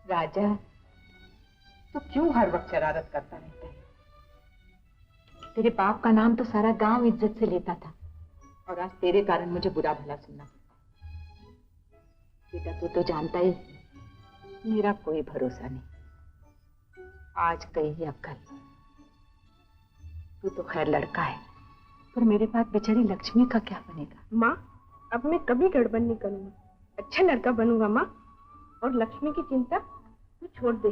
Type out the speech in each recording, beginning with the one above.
राजा, तो क्यों हर वक्त शरारत करता रहता है? तेरे बाप का नाम तो सारा गांव इज्जत से लेता था और आज तेरे कारण मुझे बुरा भला सुनना पड़ता। बेटा तू तो जानता ही, मेरा कोई भरोसा नहीं। आज कहीं अब कल। तू तो खैर लड़का है, पर मेरे पास बेचारी लक्ष्मी का क्या बनेगा? माँ, अब मैं कभी गड़बड़ नहीं करूंगा, अच्छा लड़का बनूंगा माँ। और लक्ष्मी की चिंता तू छोड़ दे,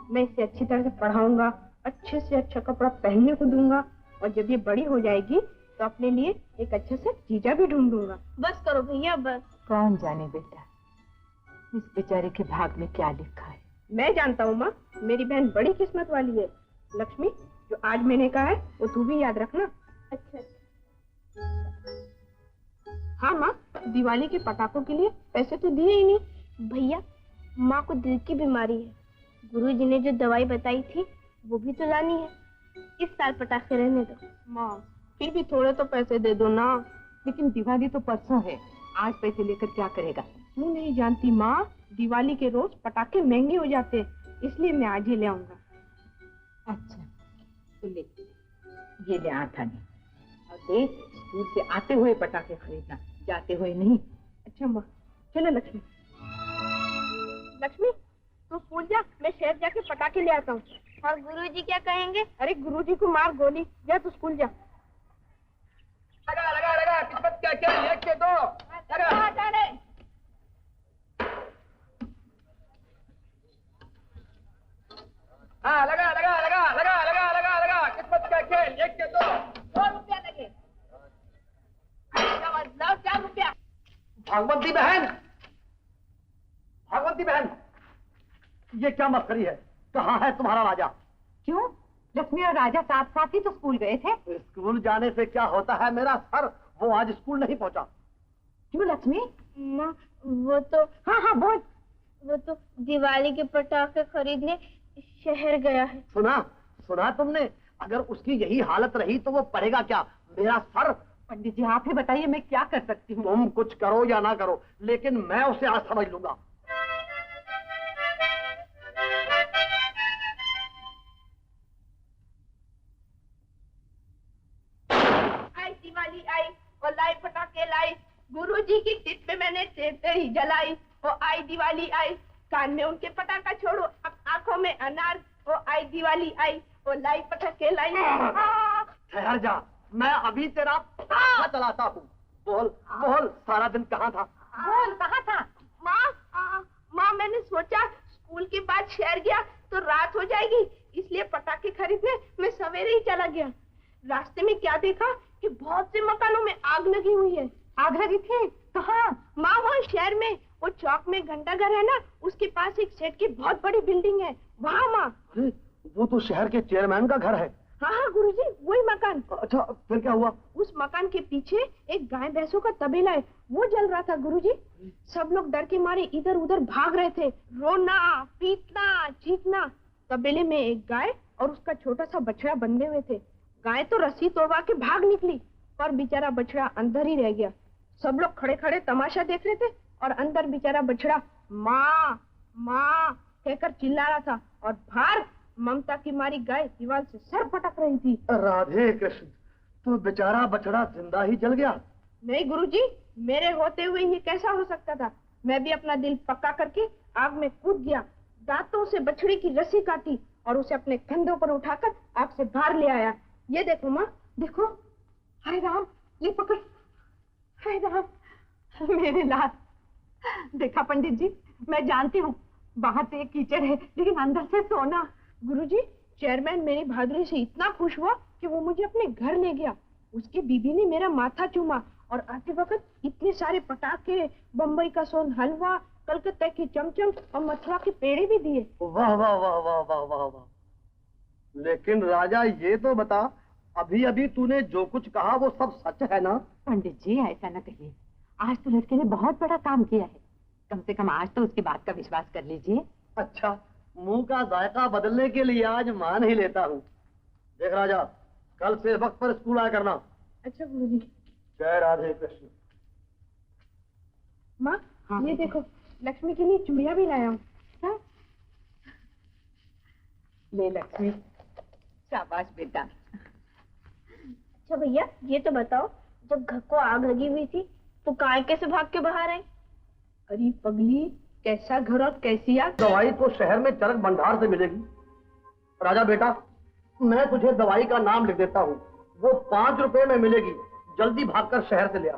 मैं इसे अच्छी तरह से पढ़ाऊंगा, अच्छे से अच्छा कपड़ा पहनने को दूंगा, और जब ये बड़ी हो जाएगी तो अपने लिए एक अच्छे से जीजा भी ढूंढूंगा। बस करो भैया बस। कौन जाने बेटा, इस बेचारे के भाग में क्या लिखा है। मैं जानता हूँ माँ, मेरी बहन बड़ी किस्मत वाली है। लक्ष्मी, जो आज मैंने कहा है वो तू भी याद रखना। अच्छा। हाँ माँ, दिवाली के पटाखों के लिए पैसे तो दिए ही नहीं। भैया, माँ को दिल की बीमारी है, गुरुजी ने जो दवाई बताई थी वो भी तो लानी है। इस साल पटाखे रहने दो। माँ, फिर भी थोड़े तो पैसे दे दो ना। लेकिन दिवाली तो परसों है, आज पैसे लेकर क्या करेगा? तू नहीं जानती माँ, दिवाली के रोज पटाखे महंगे हो जाते, इसलिए मैं आज ही ले आऊंगा। अच्छा तो ले, ये ले 8 आने, और देख स्कूल से आते हुए पटाखे खरीदना, जाते हुए नहीं। अच्छा माँ, चलो लक्ष्मी। लक्ष्मी, तू स्कूल जा, मैं शहर जाके पटाखे ले आता हूँ। और गुरुजी क्या कहेंगे? अरे गुरुजी को मार गोली, जा तू स्कूल जा। लगा लगा लगा, किस्मत क्या खेल, 1 के 2 लगा। हाँ लगा लगा लगा लगा लगा लगा लगा, किस्मत क्या खेल, 1 के 2 रुपया लगे। 4 रुपया। भागवती बहन, भागवती बहन, ये क्या मस्करी है? कहाँ है तुम्हारा राजा? क्यों, लक्ष्मी और राजा साथ साथ ही तो स्कूल गए थे। स्कूल जाने से क्या होता है, मेरा सर वो आज स्कूल नहीं पहुंचा। क्यों लक्ष्मी? माँ, वो तो हाँ हाँ बोल। वो तो दिवाली के पटाखे खरीदने शहर गया है। सुना तुमने? अगर उसकी यही हालत रही तो वो पढ़ेगा क्या? मेरा सर। पंडित जी आप ही बताइए, मैं क्या कर सकती हूँ? तुम कुछ करो या ना करो, लेकिन मैं उसे आज समझ लूंगा। आई दिवाली आई और लाई पटाखे लाई, गुरुजी की टिट पे मैंने तेरी जलाई। ओ आई दिवाली आई, कान में उनके पटाखा छोड़ो, अब आंखों में अनार। ओ आई दिवाली आई, ओ लाई पटाखे लाई। ठहर जा, मैं अभी तेरा पटाखा चलाता हूँ। बोल बोल, सारा दिन कहाँ था? बोल कहाँ था? माँ मैंने सोचा स्कूल के बाद शहर गया तो रात हो जाएगी, इसलिए पटाखे खरीदने मैं सवेरे ही चला गया। रास्ते में क्या देखा कि बहुत से मकानों में आग लगी हुई है। आग लगी थी? कहाँ? माँ वहाँ शहर में, वो चौक में घंटाघर है ना, उसके पास एक सेठ की बहुत बड़ी बिल्डिंग है, वहाँ माँ। अरे वो तो शहर के चेयरमैन का घर है। हाँ हाँ गुरुजी, वही मकान। अच्छा फिर क्या हुआ? उस मकान के पीछे एक गाय भैंसों का तबेला है, वो जल रहा था गुरुजी। सब लोग डर के मारे इधर उधर भाग रहे थे, रोना पीटना चीखना। तबेले में एक गाय और उसका छोटा सा बछड़ा बंधे हुए थे। गाय तो रस्सी तोड़वा के भाग निकली, पर बेचारा बछड़ा अंदर ही रह गया। सब लोग खड़े खड़े तमाशा देख रहे थे और अंदर बेचारा बछड़ा माँ माँ कहकर चिल्ला रहा था, और बाहर ममता की मारी गाय दीवार से सर पटक रही थी। राधे कृष्ण, तो बेचारा बछड़ा जिंदा ही जल गया? नहीं गुरुजी, मेरे होते हुए ये कैसा हो सकता था। मैं भी अपना दिल पक्का करके आग में कूद गया, दांतों से बछड़ी की रस्सी काटी और उसे अपने कंधों पर उठाकर आग से बाहर ले आया। ये देखो माँ, देखो। हाय राम, ये पकड़। हाय राम, मेरे लाल। देखा पंडित जी, मैं जानती हूँ बाहर से एक कीचड़ है, लेकिन अंदर से सोना। गुरुजी, चेयरमैन मेरी बहादुरी से इतना खुश हुआ कि वो मुझे अपने घर ले गया। उसकी बीबी ने मेरा माथा चूमा और आते वक्त इतने सारे पटाखे, बम्बई का सोन हलवा, कलकत्ता की चमचम और मथुरा के पेड़े भी दिए। वाह वाह वाह वाह वाह वाह वाह। लेकिन राजा ये तो बता, अभी अभी तूने जो कुछ कहा वो सब सच है ना? पंडित जी ऐसा न कहिए, आज तो लड़के ने बहुत बड़ा काम किया है। कम से कम आज तो उसकी बात का विश्वास कर लीजिए। अच्छा, मुंह का जायका बदलने के लिए आज मान ही लेता हूँ। देख राजा, कल से वक्त पर स्कूल आया करना। अच्छा गुरुजी। जय राधे कृष्ण। माँ हाँ, ये देखो, लक्ष्मी के लिए चूड़िया भी लाया हूँ। हाँ? ले लक्ष्मी, शाबाश बेटा। अच्छा भैया ये तो बताओ, जब घर को आग लगी हुई थी तो गाय कैसे भाग के बाहर आई? अरे पगली, कैसा घर और कैसी आग? दवाई तो शहर में चरक भंडार से मिलेगी। राजा बेटा, मैं तुझे दवाई का नाम लिख देता हूँ, वो 5 रुपए में मिलेगी। जल्दी भागकर शहर से ले आ।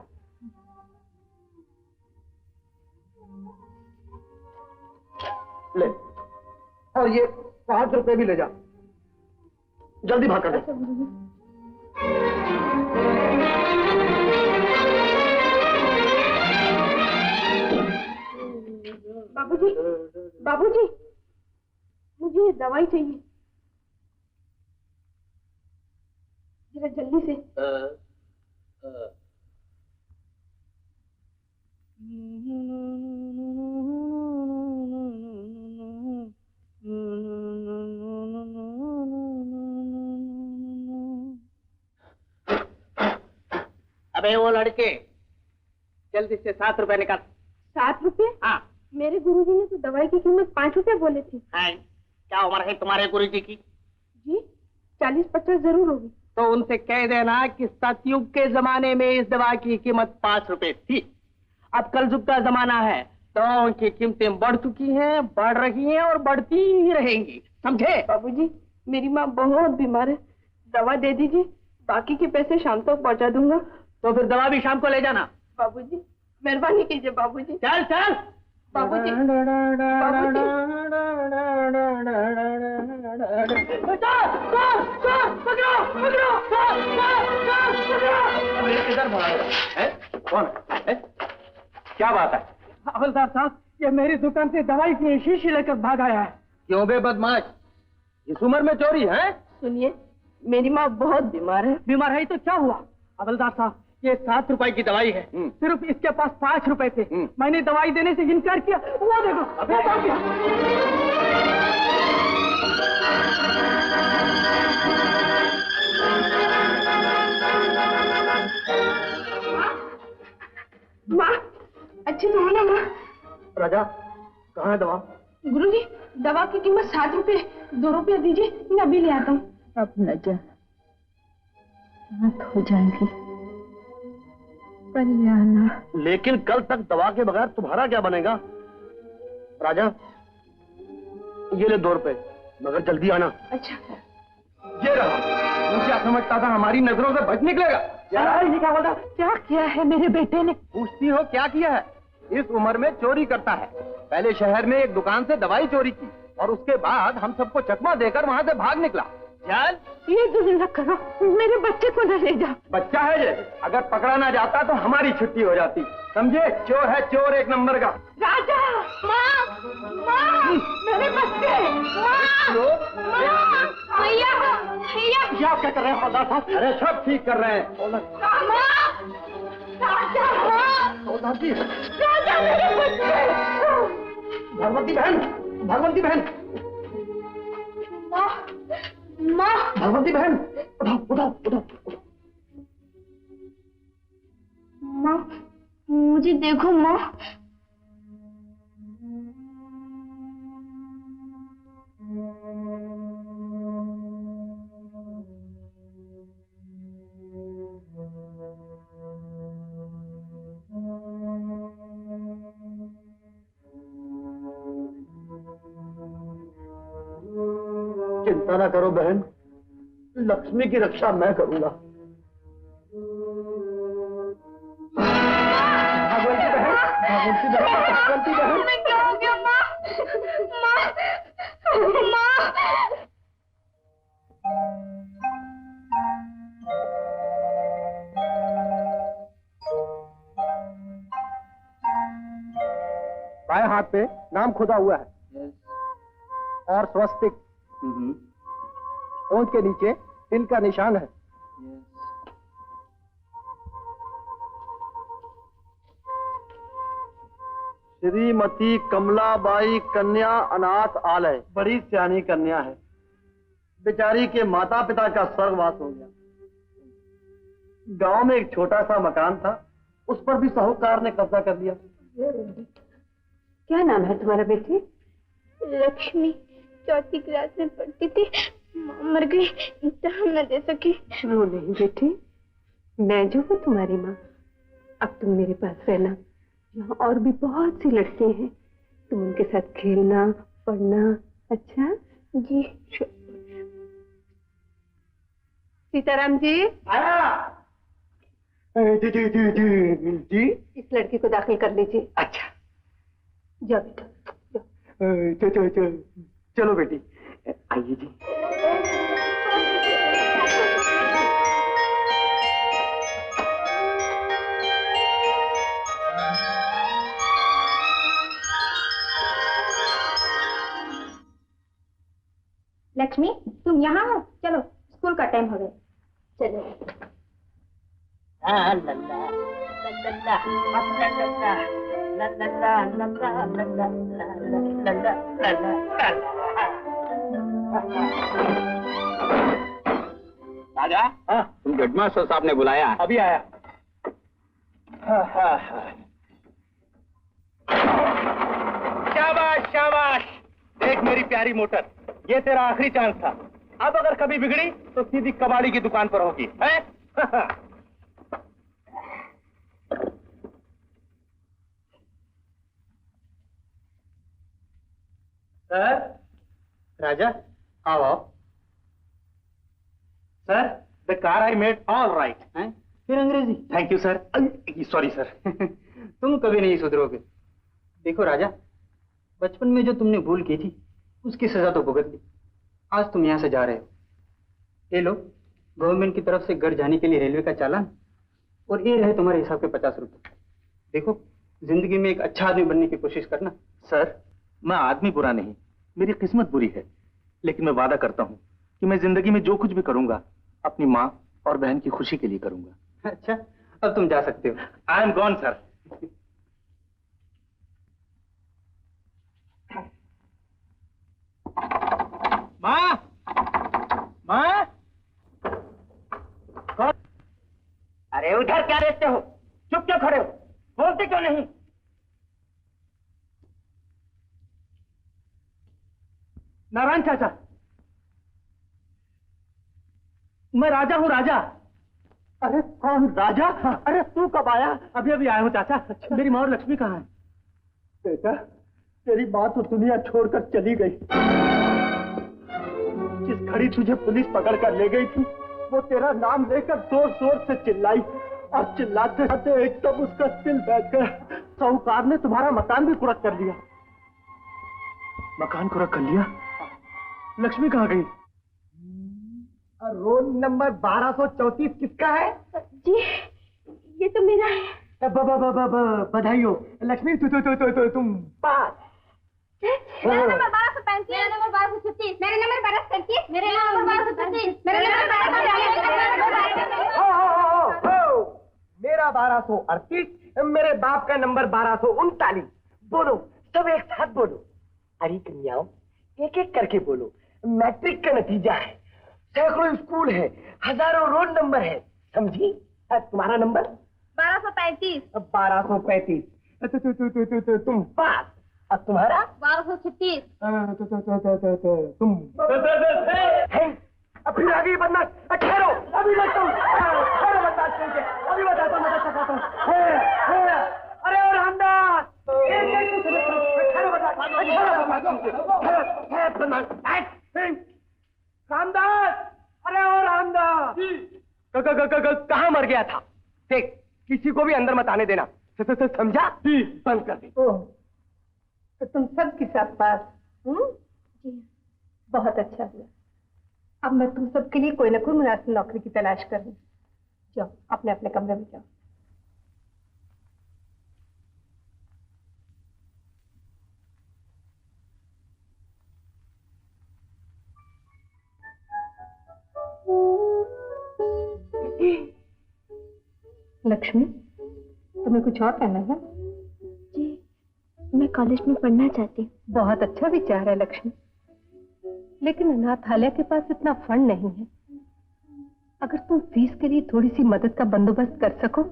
ले, और ये 5 रुपए भी ले जा। जल्दी भागकर ले। अच्छा गुरुजी। बाबूजी, बाबूजी, मुझे ये दवाई चाहिए, जरा जल्दी से। अबे वो लड़के, जल्दी से 7 रुपए निकाल। 7 रुपए? हाँ। मेरे गुरुजी ने तो दवाई की कीमत 5 रुपए बोले थे। हाँ, क्या उम्र है तुम्हारे गुरुजी की? जी 40-50 जरूर होगी। तो उनसे कह देना कि सतयुग के जमाने में इस दवा की कीमत 5 रुपए थी। अब कलयुग का जमाना है, दवाओं की कीमतें बढ़ चुकी हैं, बढ़ रही हैं और बढ़ती ही रहेंगी, समझे? बाबूजी, मेरी माँ बहुत बीमार है, दवा दे दीजिए, बाकी के पैसे शाम तक पहुँचा दूंगा। तो फिर दवा भी शाम को ले जाना। बाबूजी मेहरबानी कीजिए बाबूजी। चल चल। बाबूजी, किधर भागा है? कौन है? क्या बात है? हवलदार साहब, ये मेरी दुकान से दवाई की शीशी लेकर भाग आया है। क्यों बे बदमाश, इस उम्र में चोरी है? सुनिए, मेरी माँ बहुत बीमार है। बीमार है तो क्या हुआ? हवलदार साहब, ये 7 रुपए की दवाई है, सिर्फ इसके पास 5 रुपए थे। मैंने दवाई देने से इनकार किया, वो देखो वो भाग गया। माँ, अच्छी तो है ना माँ? राजा, कहाँ है दवा? गुरुजी, दवा की कीमत 7 रुपए, 2 रुपया दीजिए, मैं अभी ले आता हूँ। अब न जा, रात हो जाएगी, कल आना। लेकिन कल तक दवा के बगैर तुम्हारा क्या बनेगा? राजा, ये ले 2 रुपए, मगर जल्दी आना। अच्छा। ये रहा। तू क्या समझता था हमारी नजरों से बच निकलेगा? क्या किया है मेरे बेटे ने? पूछती हो क्या किया है? इस उम्र में चोरी करता है। पहले शहर में एक दुकान से दवाई चोरी की और उसके बाद हम सबको चकमा देकर वहाँ से भाग निकला। चल, ये जुल्म न करो, मेरे बच्चे को न ले जा। बच्चा है ये, अगर पकड़ा ना जाता तो हमारी छुट्टी हो जाती, समझे? चोर है, चोर एक नंबर का। राजा, माँ, माँ, मेरे बच्चे, भैया, भैया, क्या कर रहे हैं हवलदार साहब? अरे सब ठीक कर रहे हैं। हवलदार जी, राजा मेरे बच्चे। भगवती बहन, भगवती बहन, माँ, माँ, भगवती बहन, उठाओ उठाओ उठाओ। माँ, मुझे देखो माँ। चिंता ना करो बहन, लक्ष्मी की रक्षा मैं करूंगा। भगवती बहन, भगवती बहन, भगवती बहन, क्या हो गया माँ? माँ, माँ। बाएं हाथ पे नाम खुदा हुआ है और स्वस्तिक। होंठ के नीचे तिल का निशान है। श्रीमती कमलाबाई कन्या अनाथ आलय, बड़ी सियानी कन्या है। बेचारी के माता पिता का स्वर्गवास हो गया। गांव में एक छोटा सा मकान था, उस पर भी साहूकार ने कब्जा कर लिया। क्या नाम है तुम्हारा बेटी? लक्ष्मी, चौथी क्लास में पढ़ती थी, मर गई, इम्तिहान न दे सकी। रो नहीं बेटी, मैं जो हूँ तुम्हारी माँ। अब तुम मेरे पास रहना, यहाँ और भी बहुत सी लड़कियां हैं, तुम उनके साथ खेलना पढ़ना। अच्छा जी। सीताराम जी। जी इस लड़की को दाखिल कर लीजिए। अच्छा। जाओ बेटा जाओ। चलो बेटी, आइए जी। लक्ष्मी, तुम यहाँ हो? चलो, स्कूल का टाइम हो गया। चलो। राजा, तुम हेडमास्टर साहब ने बुलाया? अभी आया। शाबाश शाबाश, देख मेरी प्यारी मोटर, ये तेरा आखिरी चांस था। अब अगर कभी बिगड़ी तो सीधी कबाड़ी की दुकान पर होगी, है? सर, राजा, आओ आओ। Sir, the car I made all right. फिर अंग्रेजी। Thank you sir. Sorry sir. तुम कभी नहीं सुधरोगे। देखो राजा, बचपन में जो तुमने भूल की थी उसकी सजा तो भुगत ली। आज तुम यहाँ से जा रहे हो। ये लो, गवर्नमेंट की तरफ से घर जाने के लिए रेलवे का चालान, और ये रहे तुम्हारे हिसाब के 50 रुपए। देखो, जिंदगी में एक अच्छा आदमी बनने की कोशिश करना। सर, मैं आदमी बुरा नहीं, मेरी किस्मत बुरी है, लेकिन मैं वादा करता हूँ कि मैं जिंदगी में जो कुछ भी करूंगा अपनी माँ और बहन की खुशी के लिए करूंगा। अच्छा, अब तुम जा सकते हो। I am gone sir. माँ, माँ, कौन? अरे उधर क्या देखते हो? चुप क्यों खड़े हो? बोलते क्यों नहीं? नारायण चाचा, मैं राजा हूँ, राजा। अरे कौन राजा? अरे तू कब आया? अभी अभी आया हूँ चाचा। अच्छा। मेरी माँ और लक्ष्मी कहाँ है? बेटा, तेरी माँ तो दुनिया छोड़कर चली गई। जिस घड़ी तुझे पुलिस पकड़ कर ले गई थी, वो तेरा नाम लेकर जोर जोर से चिल्लाई, और चिल्लाते चिल्लाते एकदम उसका दिल बैठ गया। साहूकार ने तुम्हारा मकान भी कुर्क कर लिया। मकान को रख कर लिया? लक्ष्मी कहाँ गई? रोल नंबर 1234 किसका है? जी, ये तो मेरा है। बधाई हो लक्ष्मी। तुम पास। मेरा नंबर 1235, मेरा नंबर 1236, मेरा नंबर 1237, मेरा नंबर 1236, मेरा नंबर मेरा 1238, मेरे बाप का नंबर 1239। बोलो, सब एक साथ बोलो। अरे कन्याओं, एक एक करके बोलो। मैट्रिक का नतीजा है, सैकड़ों स्कूल है, हजारों रोड नंबर है, समझी? तुम्हारा नंबर 1235, 1235। तुम पास। और तुम्हारा 1236। तुम फिर आगे बढ़ना। ठहरो, अभी लगता हूँ। ठहरो, बर्दाश्त कीजिए, अभी बताता हूँ, मदद करता हूँ। अरे और हमदास, रामदास, अरे ओ रामदास, कहाँ मर गया था? देख, किसी को भी अंदर मत आने देना, समझा? बंद कर दे। तो तुम सबके साथ पास? जी, बहुत अच्छा हुआ। अब मैं तुम सबके लिए कोई ना कोई मुनासिब नौकरी की तलाश कर रही। जाओ, अपने अपने कमरे में जाओ। लक्ष्मी, तुम्हें कुछ और कहना है? जी, मैं कॉलेज में पढ़ना चाहती हूँ। बहुत अच्छा विचार है लक्ष्मी, लेकिन अनाथालय के पास इतना फंड नहीं है। अगर तुम फीस के लिए थोड़ी सी मदद का बंदोबस्त कर सको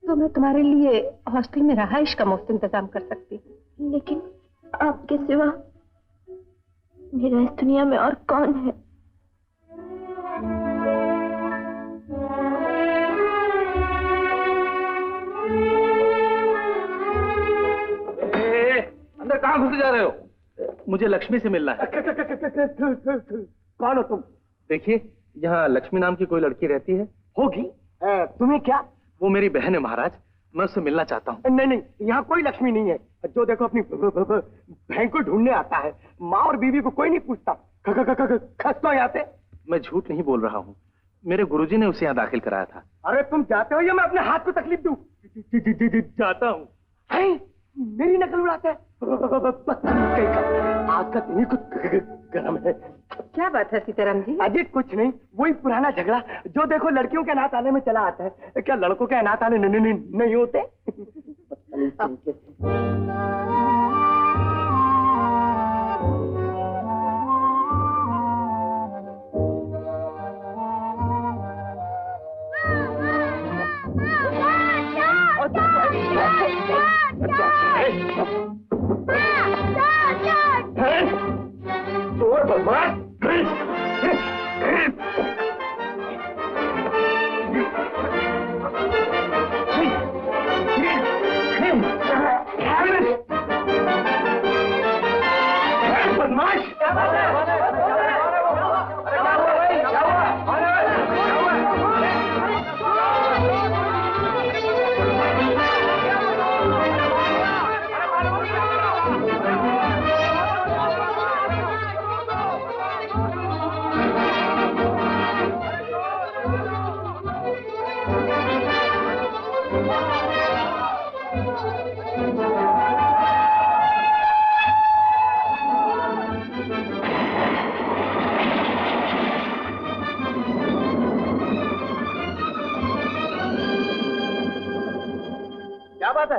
तो मैं तुम्हारे लिए हॉस्टल में रहाइश का मुफ्त इंतजाम कर सकती हूँ। लेकिन आपके सिवा मेरा इस दुनिया में और कौन है? अंदर कहाँ घुसे जा रहे हो? मुझे लक्ष्मी से मिलना है। कौन हो तुम? देखिए, यहाँ लक्ष्मी नाम की कोई लड़की रहती है। होगी। तुम्हें क्या? वो मेरी बहन है महाराज, मैं उससे मिलना चाहता हूँ। नहीं नहीं, यहाँ कोई लक्ष्मी नहीं है। जो देखो अपनी बहन को ढूंढने आता है। माँ और बीवी को कोई नहीं पूछता। खसता यहाँ से। मैं झूठ नहीं बोल रहा हूँ, मेरे गुरुजी ने उसे यहाँ दाखिल कराया था। अरे तुम जाते हो या मैं अपने हाथ को तकलीफ दूं? जाता हूँ। मेरी नकल उड़ाता है। आज का दिन ही कुछ गरम है। क्या बात है सीताराम जी? अजी कुछ नहीं, वही पुराना झगड़ा। जो देखो लड़कियों के अनाथालय में चला आता है। क्या लड़कों के अनाथालय नहीं होते?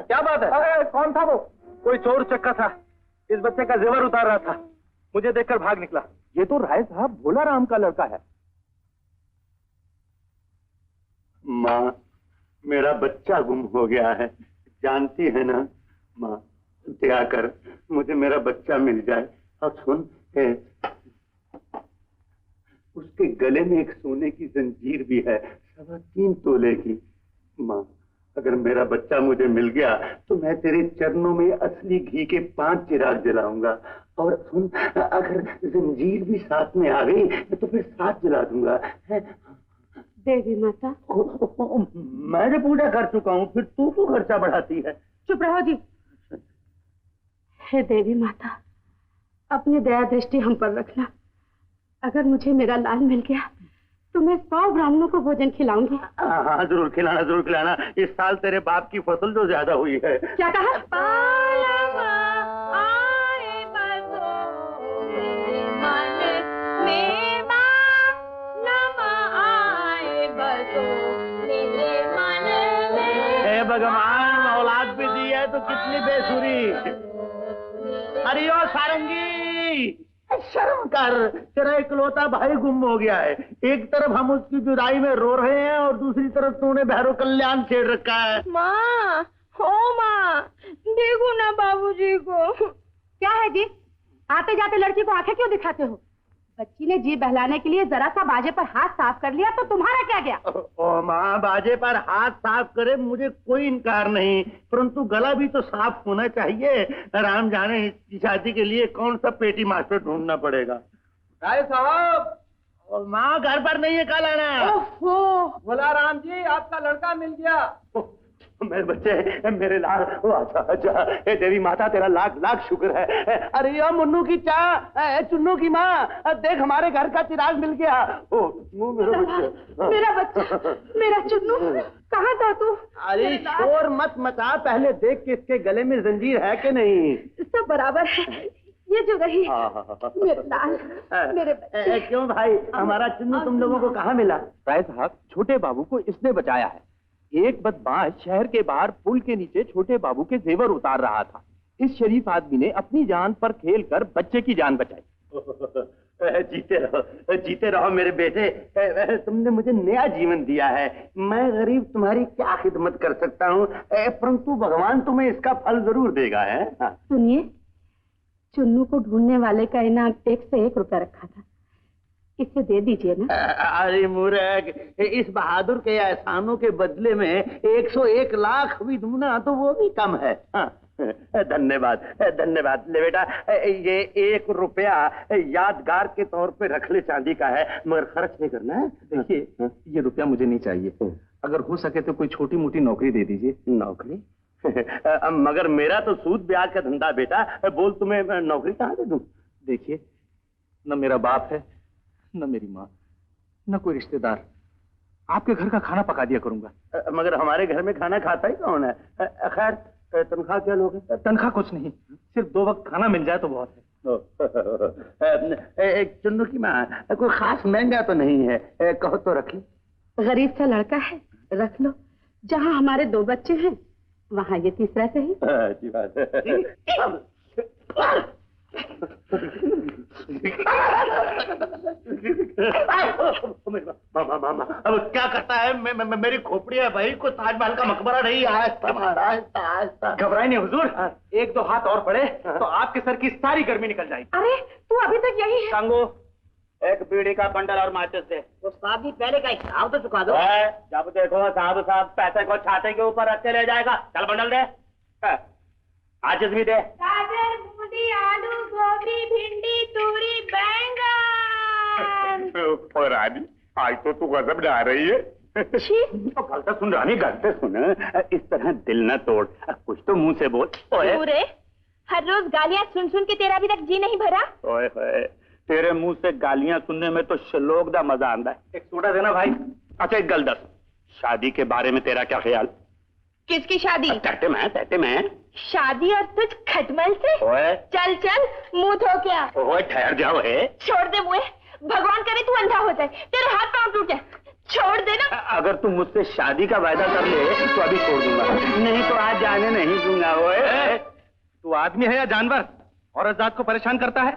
क्या बात है? अरे कौन था वो? कोई चोर चक्का था, इस बच्चे का जेवर उतार रहा था, मुझे देखकर भाग निकला। ये तो राय साहब भोला राम का लड़का है। माँ, मेरा बच्चा गुम हो गया है, जानती है ना माँ। दया कर मुझे मेरा बच्चा मिल जाए। और सुन, उसके गले में एक सोने की जंजीर भी है, 3.25 तोले की। माँ, अगर मेरा बच्चा मुझे मिल गया तो मैं तेरे चरणों में असली घी के 5 चिराग जलाऊंगा। और सुन, अगर जंजीर भी साथ में आ गई तो फिर 7 जला दूंगा। देवी माता, मैं जो पूजा कर चुका हूँ, फिर तू क्यों खर्चा बढ़ाती है? चुप रहो जी। हे देवी माता, अपनी दया दृष्टि हम पर रखना। अगर मुझे मेरा लाल मिल गया तो मैं 100 ब्राह्मणों को भोजन खिलाऊंगी। हाँ, जरूर खिलाना, जरूर खिलाना। इस साल तेरे बाप की फसल जो ज्यादा हुई है। क्या कहा? हे भगवान, औलाद भी दी है तो कितनी बेसुरी। अरे ओ सारंगी, शर्म कर, तेरा इकलौता भाई गुम हो गया है। एक तरफ हम उसकी जुदाई में रो रहे हैं और दूसरी तरफ तूने भैरव कल्याण छेड़ रखा है। माँ, हो माँ, देखो ना बाबूजी को। क्या है जी? आते जाते लड़की को आंखें क्यों दिखाते हो? बच्ची ने जी बहलाने के लिए जरा सा बाजे पर हाथ साफ कर लिया तो तुम्हारा क्या गया? ओ माँ, बाजे पर हाथ साफ करे मुझे कोई इनकार नहीं, परंतु गला भी तो साफ होना चाहिए। राम जाने इसकी शादी के लिए कौन सा पेटी मास्टर ढूंढना पड़ेगा। राय साहब, और माँ घर पर नहीं है, कल आना। ओहो, भोला राम जी, आपका लड़का मिल गया। मेरे बच्चे, मेरे लाल। अच्छा अच्छा, हे देवी माता, तेरा लाख लाख शुक्र है। अरे यो मुन्नू की चाह, चुन्नू की माँ, देख हमारे घर का चिराग मिल गया। ओ मेरा बच्चा, मेरा बच्चा, मेरा चुन्नू, कहाँ था तू? अरे शोर मत मचा, पहले देख के इसके गले में जंजीर है कि नहीं। सब बराबर है, ये जो रही मेरे लाल, मेरे बच्चे। क्यों भाई, हमारा चुन्नू तुम लोगों को कहाँ मिला? राय साहब, छोटे बाबू को इसने बचाया है। एक बदमाश शहर के बाहर पुल के नीचे छोटे बाबू के जेवर उतार रहा था। इस शरीफ आदमी ने अपनी जान पर खेलकर बच्चे की जान बचाई। जीते रहो मेरे बेटे, तुमने मुझे नया जीवन दिया है। मैं गरीब तुम्हारी क्या खिदमत कर सकता हूँ, परंतु भगवान तुम्हें इसका फल जरूर देगा है। सुनिए, चुन्नू को ढूंढने वाले का इनाम 1 से 1 रुपया रखा था, इसे दे दीजिए ना। अरे मूर्ख, इस बहादुर के एहसानों के बदले में 101 लाख भी दूं ना तो वो भी कम है। धन्यवाद धन्यवाद। ले बेटा, ये 1 रुपया यादगार के तौर पे रख ले, चांदी का है, मगर खर्च नहीं करना है। देखिए, ये रुपया मुझे नहीं चाहिए, अगर हो सके तो कोई छोटी मोटी नौकरी दे दीजिए। नौकरी? मगर मेरा तो सूद ब्याज का धंधा बेटा, बोल तुम्हें नौकरी कहाँ दे दूं? देखिए, न मेरा बाप है, न मेरी माँ, न कोई रिश्तेदार। आपके घर का खाना पका दिया करूंगा। मगर हमारे घर में खाना खाता ही कौन है? खैर, तनख्वाह क्या लोगे? तनख्वाह कुछ नहीं, सिर्फ 2 वक्त खाना मिल जाए तो बहुत है। एक चुन्नू की माँ, कोई खास महंगा तो नहीं है, कहो तो रख लो। गरीब सा लड़का है, रख लो। जहाँ हमारे 2 बच्चे हैं वहाँ ये तीसरा सही। अच्छी बात है। मामा, अब क्या करता है? मेरी खोपड़ी है भाई, कोई ताजमहल का मकबरा नहीं है। घबराए नहीं हुजूर, 1-2 हाथ और पड़े तो आपके सर की सारी गर्मी निकल जाएगी। अरे तू अभी तक यही है? संगू, एक बीड़ी का बंडल और माचिस दे। तो शादी पहले का हिसाब तो चुका दो। जब देखो साहब पैसे को छाते के ऊपर रख के ले जाएगा। चल बंडल दे, माचिस भी दे। गाजर, मूली, आलू, गोभी, भिंडी, तूरी, बैंगन। और रानी, आज तो तू गजब ला रही है। तो गलत सुन रानी, गलत सुन। इस तरह दिल न तोड़, कुछ तो मुंह से बोल। पूरे हर रोज गालियाँ सुन सुन के तेरा अभी तक जी नहीं भरा? ओए होए, तेरे मुंह से गालियां सुनने में तो श्लोक दा मजा आंदा है। एक सोडा देना भाई। अच्छा, एक गल दस, शादी के बारे में तेरा क्या ख्याल? किसकी शादी? कहते मैं शादी और तुझ खटमल से? ओए चल चल, मुंह धो क्या। ओए ठहर जाओ है। छोड़ दे मुझे, भगवान करे तू अंधा हो जाए, तेरे हाथ पांव टूटे। छोड़ दे ना। अगर तू मुझसे शादी का वायदा कर ले तो अभी छोड़ दूंगा, नहीं तो आज जाने नहीं दूंगा। ओए, तू आदमी है या जानवर? औरत जात को परेशान करता है।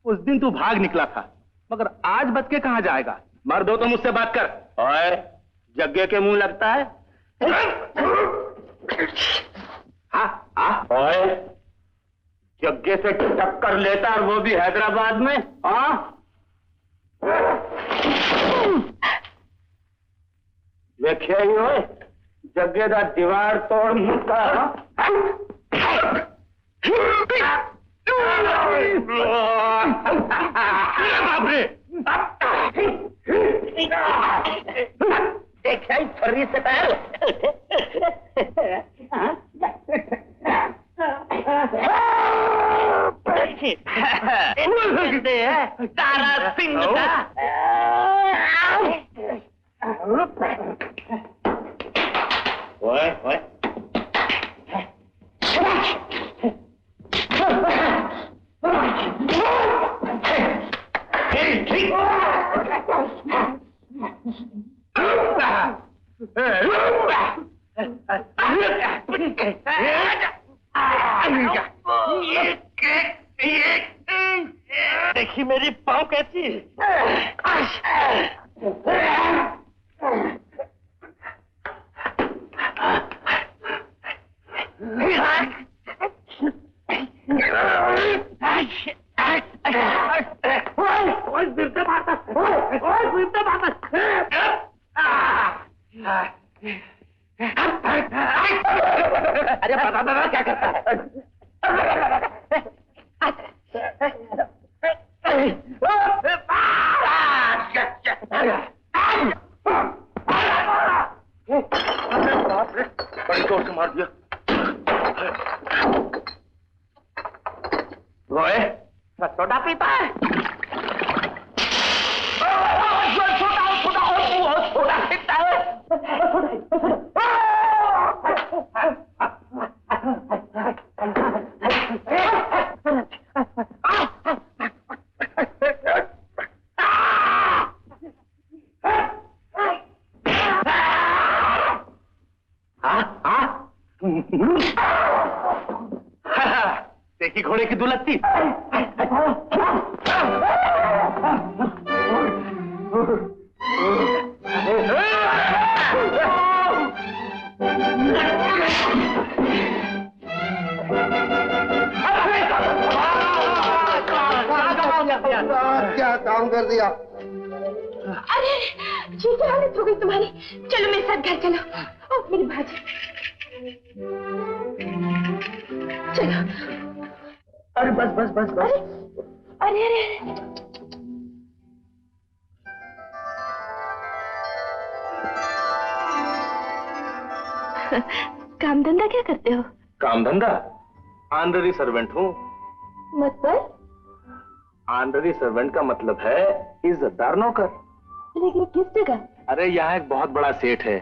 उस दिन तू भाग निकला था, मगर आज बच के कहाँ जाएगा? मर्द हो तो मुझसे बात कर। ओए, जग्गे के मुंह लगता है? ओए, जग्गे से टक्कर लेता और वो भी हैदराबाद में। देखिए ही ओए, जग्गे का दीवार तोड़ मुक्का। देखा ही फर्री से पैर। तारा सिंह का। ओए ओए, देखी मेरी पाँव कैसी। अरे बता क्या करता है? बड़ी जोर से मार दिया। रोए, सोडा पीता है? सोडा पीता है? देखी घोड़े की दुलत्ती। क्या काम कर दिया? अरे जी क्या हालत हो गई तुम्हारी? चलो मेरे साथ घर चलो। ओ मेरी भाजी, चलो। अरे बस बस बस बस। अरे अरे अरे काम धंधा क्या करते हो? काम धंधा ऑनररी सर्वेंट हूँ। मतलब? ऑनररी सर्वेंट का मतलब है इज्जतदार नौकर। लेकिन किस जगह? अरे यहाँ एक बहुत बड़ा सेठ है,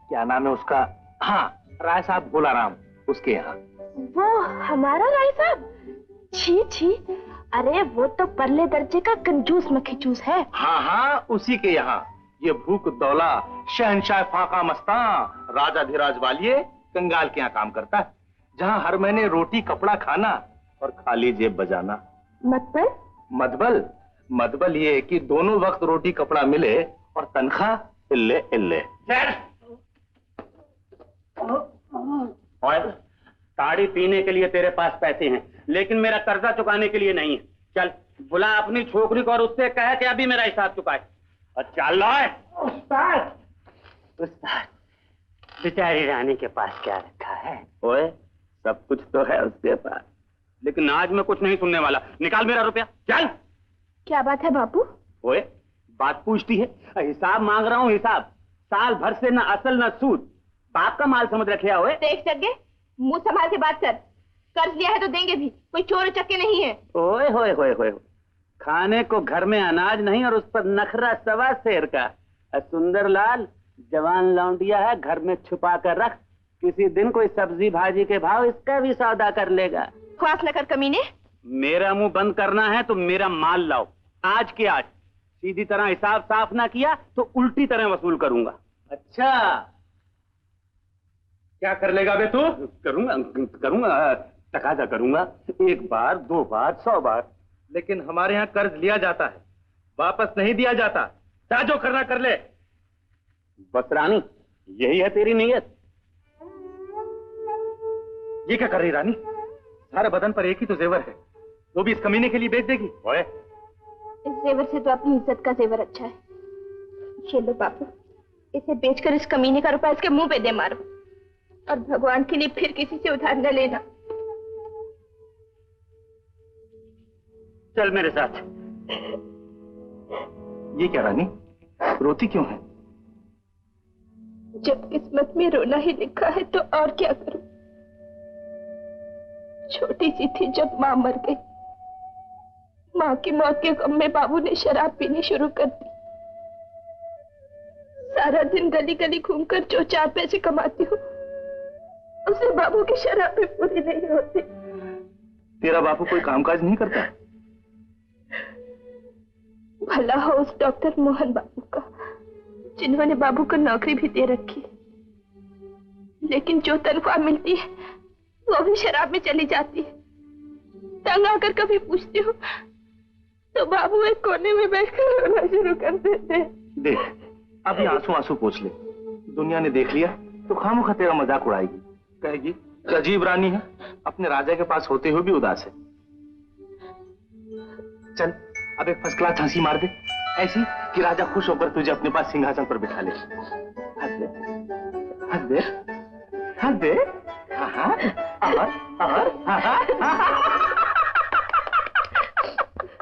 क्या नाम है उसका? हाँ, राय साहब भोलाराम, उसके यहाँ। वो हमारा राय साहब? छी छी, अरे वो तो परले दर्जे का कंजूस मखीचूस है। हाँ हाँ, उसी के यहाँ ये भूख दौला शहंशाह फाका मस्तान राजाधिराज वालिये कंगाल के यहाँ काम करता है, जहाँ हर महीने रोटी कपड़ा खाना और खाली जेब बजाना। मतलब? मदबल मदबल ये कि दोनों वक्त रोटी कपड़ा मिले और तनख्वाह इल्ले इल्ले। और ताड़ी पीने के लिए तेरे पास पैसे हैं, लेकिन मेरा कर्जा चुकाने के लिए नहीं है। चल बुला अपनी छोकरी को और उससे कहे कि अभी मेरा हिसाब चुकाए। और चल उस्ताद, उस्ताद, बेचारी रानी के पास क्या रखा है? ओए, सब कुछ तो है उसके पास, लेकिन आज मैं कुछ नहीं सुनने वाला। निकाल मेरा रुपया, चल। क्या बात है बापू? ओए, बात पूछती है? हिसाब मांग रहा हूँ, हिसाब। साल भर से न असल न सूद, बाप का माल समझ रखे। ओए देख सके, मुंह संभाल के बात कर। कर्ज लिया है तो देंगे भी, कोई चोर चक्के नहीं है। ओए होए होए होए, खाने को घर में अनाज नहीं और उस पर नखरा सवा शेर का। सुंदर लाल, जवान लौंडिया है, घर में छुपा कर रख, किसी दिन कोई सब्जी भाजी के भाव इसका भी सौदा कर लेगा। ख्वास न कर कमीने। मेरा मुंह बंद करना है तो मेरा माल लाओ, आज के आज। सीधी तरह हिसाब साफ ना किया तो उल्टी तरह वसूल करूंगा। अच्छा, क्या कर लेगा बे तू? करूंगा करूंगा, तकाजा करूंगा, 1 बार 2 बार 100 बार। लेकिन हमारे यहाँ कर्ज लिया जाता है, वापस नहीं दिया जाता। जा जो करना कर ले। बस रानी, यही है तेरी नीयत? ये क्या कर रही रानी? सारे बदन पर एक ही तो जेवर है, वो भी इस कमीने के लिए बेच देगी? ओए, इस जेवर से तो अपनी इज्जत का जेवर अच्छा है। ये लो बापू, इसे बेचकर इस कमीने का रुपया इसके मुंह पे दे मारो, और भगवान के लिए फिर किसी से उधार न लेना। चल मेरे साथ। ये क्या रानी, रोती क्यों है? जब किस्मत में रोना ही लिखा है तो और क्या करूं? छोटी सी थी जब मां मर गई, मां की मौत के गम में बाबू ने शराब पीनी शुरू कर दी। सारा दिन गली गली घूमकर जो 4 पैसे कमाती हूँ, उसे बाबू की शराब भी पूरी नहीं होती। तेरा बापू कोई कामकाज नहीं करता? भला हो उस डॉक्टर मोहन बाबू का, जिन्होंने बाबू को नौकरी भी दे रखी, लेकिन जो तनख्वाह मिलती है वो भी शराब में चली जाती है। तंग आकर कभी पूछती हूँ तो बाबू एक कोने में बैठकर रोना शुरू कर देते हैं। देख, अभी आंसू आंसू पोंछ ले, दुनिया ने देख लिया तो खामोखा तेरा मजाक उड़ाएगी, कहेगी कि अजीब रानी है, अपने राजा के पास होते हुए भी उदास है। चल अब एक फर्स्ट क्लास हंसी मार दे, ऐसी कि राजा खुश होकर तुझे अपने पास सिंहासन पर बिठा ले। हंस दे, हंस दे, हंस दे। हाँ हाँ, और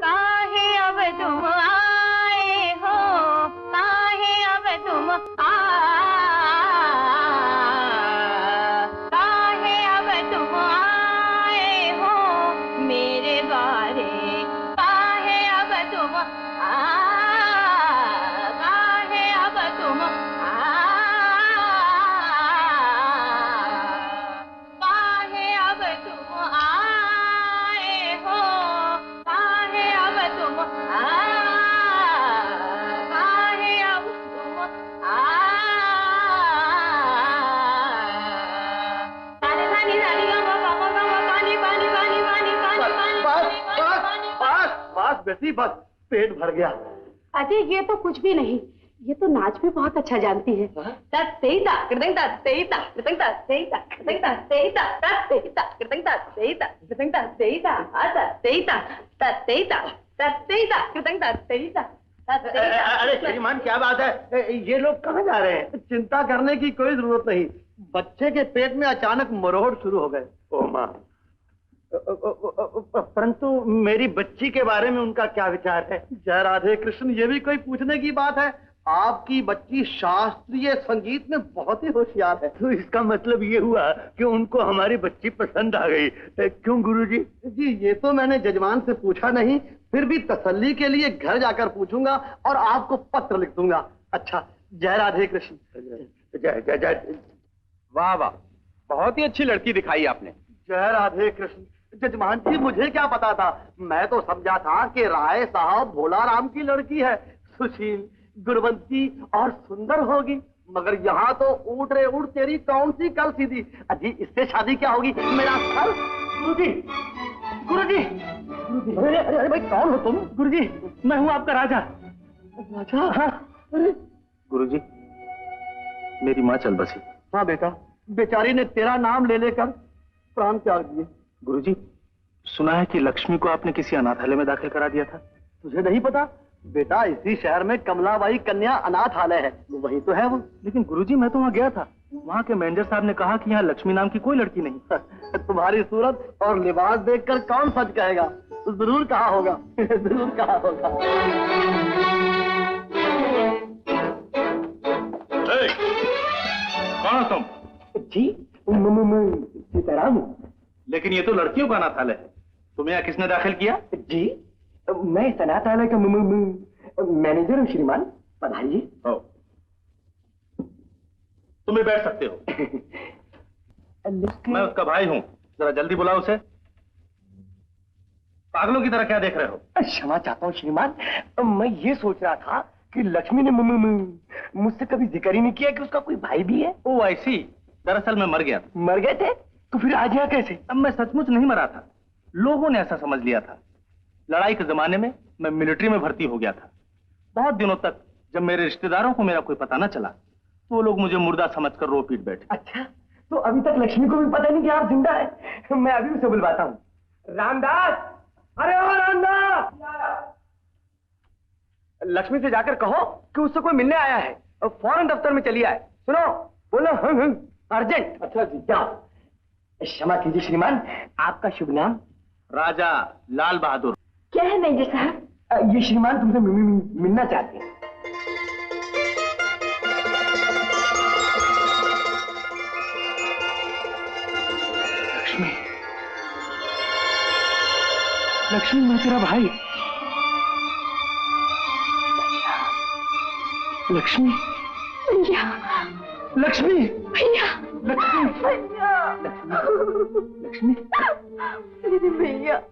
काहे अब तुम आए हो, काहे अब तुम काहे अब तुम आए हो मेरे बारे, काहे अब तुम काहे अब तुम काहे अब तुम बेटी, बस पेट भर गया। अजय ये तो कुछ भी नहीं, ये तो नाच भी बहुत अच्छा जानती है। अरे श्रीमान, क्या बात है? ये लोग कहाँ जा रहे हैं? चिंता करने की कोई जरूरत नहीं, बच्चे के पेट में अचानक मरोड़ शुरू हो गए। ओ माँ, परंतु मेरी बच्ची के बारे में उनका क्या विचार है? जय राधे कृष्ण, ये भी कोई पूछने की बात है? आपकी बच्ची शास्त्रीय संगीत में बहुत ही होशियार है। तो इसका मतलब ये हुआ कि उनको हमारी बच्ची पसंद आ गई। क्यों गुरुजी? जी ये तो मैंने जजमान से पूछा नहीं, फिर भी तसल्ली के लिए घर जाकर पूछूंगा और आपको पत्र लिख दूंगा। अच्छा, जय राधे कृष्ण। जय जय जय। वाह वाह, बहुत ही अच्छी लड़की दिखाई आपने। जय राधे कृष्ण। जजमान जी, मुझे क्या पता था, मैं तो समझा था कि राय साहब भोला राम की लड़की है, सुशील, गुणवंती और सुंदर होगी, मगर यहाँ तो ऊट रे ऊट तेरी कौन सी कल सीधी। अजी इससे शादी क्या होगी? मेरा सर। गुरुजी, गुरुजी, गुरुजी, अरे भाई कौन हो तुम? गुरुजी, मैं हूँ आपका राजा। राजा? हाँ। अरे गुरुजी, मेरी माँ चल बसी। हाँ बेटा, बेचारी ने तेरा नाम ले लेकर प्राण त्याग दिए। गुरुजी, सुना है कि लक्ष्मी को आपने किसी अनाथालय में दाखिल करा दिया था। तुझे नहीं पता? बेटा, इसी शहर में कमलाबाई कन्या अनाथालय है, वही तो है वो। लेकिन गुरुजी, मैं तो वहाँ गया था, वहाँ के मैनेजर साहब ने कहा कि यहाँ लक्ष्मी नाम की कोई लड़की नहीं। तुम्हारी सूरत और लिबास देखकर कौन सच कहेगा? जरूर कहा होगा, जरूर कहा होगा। कौन हो तुम? जी सीताराम। लेकिन ये तो लड़कियों का अनाथालय है, तुम्हें यहाँ किसने दाखिल किया? जी मैं इस अनाथालय का मैनेजर हूँ श्रीमान, पधारिए। तुम भी बैठ सकते हो। मैं उसका भाई हूँ, जरा जल्दी बुलाओ उसे। पागलों की तरह क्या देख रहे हो? क्षमा चाहता हूँ श्रीमान, मैं ये सोच रहा था कि लक्ष्मी ने मुझसे कभी जिक्र ही नहीं किया कि उसका कोई भाई भी है। ओ ऐसी, दरअसल मैं मर गया था। मर गए थे? तो फिर आज यहाँ कैसे? अब मैं सचमुच नहीं मरा था, लोगों ने ऐसा समझ लिया था। लड़ाई के जमाने में मैं मिलिट्री में भर्ती हो गया था। बहुत दिनों तक जब मेरे रिश्तेदारों को मेरा कोई पता न चला तो वो लोग मुझे मुर्दा समझकर रो पीट बैठे। अच्छा, तो अभी तक लक्ष्मी को भी पता नहीं कि आप जिंदा है? मैं अभी उसे बुलवाता हूँ। रामदास, अरे ओ रामदास, लक्ष्मी से जाकर कहो कि उससे कोई मिलने आया है और फौरन दफ्तर में चली आए। सुनो, बोलो अर्जेंट। अच्छा जी, क्या? क्षमा कीजिए श्रीमान, आपका शुभ नाम? राजा लाल बहादुर। क्या है मैनेजर साहब? ये श्रीमान तुमसे मिलना चाहते हैं। लक्ष्मी, लक्ष्मी, मैं तेरा भाई। लक्ष्मी, भैया, लक्ष्मी, भैया, लक्ष्मी, भैया, लक्ष्मी, मेरे भैया,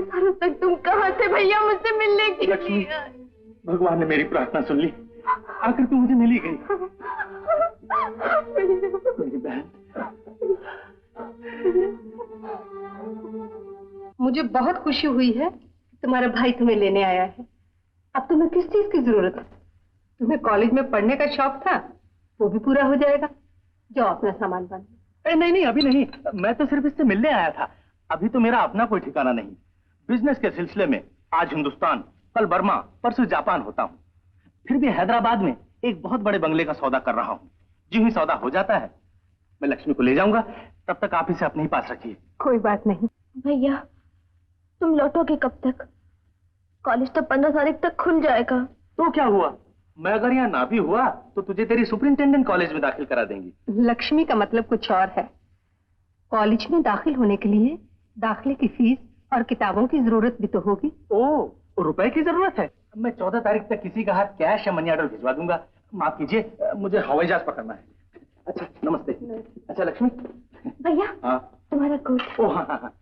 सालों तक तुम कहाँ थे भैया मुझसे मिलने के लिए? लक्ष्मी, भगवान ने मेरी प्रार्थना सुन ली, आखिर तू मुझे मिली गई। मेरी बहन। मुझे बहुत खुशी हुई है तुम्हारा भाई तुम्हें लेने आया है। अब तुम्हें किस चीज की जरूरत है? तुम्हें कॉलेज में पढ़ने का शौक था, वो भी पूरा हो जाएगा। जाओ अपना सामान बंद। नहीं नहीं, अभी नहीं, मैं तो सिर्फ इससे मिलने आया था। अभी तो मेरा अपना कोई ठिकाना नहीं। बिजनेस के सिलसिले में आज हिंदुस्तान, कल बर्मा, परसों जापान होता हूँ। फिर भी हैदराबाद में एक बहुत बड़े बंगले का सौदा कर रहा हूँ। जो ही सौदा हो जाता है मैं लक्ष्मी को ले जाऊंगा, तब तक आप इसे अपने ही पास रखिए। कोई बात नहीं। भैया, तुम लौटोगे कब तक? कॉलेज तो 15 तारीख तक खुल जाएगा। तो क्या हुआ, मैं अगर यहाँ ना भी हुआ तो तुझे तेरी सुपरिंटेंडेंट कॉलेज में दाखिल करा देंगी। लक्ष्मी का मतलब कुछ और है। कॉलेज में दाखिल होने के लिए दाखिले की फीस और किताबों की जरूरत भी तो होगी। ओ, रुपए की जरूरत है? मैं 14 तारीख तक किसी का हाथ कैश या मनी ऑर्डर भिजवा दूंगा। माफ कीजिए, मुझे हवाई जहाज पकड़ना है। अच्छा, नमस्ते। अच्छा लक्ष्मी। भैया, हाँ, तुम्हारा कोट। ओ हाँ।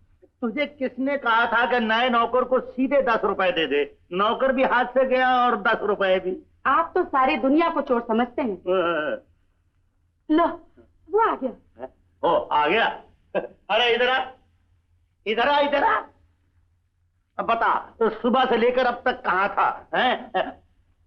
तुझे किसने कहा था कि नए नौकर को सीधे 10 रुपए दे दे? नौकर भी हाथ से गया और 10 रुपए भी। आप तो सारी दुनिया को चोर समझते हैं। लो, वो आ गया। ओ, आ गया? अरे इधर आ, इधर आ, इधर आ। अब बता, तो सुबह से लेकर अब तक कहाँ था? हैं?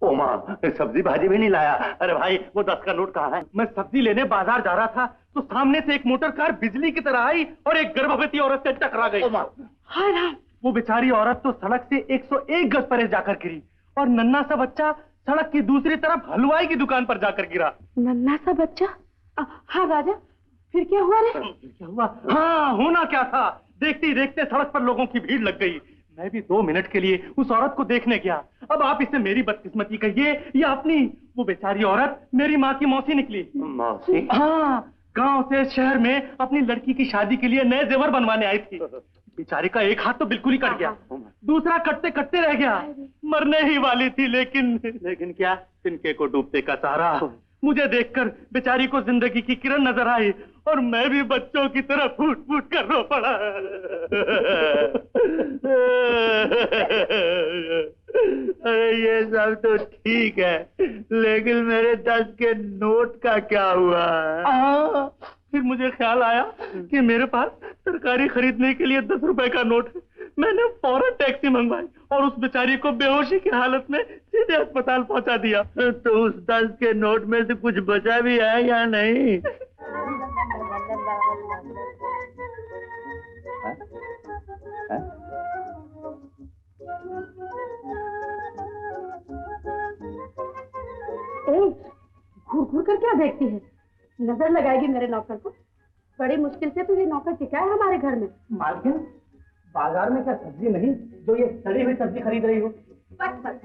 ओ माँ, सब्जी भाजी भी नहीं लाया। अरे भाई, वो 10 का नोट कहाँ है? मैं सब्जी लेने बाजार जा रहा था तो सामने से एक मोटर कार बिजली की तरह आई और एक गर्भवती औरत से टकरा गई। हाय राम। वो बेचारी औरत तो सड़क से 101 गज परे जाकर गिरी और नन्हा सा बच्चा सड़क की दूसरी तरफ हलवाई की दुकान पर जाकर गिरा। नन्हा सा बच्चा? हाँ राजा, फिर क्या हुआ रे? क्या हुआ? हाँ, होना क्या था, देखते ही देखते सड़क पर लोगों की भीड़ लग गई। मैं भी 2 मिनट के लिए उस औरत को देखने गया। अब आप इसे मेरी बदकिस्मती कहिए या अपनी। वो बेचारी औरत मेरी माँ की मौसी निकली। मौसी? हाँ, गांव से शहर में अपनी लड़की की शादी के लिए नए जेवर बनवाने आई थी। बेचारी का एक हाथ तो बिल्कुल ही कट गया, दूसरा कटते कटते रह गया। मरने ही वाली थी, लेकिन क्या, तिनके को डूबते का सहारा। मुझे देखकर बेचारी को जिंदगी की किरण नजर आई और मैं भी बच्चों की तरह फूट फूट कर रो पड़ा। अरे ये सब तो ठीक है, लेकिन मेरे 10 के नोट का क्या हुआ? फिर मुझे ख्याल आया कि मेरे पास तरकारी खरीदने के लिए 10 रुपए का नोट है। मैंने फौरन टैक्सी मंगवाई और उस बेचारी को बेहोशी की हालत में सीधे अस्पताल पहुंचा दिया। तो उस 10 के नोट में से कुछ बचा भी है या नहीं? घूर घूर कर क्या देखती है? नजर लगाएगी मेरे नौकर को? बड़ी मुश्किल से तो ये नौकर टिका है हमारे घर में। मालकिन, बाजार में क्या सब्जी नहीं जो ये सड़ी हुई सब्जी खरीद रही हो? बस बस,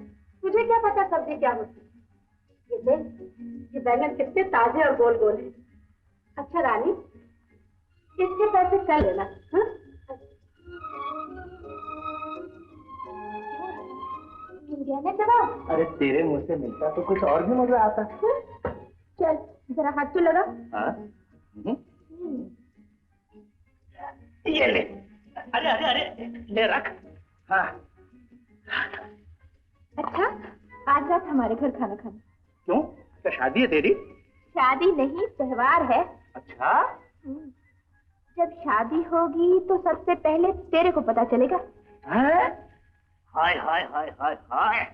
तुझे क्या पता सब्जी क्या होती है? ये देख, ये बैंगन कितने ताजे और गोल गोल है। अच्छा रानी, इसके पैसे कल लेना। हाँ? मिल गया ना जवाब? अरे तेरे मुंह से मिलता तो कुछ और भी मजा आता। चल जरा हाथ तो लगा। ये ले। अरे अरे अरे, ले रख। हाँ। अच्छा, आज रात हमारे घर खाना खाना। क्यों? क्या शादी है तेरी? शादी नहीं, त्योहार है। अच्छा? जब शादी होगी तो सबसे पहले तेरे को पता चलेगा। हाय हाय हाय हाय हाय।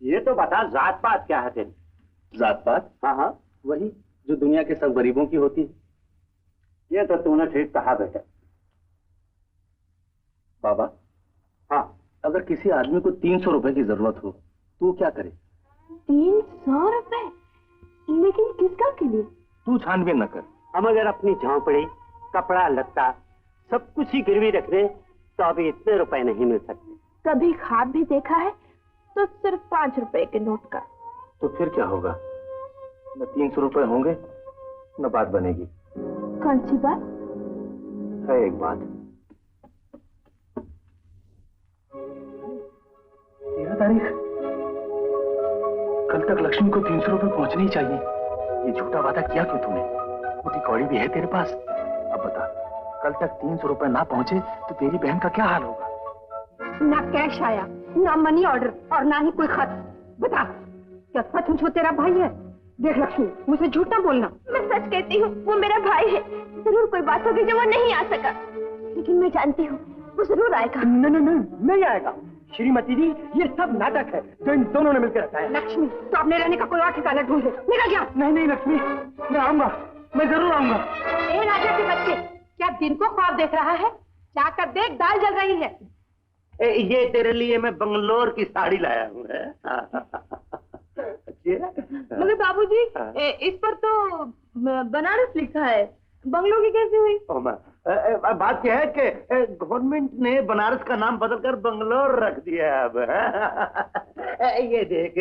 ये तो बता, जात पात क्या है तेरी? जात पात? हाँ हाँ, वही जो दुनिया के सब गरीबों की होती है। ये तो तूने ठीक कहा बेटा। बाबा, हाँ, अगर किसी आदमी को 300 रुपए की जरूरत हो तो क्या करे? 300 रुपए? लेकिन किसका के लिए? तू छानबीन न कर। हम अगर अपनी झोंपड़ी, कपड़ा लत्ता सब कुछ ही गिरवी रख दे तो अभी इतने रुपए नहीं मिल सकते। कभी ख्वाब भी देखा है तो सिर्फ 5 रुपए के नोट का। तो फिर क्या होगा? न 300 रुपए होंगे न बात बनेगी। कौन सी बात? है एक बात। 13 तारीख, कल तक लक्ष्मी को 300 रुपए पहुंचने ही चाहिए। ये झूठा वादा किया क्यों तूने? मोटी कौड़ी भी है तेरे पास। अब बता, कल तक 300 रुपए ना पहुंचे तो तेरी बहन का क्या हाल होगा? ना कैश आया, ना मनी ऑर्डर और ना ही कोई खत। बता, क्या सचमुच वो तेरा भाई है? देख लक्ष्मी, मुझे झूठ ना बोलना। मैं सच कहती हूँ, वो मेरा भाई है। जरूर कोई बात होगी जो वो नहीं आ सका, लेकिन मैं जानती हूँ वो जरूर आएगा। नहीं आएगा श्रीमती जी, ये सब नाटक है जो इन दोनों ने मिलकर रचा है। लक्ष्मी, तो अपने रहने का कोई और ठिकाना ढूंढे। निकल गया। नहीं लक्ष्मी, मैं आऊंगा, मैं जरूर आऊंगा। ए राजा के बच्चे, क्या दिन को ख्वाब देख रहा है? जाकर देख, दाल जल रही है। ये तेरे लिए मैं बंगलोर की साड़ी लाया हूँ। मगर बाबूजी, इस पर तो बनारस लिखा है, बंगलोर की कैसे हुई? बात यह है कि गवर्नमेंट ने बनारस का नाम बदलकर बंगलोर रख दिया है अब। ये देख,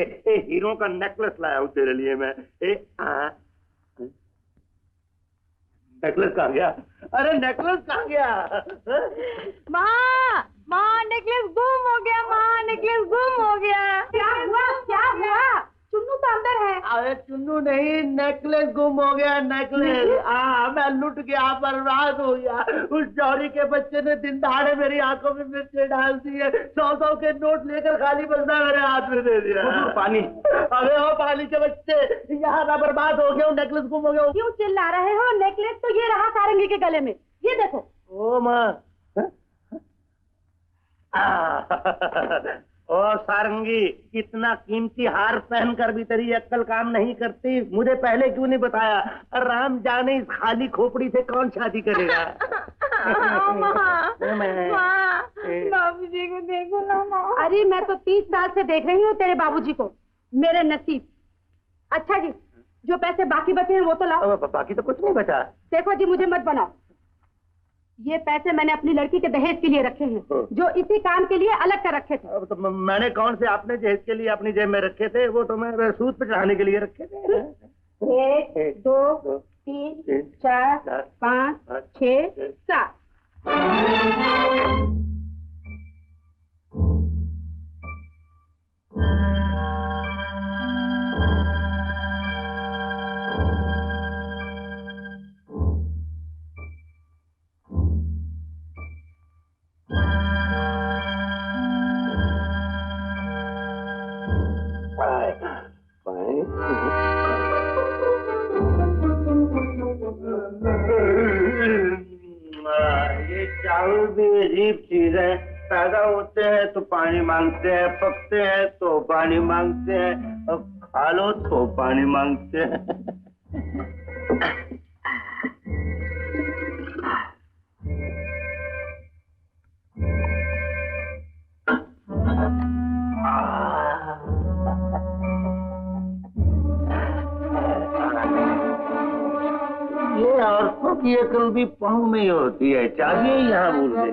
हीरो का नेकलेस लाया हूँ तेरे लिए मैं। नेकलेस कहाँ गया? अरे नेकलेस कहाँ गया? माँ, नेकलेस गुम हो गया। माँ, नेकलेस गुम हो गया। क्या हुआ? क्या हुआ? चुन्नू तो अंदर है। अरे चुन्नू नहीं, नेकलेस गुम हो गया। नेकलेस मैं लुट गया, बर्बाद हो गया। उस जौहरी के बच्चे ने दिन दहाड़े मेरी आंखों में मिर्ची डाल दी है। 100 के नोट लेकर खाली बस्ता मेरे हाथ में दे दिया। पानी। अरे हो पानी के बच्चे, यहाँ ना बर्बाद हो गया, नेकलेस गुम हो गया। क्यों चिल्ला रहे हो? नेकलेस तो ये रहा सारंगी के गले में। ये देखो। ओ माँ, ओ सारंगी, इतना कीमती हार पहनकर भी तेरी अक्ल काम नहीं करती। मुझे पहले क्यों नहीं बताया? राम जाने इस खाली खोपड़ी से कौन शादी करेगा। बाबूजी को देखो ना माँ। अरे मैं तो 30 साल से देख रही हूँ तेरे बाबूजी को। मेरे नसीब। अच्छा जी, जो पैसे बाकी बचे हैं वो तो लाओ। बाकी तो कुछ नहीं बचा। देखो जी, मुझे मत बनाओ। ये पैसे मैंने अपनी लड़की के दहेज के लिए रखे हैं, जो इसी काम के लिए अलग कर रखे थे। तो मैंने कौन से आपने दहेज के लिए अपनी जेब में रखे थे? वो तो मैं सूद पे चढ़ाने के लिए रखे थे। 1 2 3 4 5 6 7। ये चावल भी अजीब चीज है। पैदा होते हैं तो पानी मांगते हैं, पकते हैं तो पानी मांगते हैं, और खा लो तो पानी मांगते हैं। ये औरतों की अकल भी पाँव में ही होती है। चाहिए यहाँ भूल गई।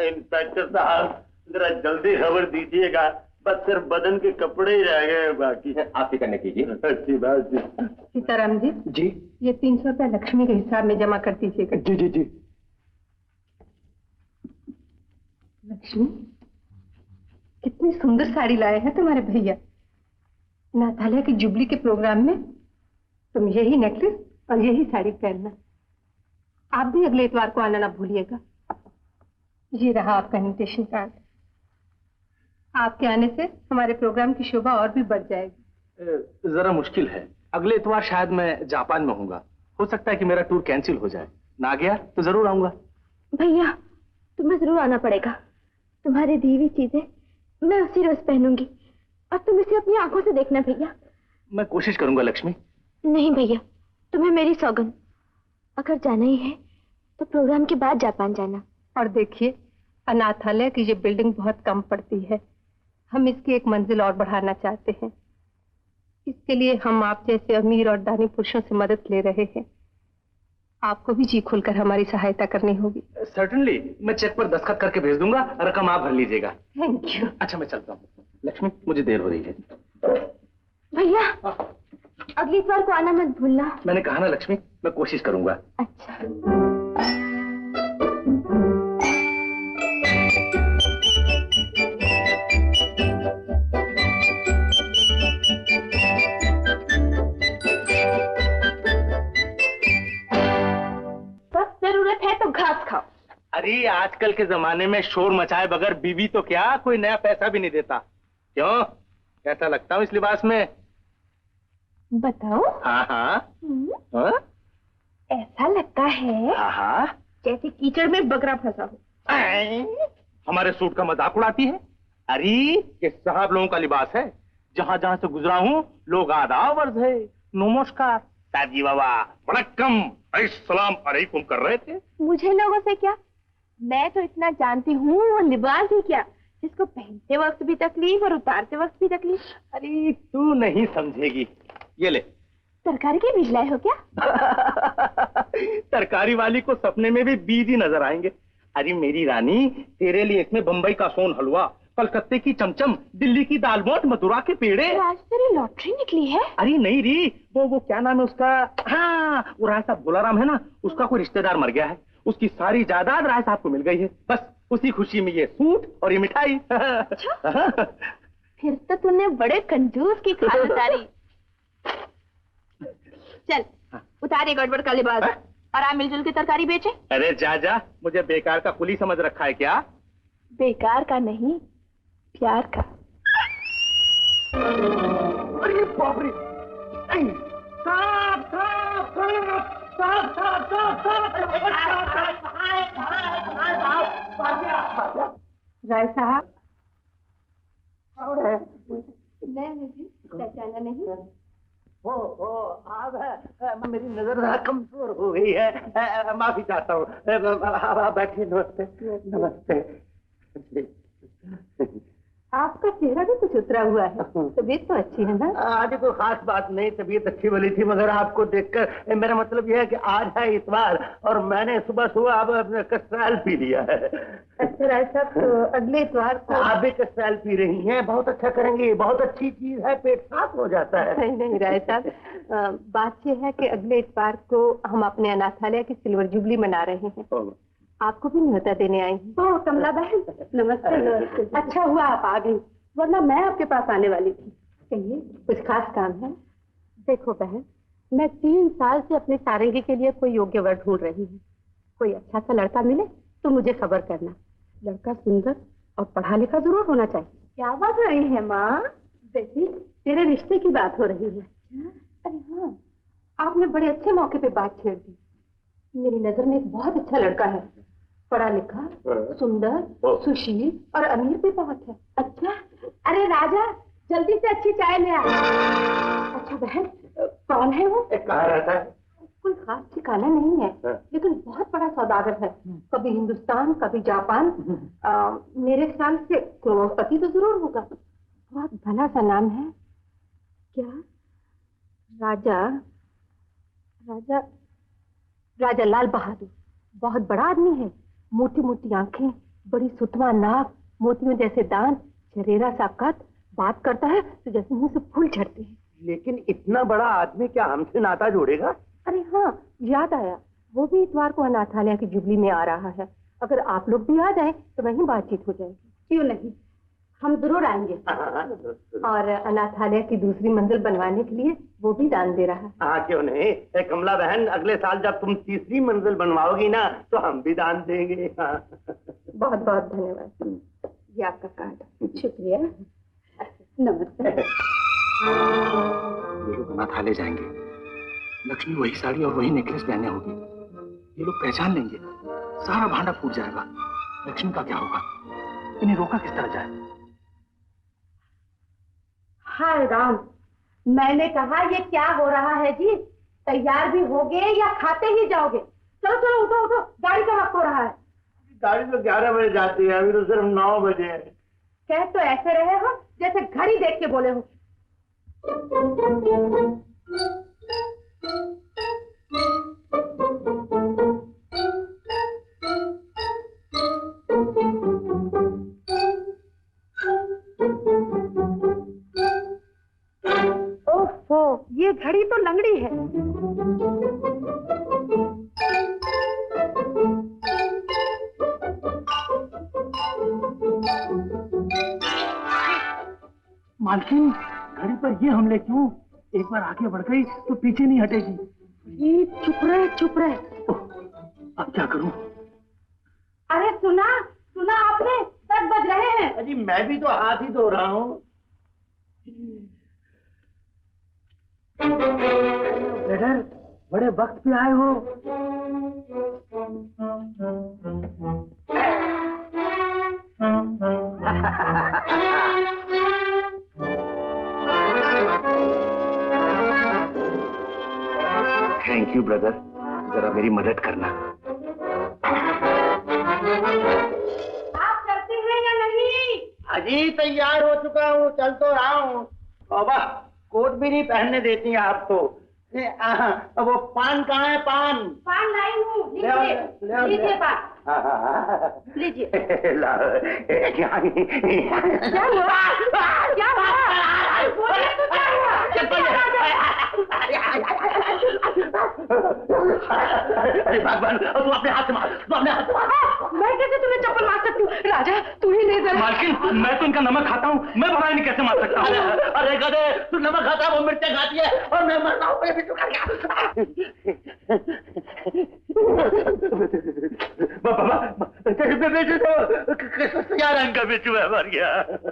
इंस्पेक्टर साहब, जरा जल्दी खबर दीजिएगा। बस सिर्फ बदन के कपड़े ही रह गए बाकी। आप फिक्र न कीजिए। अच्छी बात जी। सीताराम जी, जी ये 300 रुपया लक्ष्मी के हिसाब में जमा कर दीजिएगा। जी जी जी। लक्ष्मी, कितनी सुंदर साड़ी लाए हैं तुम्हारे भैया। नाथालिया की जुबली के प्रोग्राम में तुम यही नेकलेस और यही साड़ी पहनना। आप भी अगले इतवार को आना ना भूलिएगा। ये रहा आपका इन्विटेशन कार्ड। आपके आने से हमारे प्रोग्राम की शोभा और भी बढ़ जाएगी। जरा मुश्किल है। अगले इतवार शायद मैं जापान में होऊंगा। हो सकता है कि मेरा टूर कैंसिल हो जाए। ना गया तो जरूर आऊंगा। भैया, तुम्हें जरूर आना पड़ेगा। तुम्हारी दी हुई चीजें मैं उसी रोज पहनूंगी और तुम इसे अपनी आंखों से देखना भैया। मैं कोशिश करूंगा लक्ष्मी। नहीं भैया, तुम्हें मेरी सौगंध। अगर जाना ही है तो प्रोग्राम के बाद जापान जाना। और देखिए, अनाथालय की ये बिल्डिंग बहुत कम पड़ती है। हम इसकी एक मंजिल और बढ़ाना चाहते हैं। इसके लिए हम आप जैसे अमीर और दानी पुरुषों से मदद ले रहे हैं। आपको भी जी खोलकर हमारी सहायता करनी होगी। सर्टेनली, मैं चेक पर दस्तखत करके भेज दूंगा। रकम आप भर लीजिएगा। Thank you. अच्छा, मैं चलता हूँ। लक्ष्मी, मुझे देर हो रही है। भैया, अगली बार को आना मत भूलना। मैंने कहा ना लक्ष्मी, मैं कोशिश करूंगा। अच्छा। जरूरत है तो घास खाओ। अरे आजकल के जमाने में शोर मचाए बगैर बीवी तो क्या कोई नया पैसा भी नहीं देता। क्यों, कैसा लगता हूँ इस लिबास में? बताओ। हाँ हाँ। हाँ? ऐसा लगता है हाँ हाँ जैसे कीचड़ में बकरा फंसा हो। हमारे सूट का मजाक उड़ाती है। अरे ये साहब लोगों का लिबास है, जहां जहां से गुजरा हूँ लोग आदाब अर्ज है, नमस्कार साजी बाबा वणक्कम अस्सलाम अलैकुम कर रहे थे। मुझे लोगों से क्या, मैं तो इतना जानती हूँ, वो लिबास ही क्या जिसको पहनते वक्त भी तकलीफ और उतारते वक्त भी तकलीफ। अरे तू नहीं समझेगी, ये ले। तरकारी के बीज लाए हो क्या? तरकारी वाली को सपने में भी बीज ही नजर आएंगे। अरे मेरी रानी, तेरे लिए इसमें बंबई का सोन हलवा, कलकत्ते की चमचम, दिल्ली की दाल मोट, मथुरा के पेड़े। आज तेरी लॉटरी निकली है? अरे नहीं री, वो क्या नाम है उसका, हाँ वो राय साहब भोलाराम है ना, उसका कोई रिश्तेदार मर गया है, उसकी सारी जायदाद राय साहब को मिल गई है। बस उसी खुशी में ये सूट और ये मिठाई। फिर तो तूने बड़े कंजूस की खाल उतारी। चल उतार ये गड़बड़ का लिबास और आ मिलजुल के तरकारी बेचे। अरे जा, मुझे बेकार का कुली समझ रखा है क्या? बेकार का नहीं, प्यार का। अरे बाप रे, राय साहब पहचाना नहीं? अब मेरी नजर जरा कमजोर हो गई है, माफी चाहता हूँ। बैठिए, नमस्ते नमस्ते। आपका चेहरा भी कुछ उतरा हुआ है, तबीयत तो अच्छी है ना? आज कोई खास बात नहीं, तबीयत अच्छी वाली थी, मगर आपको देखकर मेरा मतलब यह है कि आज है इतवार और मैंने सुबह सुबह अब कस्ट्रैल पी लिया है। अच्छा राय साहब, तो अगले इतवार को आप भी कस्ट्रैल पी रही हैं? बहुत अच्छा करेंगे, बहुत अच्छी चीज है, पेट साफ हो जाता है। नहीं राय साहब, बात यह है कि अगले इतवार को हम अपने अनाथालय की सिल्वर जुबली मना रहे हैं, आपको भी न्योता देने आई हूँ। कमला बहन नमस्ते। अच्छा हुआ आप आ गई, वरना मैं आपके पास आने वाली थी। कहिए, कुछ खास काम है? देखो बहन, मैं 3 साल से अपनी सारंगी के लिए कोई योग्य वर ढूंढ रही हूँ। कोई अच्छा सा लड़का मिले तो मुझे खबर करना। लड़का सुंदर और पढ़ा लिखा जरूर होना चाहिए। क्या बात हो रही है माँ? देखिए, तेरे रिश्ते की बात हो रही है। अरे हाँ, आपने बड़े अच्छे मौके पे बात छेड़ दी। मेरी नजर में एक बहुत अच्छा लड़का है, पढ़ा लिखा, सुंदर, सुशील और अमीर भी बहुत है। अच्छा, अरे राजा, जल्दी से अच्छी चाय ले आ। अच्छा बहन, कौन है वो? कहाँ रहता है? कोई खास ठिकाना नहीं है, लेकिन बहुत बड़ा सौदागर है, कभी हिंदुस्तान कभी जापान। मेरे ख्याल से करोड़पति तो जरूर होगा। बहुत भला सा नाम है। क्या? राजा लाल बहादुर। बहुत बड़ा आदमी है, मोटी मोटी आंखें, बड़ी सुतवा नाक, मोतियों जैसे दांत, चरेरा सा कद, बात करता है तो जैसे मुंह से फूल झड़ते हैं। लेकिन इतना बड़ा आदमी क्या हमसे नाता जोड़ेगा? अरे हाँ, याद आया, वो भी इतवार को अनाथालय की जुबली में आ रहा है। अगर आप लोग भी आ जाएं तो वहीं बातचीत हो जाएगी। क्यों नहीं, हम जरूर आएंगे। और अनाथालय की दूसरी मंजिल बनवाने के लिए वो भी दान दे रहा है। हाँ क्यों नहीं। कमला बहन, अगले साल जब तुम तीसरी मंजिल बनवाओगी ना तो हम भी दान देंगे। बहुत बहुत धन्यवाद। ये आपका कार्ड। शुक्रिया, नमस्ते। ये लोग अनाथालय जाएंगे, लक्ष्मी वही साड़ी और वही नेकलेस पहने होगी, ये लोग पहचान लेंगे, सारा भांडा फूट जाएगा। लक्ष्मी का क्या होगा? इन्हें रोका किस तरह जाए? हाय राम, मैंने कहा ये क्या हो रहा है जी? तैयार भी होगे या खाते ही जाओगे? चलो चलो, उठो उठो, गाड़ी का वक्त हो रहा है। गाड़ी तो 11 बजे जाती है, अभी तो सिर्फ 9 बजे है। कह तो ऐसे रहे हो जैसे घड़ी देख के बोले हो। ओहो, ये घड़ी तो लंगड़ी है। मालकिन, घड़ी पर ये हमले क्यों? एक बार आगे बढ़ गई तो पीछे नहीं हटेगी। ये चुप रहे, चुप रहे। अब क्या करूं? अरे सुना सुना आपने, 10 बज रहे हैं। अजी मैं भी तो हाथ ही धो रहा हूँ। ब्रदर, बड़े वक्त पे आए हो। थैंक यू ब्रदर, जरा मेरी मदद करना। आप चलते हैं या नहीं? अजी तैयार हो चुका हूँ, चल तो रहा हूँ। बाबा कोट भी नहीं पहनने देती हैं आप तो। वो पान कहाँ है? पान पान लाई हूँ, लीजिए पान, लीजिए। क्या हुआ? क्या हुआ? बोलिए तो क्या हुआ? अरे भगवान, तू अपने हाथ से मार, तू अपने हाथ से मार। मैं कैसे तुम्हें चप्पल मार सकती हूँ? राजा तू ही ले जरा। मालकिन, मैं तो इनका नमक खाता हूँ, मैं भलाई नहीं कैसे मार सकता हूँ? अरे गधे, तू नमक खाता है, वो मिर्चें खाती है और मैं मरता हूँ। यार का बिच्छू है, मर गया।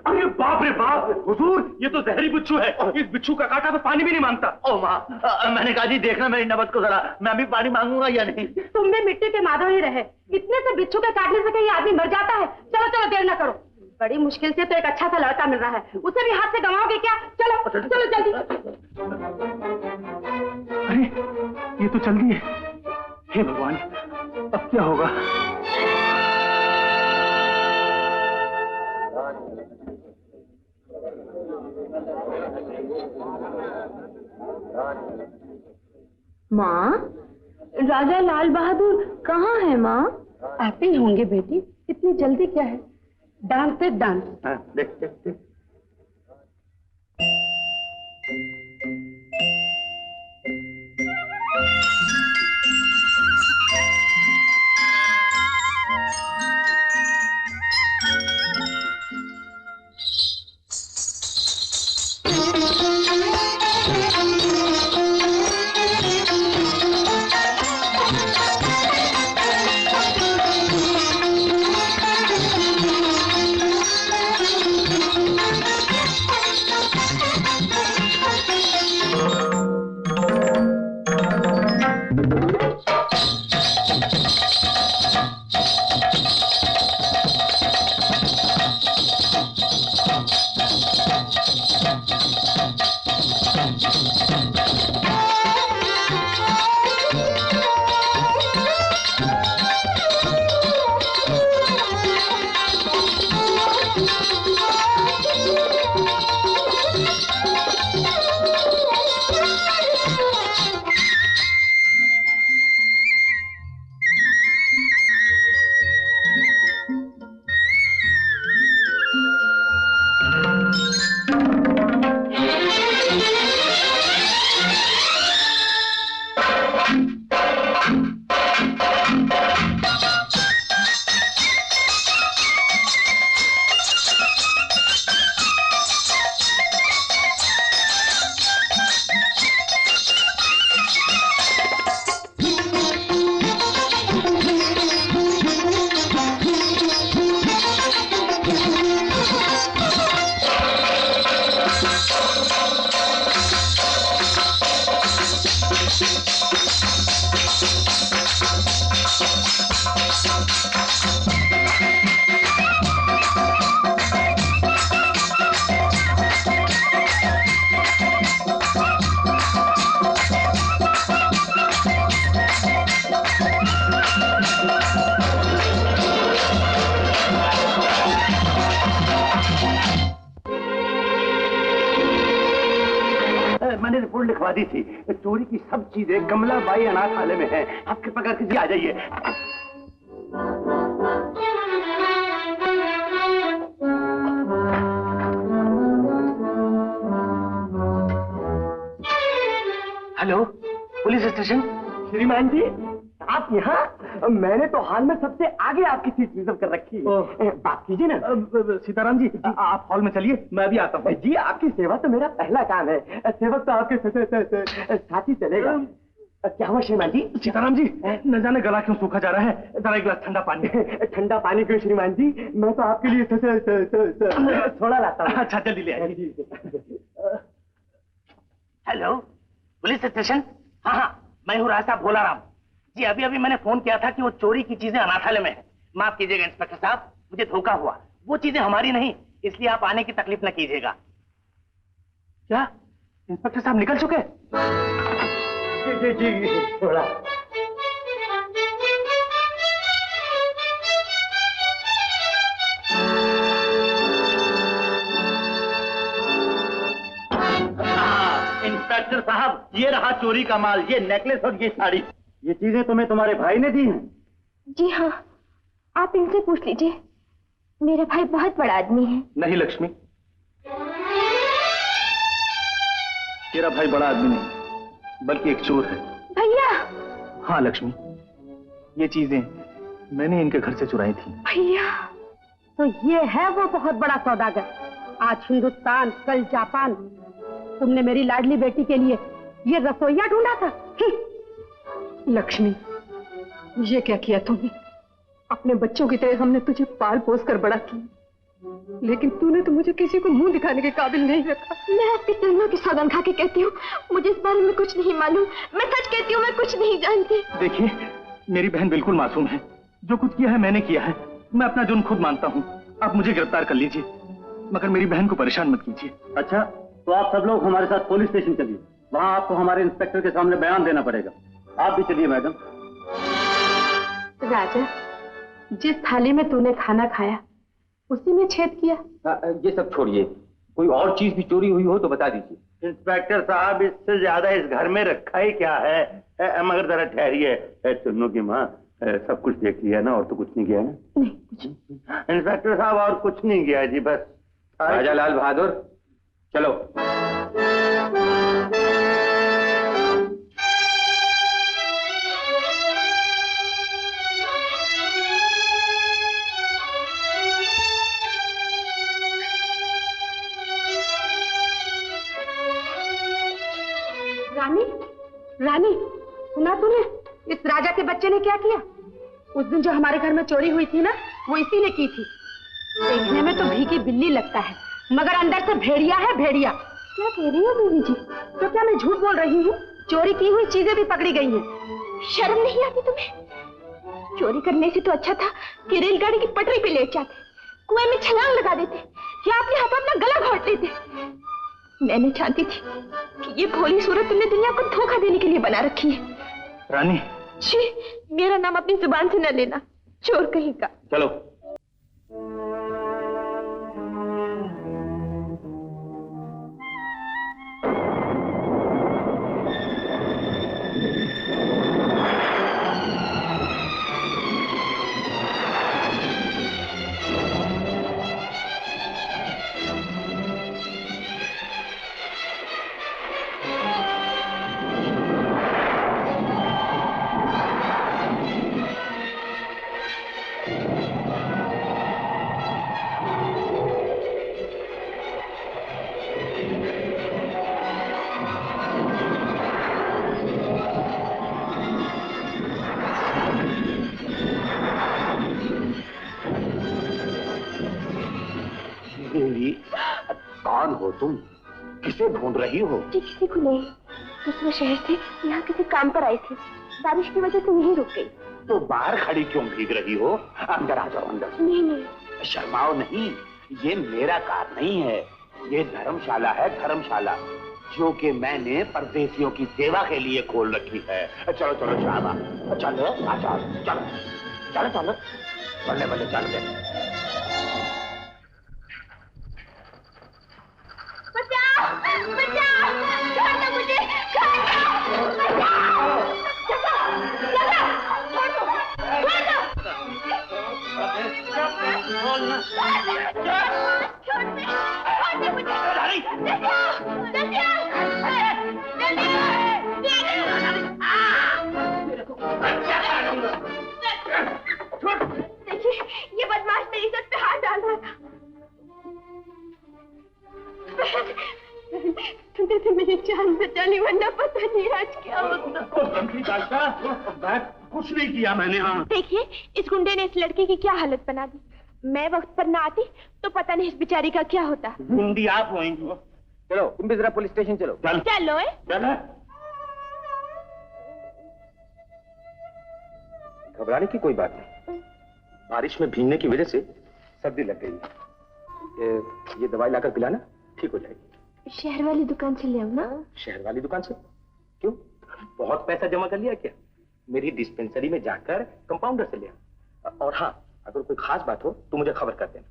अरे बाप रे बाप, हुजूर ये तो जहरी बिच्छू है। इस बिच्छू का काटा तो पानी भी नहीं मांगता। ओ माँ, मैंने कहा जी देखना मेरी नमक को जरा, मैं भी पानी मांगूंगा या नहीं। तुम भी मिट्टी के माधव ही रहे, इतने से बिच्छू के काटने से कहीं आदमी मर जाता है। चलो चलो देर न करो, बड़ी मुश्किल से तो एक अच्छा सा लड़का मिल रहा है, उसे भी हाथ से गंवाओगे क्या? चलो चलो जल्दी। अरे ये तो चल दिए। हे भगवान, अब क्या होगा? माँ, राजा लाल बहादुर कहाँ है माँ? आते ही होंगे बेटी, इतनी जल्दी क्या है? डांस पे डांस। देख देख देख। मैंने रिपोर्ट लिखवा दी थी, चोरी की सब चीजें कमलाबाई अनाथालय में हैं। आप कृपा करके आ जाइए। Hello, police station. श्रीमान जी आप यहाँ? मैंने तो हाल में सबसे आगे आपकी सीट रिजर्व कर रखी है। बात कीजिए ना। सीताराम जी, आप हॉल में चलिए, मैं भी आता हूँ। जी आपकी सेवा तो मेरा पहला काम है, सेवक तो आपके साथ ही चलेगा। क्या हुआ श्रीमान जी? सीताराम जी, न जाने गला क्यों सूखा जा रहा है, जरा एक गिलास ठंडा पानी। ठंडा पानी क्यों श्रीमान जी? मैं तो आपके लिए थोड़ा लाता हूँ। अच्छा जल्दी ले आइए। Hello, police station. हाँ हाँ, मैं हूँ राजा भोलाराम जी। अभी अभी मैंने फोन किया था कि वो चोरी की चीजें अनाथालय में है। माफ कीजिएगा इंस्पेक्टर साहब, मुझे धोखा हुआ। वो चीजें हमारी नहीं, इसलिए आप आने की तकलीफ न कीजिएगा। क्या इंस्पेक्टर साहब निकल चुके? जी थोड़ा। इंस्पेक्टर साहब, ये रहा चोरी का माल, ये नेकलेस और ये साड़ी। ये चीजें तुम्हें तुम्हारे भाई ने दी हैं? जी हाँ, आप इनसे पूछ लीजिए, मेरा भाई बहुत बड़ा आदमी है। नहीं लक्ष्मी, तेरा भाई बड़ा आदमी नहीं बल्कि एक चोर है। भैया। हाँ लक्ष्मी, ये चीजें मैंने इनके घर से चुराई थी। भैया, तो ये है वो बहुत बड़ा सौदागर, आज हिंदुस्तान कल जापान। तुमने मेरी लाडली बेटी के लिए ये रसोइया ढूंढा था। लक्ष्मी, ये क्या किया तुमने? अपने बच्चों की तरह हमने तुझे पाल पोस कर बड़ा किया, लेकिन तूने तो मुझे किसी को मुंह दिखाने के काबिल नहीं रखा। मैं आपके चरणों की सौगंध खा के कहती हूँ, मुझे इस बारे में कुछ नहीं मालूम। मैं सच कहती हूँ, मैं कुछ नहीं जानती। देखिए, मेरी बहन बिल्कुल मासूम है। जो कुछ किया है मैंने किया है। मैं अपना जुर्म खुद मानता हूँ। आप मुझे गिरफ्तार कर लीजिए, मगर मेरी बहन को परेशान मत कीजिए। अच्छा, तो आप सब लोग हमारे साथ पुलिस स्टेशन चलिए, वहाँ आपको हमारे इंस्पेक्टर के सामने बयान देना पड़ेगा। आप भी चलिए मैडम। राजा, जिस थाली में तूने खाना खाया उसी में छेद किया। ये सब छोड़िए, कोई और चीज भी चोरी हुई हो तो बता दीजिए। इंस्पेक्टर साहब, इससे ज्यादा इस घर में रखा ही क्या है? मगर जरा ठहरिए। चुन्नू की माँ, सब कुछ देख लिया ना, और तो कुछ नहीं किया ना? नहीं, कुछ। इंस्पेक्टर साहब, और कुछ नहीं किया जी, बस। राजा लाल बहादुर, चलो। रानी, रानी, सुना तूने इस राजा के बच्चे ने क्या किया? उस दिन जो हमारे घर में चोरी हुई थी ना, वो इसी ने की थी। देखने में तो भीगी बिल्ली लगता है, मगर अंदर से भेड़िया है, भेड़िया। क्या कह रही हो बीवी जी? तो क्या मैं झूठ बोल रही हूँ? चोरी की हुई चीजें भी पकड़ी गई हैं। शर्म नहीं आती तुम्हें? चोरी करने से तो अच्छा था कि रेलगाड़ी की पटरी पे लेट जाते, कुएं में छलांग लगा देते, या अपने हाथों अपना गला घोंट लेते। मैंने जानती थी कि ये भोली सूरत तुमने दुनिया को धोखा देने के लिए बना रखी है। रानी, छी, मेरा नाम अपनी जुबान से न लेना, चोर कहीं का। चलो। कौन हो तुम? किसे ढूंढ रही हो? जी किसी को नहीं, दूसरे शहर से यहाँ किसी काम पर आई थी, बारिश की वजह से यहीं रुक गई। तो बाहर खड़ी क्यों भीग रही हो? अंदर आ जाओ, अंदर। नहीं नहीं। शर्माओ नहीं, ये मेरा कार नहीं है, ये धर्मशाला है, धर्मशाला, जो कि मैंने परदेशियों की सेवा के लिए खोल रखी है। चलो चलो शाबा, चलो आ जाओ, चलो चलो चलो, बल्ले बल्ले चल गए। देखिए, ये बदमाश मेरी इज्जत पे हाथ डाल रहा था। तुमने तो मेरी जान बचा ली, वरना पता नहीं आज क्या होता। मैं कुछ नहीं किया मैंने। हाँ देखिए, इस गुंडे ने इस लड़के की क्या हालत बना दी। मैं वक्त पर ना आती तो पता नहीं इस बेचारी का क्या होता। गुंडी आप होंगी। चलो तुम भी जरा पुलिस स्टेशन चलो। चल चलो। चल। घबराने की कोई बात नहीं, बारिश में भीगने की वजह से सर्दी लग गई है। ये दवाई लाकर पिलाना, ठीक हो जाएगी। शहर वाली दुकान से ले आओ ना। शहर वाली दुकान से? क्यों, बहुत पैसा जमा कर लिया क्या? मेरी डिस्पेंसरी में जाकर कंपाउंडर से ले आओ। और हाँ, अगर कोई खास बात हो तो मुझे खबर कर देना।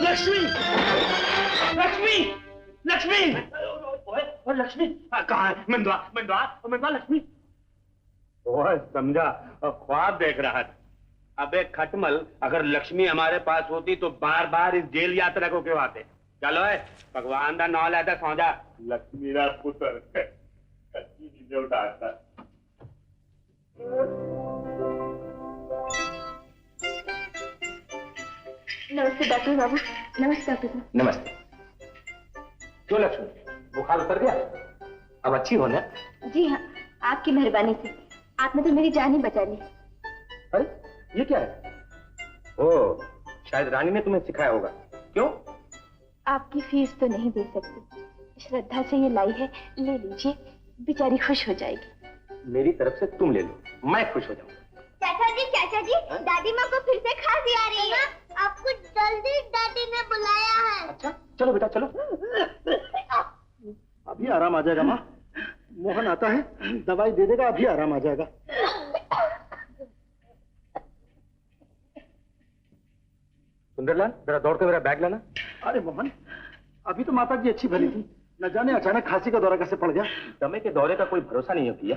लक्ष्मी, लक्ष्मी, लक्ष्मी, और लक्ष्मी कहाँ है? मंदवा, मंदवा, मंदवा, लक्ष्मी। ओह समझा, ख्वाब देख रहा था। अबे खटमल, अगर लक्ष्मी हमारे पास होती तो बार बार इस जेल यात्रा को क्यों आते? चलो है भगवान का नाम लेता सौजा। लक्ष्मी रा पुत्र कच्ची चीजें उठाता। नमस्ते डॉक्टर बाबू। नमस्ते डॉक्टर साहब। नमस्ते। क्यों लक्ष्मी, बुखार उतर गया? अब अच्छी हो ना? जी हाँ, आपकी मेहरबानी से। आपने तो मेरी जान ही बचा ली। अरे ये क्या है? ओह, शायद रानी ने तुम्हें सिखाया होगा। क्यों? आपकी फीस तो नहीं दे सकती, श्रद्धा से ये लाई है, ले लीजिए, बेचारी खुश हो जाएगी। मेरी तरफ से तुम ले लो, मैं खुश हो जाऊंगा। चाचा जी, दादी माँ को फिर से खांसी आ रही है। आपको जल्दी दादी ने बुलाया है। अच्छा, चलो बेटा चलो। अभी आराम आ जाएगा माँ। मोहन आता है, दवाई दे देगा, अभी आराम आ जाएगा। सुंदरलाल, जरा दौड़ के मेरा बैग लाना। अरे मोहन, अभी तो माता जी अच्छी भली थी, न जाने अचानक खांसी का दौरा कैसे पड़ गया। दमे के दौरे का कोई भरोसा नहीं है भैया।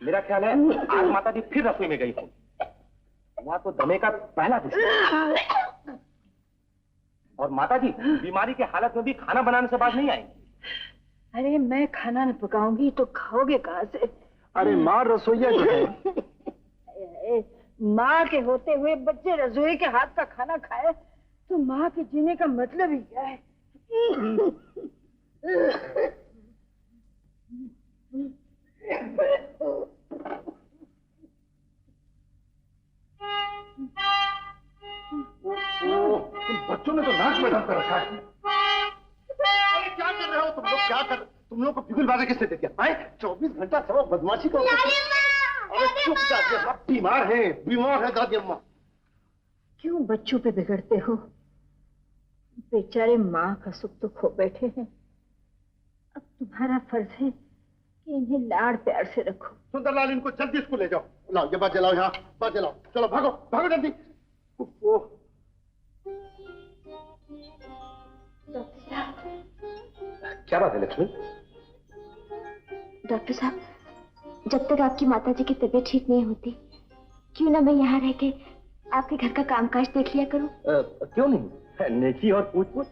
मेरा ख्याल है आज माता जी फिर रसोई में गई होंगी। वहां तो दमे का पहला दिन और माता जी बीमारी के हालत में भी खाना बनाने से बाज नहीं आएंगी। अरे मैं खाना न पकाऊंगी तो खाओगे कहाँ से? अरे माँ रसोईया जो है। माँ के होते हुए बच्चे रसोई के हाथ का खाना खाए तो माँ के जीने का मतलब ही क्या है? बच्चों ने तो नाक में दम कर रखा है। अरे क्या कर रहे हो तुम लोग? क्या कर, तुम लोग को बिगुलबाजी किसने दे दिया? 24 घंटा सब बदमाशी करो। अरे चुप दादी अम्मा, बीमार है दादी अम्मा। क्यों बच्चों पे बिगड़ते हो? बेचारे माँ का सुख तो खो बैठे हैं। अब तुम्हारा फर्ज है कि इन्हें लाड़ प्यार से रखो। सुंदरलाल, इनको जल्दी स्कूल ले जाओ। लाओ ये बात जलाओ, यहाँ बात जलाओ। चलो भागो भागो जल्दी। क्या बात है लक्ष्मी? डॉक्टर साहब, जब तक आपकी माताजी की तबीयत ठीक नहीं होती, क्यों ना मैं यहाँ रह के आपके घर का कामकाज देख लिया करूं? क्यों नहीं, नेकी और पूछ-पूछ।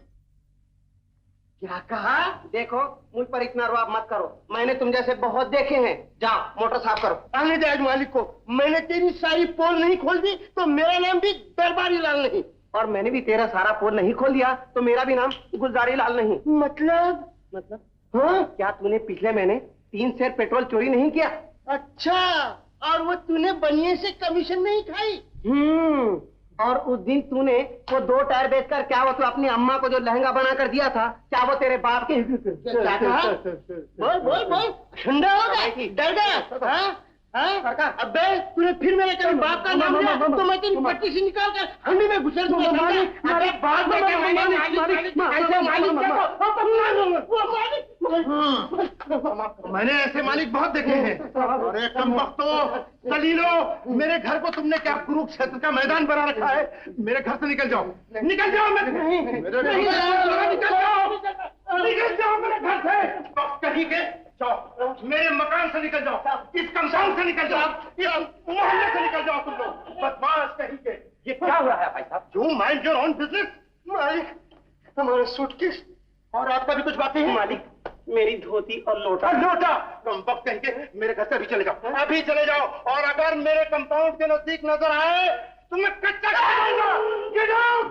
क्या कहा? देखो, मुझ पर इतना रुआब मत करो। मैंने तुम जैसे बहुत देखे हैं। जाओ मोटर साफ करो। आने दे आज मालिक को। मैंने तेरी सारी पोल नहीं खोल दी तो मेरा नाम भी दरबारी लाल नहीं। और मैंने भी तेरा सारा पोल नहीं खोल दिया तो मेरा भी नाम गुलजारी लाल नहीं। मतलब? हाँ, क्या तूने पिछले महीने 3 सेर पेट्रोल चोरी नहीं किया? अच्छा, और वो तूने बनिए से कमीशन नहीं खाई? और उस दिन तूने वो 2 टायर बेचकर क्या वो तू अपनी अम्मा को जो लहंगा बना कर दिया था, क्या वो तेरे बाप के? क्या कहा? बोल बोल बोल, ठंडा हो गया, डर गया? हाँ? अबे तूने फिर मेरे कभी बाप का नाम लिया तो मैं तेरी पट्टी से निकाल कर हंडी में घुसेड़ दूंगा। अरे बात में मैंने ऐसे मालिक बहुत देखे हैं। अरे कम वक्तों, सलीलो, मेरे घर को तुमने क्या कुरुक्षेत्र का मैदान बना रखा है? मेरे घर से निकल जाओ, निकल जाओ। निकल जाओ मेरे घर से। कहीं के जाओ, मेरे मकान से निकल जाओ, इस कंपाउंड से निकल जाओ, इस मोहल्ले से निकल जाओ। तुम लोग बदमाश कहीं के। ये क्या हो रहा है भाई साहब? You mind your own business. मालिक, हमारे सूटकेस और आपका भी कुछ बातें हैं। मालिक, मेरी धोती और लोटा। लोटा कम वक्त कहीं के। मेरे घर से अभी चले जाओ, अभी चले जाओ। और अगर मेरे कंपाउंड के नजदीक नजर आए तो मैं कच्चा कर दूंगा। Get out.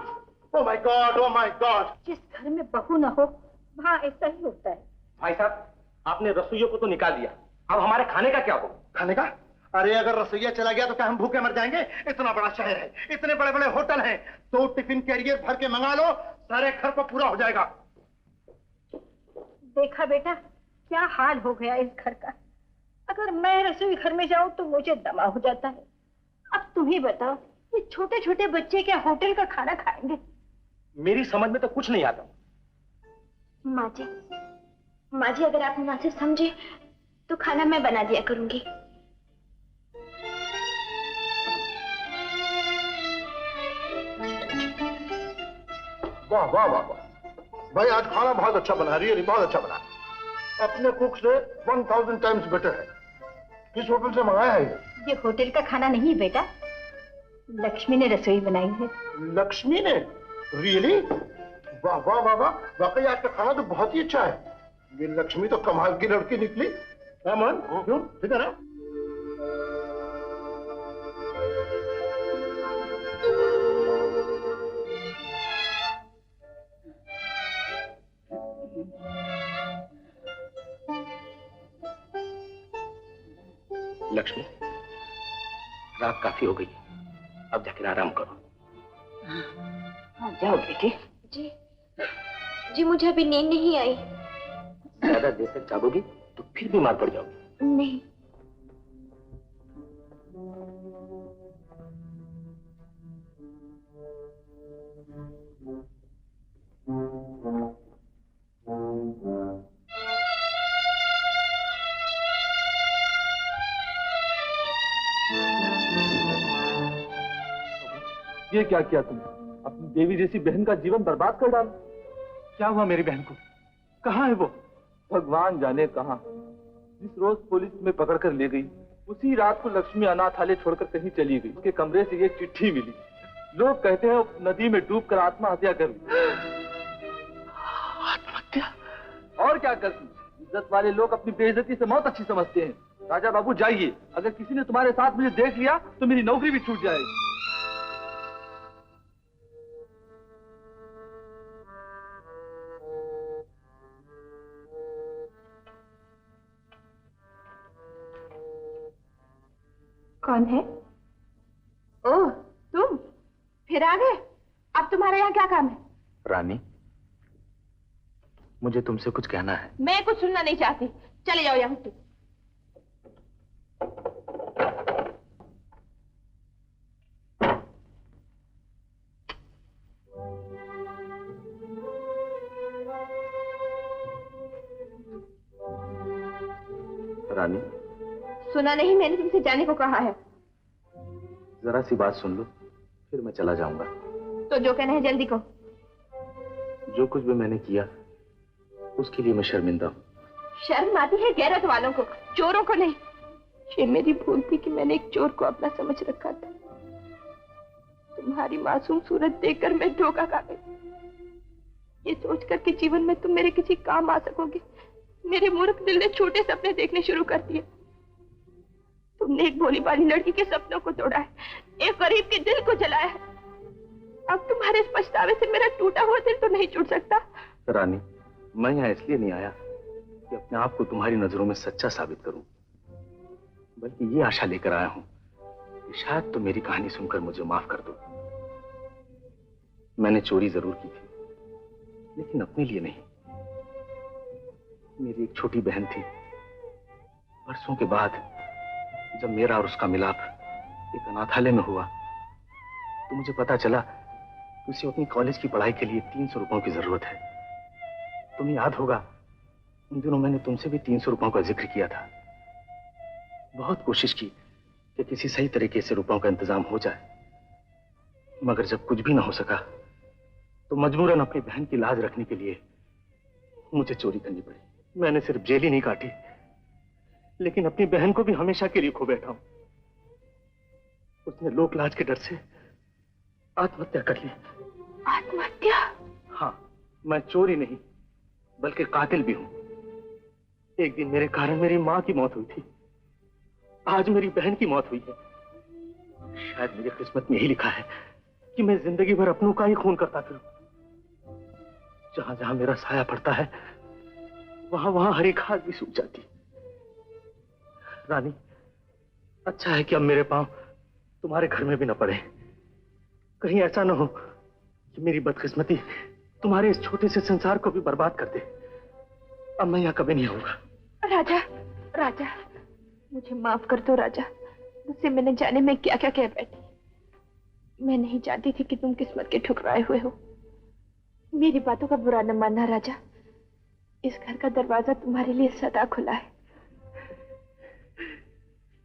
Oh my God, oh my God. जिस घर में बहू न हो वहाँ ऐसा ही होता है। भाई साहब, आपने रसोइयों को तो निकाल दिया, अब हमारे खाने का क्या हो? खाने का? अरे अगर रसोईया चला गया तो क्या हम भूखे मर जाएंगे? इतना बड़ा शहर है, इतने बड़े बड़े होटल हैं, 2 टिफिन कैरियर भर के मंगा लो, सारे घर को पूरा हो जाएगा। देखा बेटा क्या हाल हो गया इस घर का। अगर मैं रसोई घर में जाऊं तो मुझे दमा हो जाता है। अब तुम ही बताओ, ये छोटे छोटे बच्चे क्या होटल का खाना खाएंगे? मेरी समझ में तो कुछ नहीं आता। माँ जी अगर आप मुनासिब समझे तो खाना मैं बना दिया करूंगी। वाह वाह वाह वाह भाई, आज खाना बहुत अच्छा बना रही है, बहुत अच्छा बना। अपने कुक से 1000 टाइम्स बेटर है। किस होटल से मंगाया है ये होटल का खाना नहीं बेटा, लक्ष्मी ने रसोई बनाई है। लक्ष्मी ने? रियली? वाह वाह वाह वाह, वाकई आज का खाना तो बहुत ही अच्छा है। ये लक्ष्मी तो कमाल की लड़की निकली। मन क्यों, ठीक है ना? लक्ष्मी, रात काफी हो गई है, अब जाकर आराम करो। जाओ बेटे। जी मुझे अभी नींद नहीं आई। ज्यादा देर तक जागोगी तो फिर बीमार पड़ जाओगी। नहीं। ये क्या किया तुमने? अपनी देवी जैसी बहन का जीवन बर्बाद कर डाला। क्या हुआ मेरी बहन को? कहाँ है वो? भगवान जाने कहाँ। जिस रोज पुलिस में पकड़ कर ले गई, उसी रात को लक्ष्मी अनाथालय छोड़कर कहीं चली गई। उसके कमरे से एक चिट्ठी मिली। लोग कहते हैं नदी में डूबकर आत्महत्या कर ली। आत्महत्या? और क्या करती? इज्जत वाले लोग अपनी बेइज्जती से मौत अच्छी समझते हैं। राजा बाबू जाइए, अगर किसी ने तुम्हारे साथ मुझे देख लिया तो मेरी नौकरी भी छूट जाएगी। कौन है? ओह तुम फिर आ गए। अब तुम्हारे यहाँ क्या काम है? रानी, मुझे तुमसे कुछ कहना है। मैं कुछ सुनना नहीं चाहती, चले जाओ यहाँ से। रानी, सुना नहीं, मैंने तुमसे जाने को कहा है। जरा सी बात सुन लो, फिर मैं चला जाऊंगा। तो जो कहना है जल्दी कहो। जो कुछ भी मैंने किया उसके लिए मैं शर्मिंदा हूँ। शर्म आती है गैरत वालों को, चोरों को नहीं। ये मेरी भूल थी कि मैंने एक चोर को अपना समझ रखा था। तुम्हारी मासूम सूरत देखकर मैं धोखा खा गई। ये सोचकर कि जीवन में तुम मेरे किसी काम आ सकोगे, मेरे मूर्ख दिल ने छोटे सपने देखने शुरू कर दिए। तुमने एक भोली भाली लड़की के सपनों को तोड़ा है, एक गरीब के दिल को जलाया है। अब तुम्हारे इस पछतावे से मेरा टूटा हुआ दिल तो नहीं टूट सकता। रानी, मैं यहाँ इसलिए नहीं आया कि अपने आप को तुम्हारी नजरों में सच्चा साबित करूं, बल्कि ये आशा लेकर आया हूं कि शायद तो मेरी कहानी सुनकर मुझे माफ कर दो। मैंने चोरी जरूर की थी, लेकिन अपने लिए नहीं। मेरी एक छोटी बहन थी। बरसों के बाद जब मेरा और उसका मिलाप एक अनाथालय में हुआ तो मुझे पता चला कि उसे अपनी कॉलेज की पढ़ाई के लिए 300 रुपयों की जरूरत है। तुम्हें याद होगा, उन दिनों मैंने तुमसे भी 300 रुपयों का जिक्र किया था। बहुत कोशिश की कि किसी सही तरीके से रुपयों का इंतजाम हो जाए, मगर जब कुछ भी ना हो सका तो मजबूरन अपनी बहन की लाज रखने के लिए मुझे चोरी करनी पड़ी। मैंने सिर्फ जेल ही नहीं काटी, लेकिन अपनी बहन को भी हमेशा के लिए खो बैठा हूं। उसने लोक लाज के डर से आत्महत्या कर ली। आत्महत्या? हाँ, मैं चोरी नहीं बल्कि कातिल भी हूं। एक दिन मेरे कारण मेरी मां की मौत हुई थी, आज मेरी बहन की मौत हुई है। शायद मेरी किस्मत में यही लिखा है कि मैं जिंदगी भर अपनों का ही खून करता फिरूं। जहां जहां मेरा साया पड़ता है वहां वहां हरी घास भी सूख जाती। रानी, अच्छा है कि अब मेरे पांव तुम्हारे घर में भी न पड़े। कहीं ऐसा न हो कि मेरी बदकिस्मती तुम्हारे इस छोटे से संसार को भी बर्बाद कर दे। अब मैं यहाँ कभी नहीं आऊंगा। राजा, राजा, मुझे माफ कर दो राजा। मुझसे मैंने जाने में क्या क्या कह बैठी। मैं नहीं जानती थी कि तुम किस्मत के ठुकराए हुए हो। मेरी बातों का बुरा न मानना राजा। इस घर का दरवाजा तुम्हारे लिए सदा खुला है।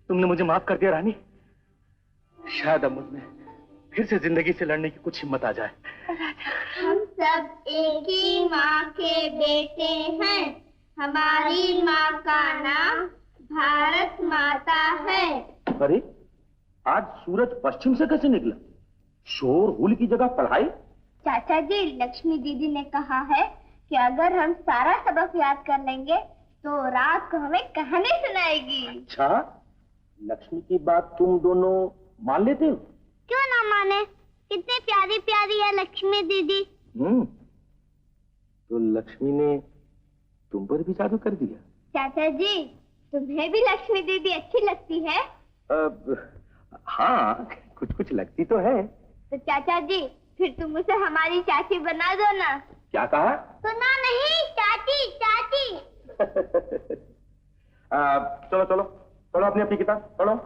तुमने मुझे माफ कर दिया रानी। शायद अब मुझमें फिर से जिंदगी से लड़ने की कुछ हिम्मत आ जाए। हम सब एक ही माँ के बेटे हैं। हमारी माँ का नाम भारत माता है। अरे आज सूरज पश्चिम से कैसे निकला? शोर हुल की जगह पढ़ाई? चाचा जी, लक्ष्मी दीदी ने कहा है कि अगर हम सारा सबक याद कर लेंगे तो रात को हमें कहानी सुनाएगी। अच्छा, लक्ष्मी की बात तुम दोनों मान लेते हो? क्यों ना माने, कितनी प्यारी प्यारी है लक्ष्मी दीदी। तो लक्ष्मी ने तुम पर भी जादू कर दिया? चाचा जी, तुम्हें भी लक्ष्मी दीदी अच्छी लगती है? हाँ, कुछ कुछ लगती तो है। तो चाचा जी, फिर तुम उसे हमारी चाची बना दो ना। क्या कहा? सुना नहीं, चाची चाची। चलो चलो पढ़ो अपनी अपनी किताब पढ़ो।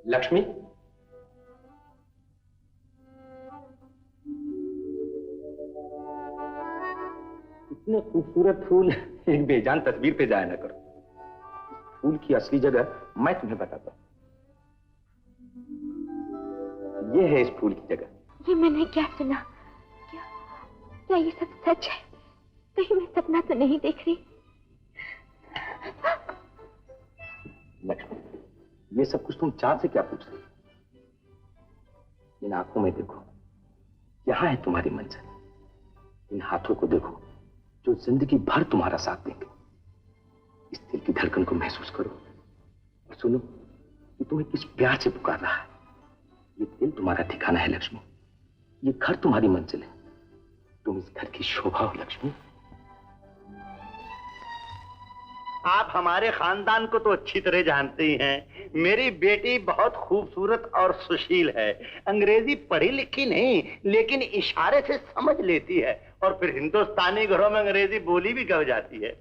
लक्ष्मी, इतने खूबसूरत फूल एक बेजान तस्वीर पे जाया न करो। फूल की असली जगह मैं तुम्हें बताता हूँ। ये है इस फूल की जगह। ये मैंने क्या सुना? क्या ये सब सच है? कहीं मैं सपना तो नहीं देख रही? लक्ष्मी, ये सब कुछ तुम चाँद से क्या पूछ रही? इन आंखों में देखो, यहाँ है तुम्हारी मंजिल। इन हाथों को देखो जो जिंदगी भर तुम्हारा साथ देंगे। इस दिल की धड़कन को महसूस करो और सुनो कि तुम्हें किस प्यार से पुकार रहा है। ये दिल तुम्हारा ठिकाना है लक्ष्मी। ये घर तुम्हारी मंजिल है। तुम इस घर की शोभा हो लक्ष्मी। आप हमारे खानदान को तो अच्छी तरह जानते ही हैं। मेरी बेटी बहुत खूबसूरत और सुशील है। अंग्रेजी पढ़ी लिखी नहीं, लेकिन इशारे से समझ लेती है और फिर हिंदुस्तानी घरों में अंग्रेजी बोली भी कर जाती है।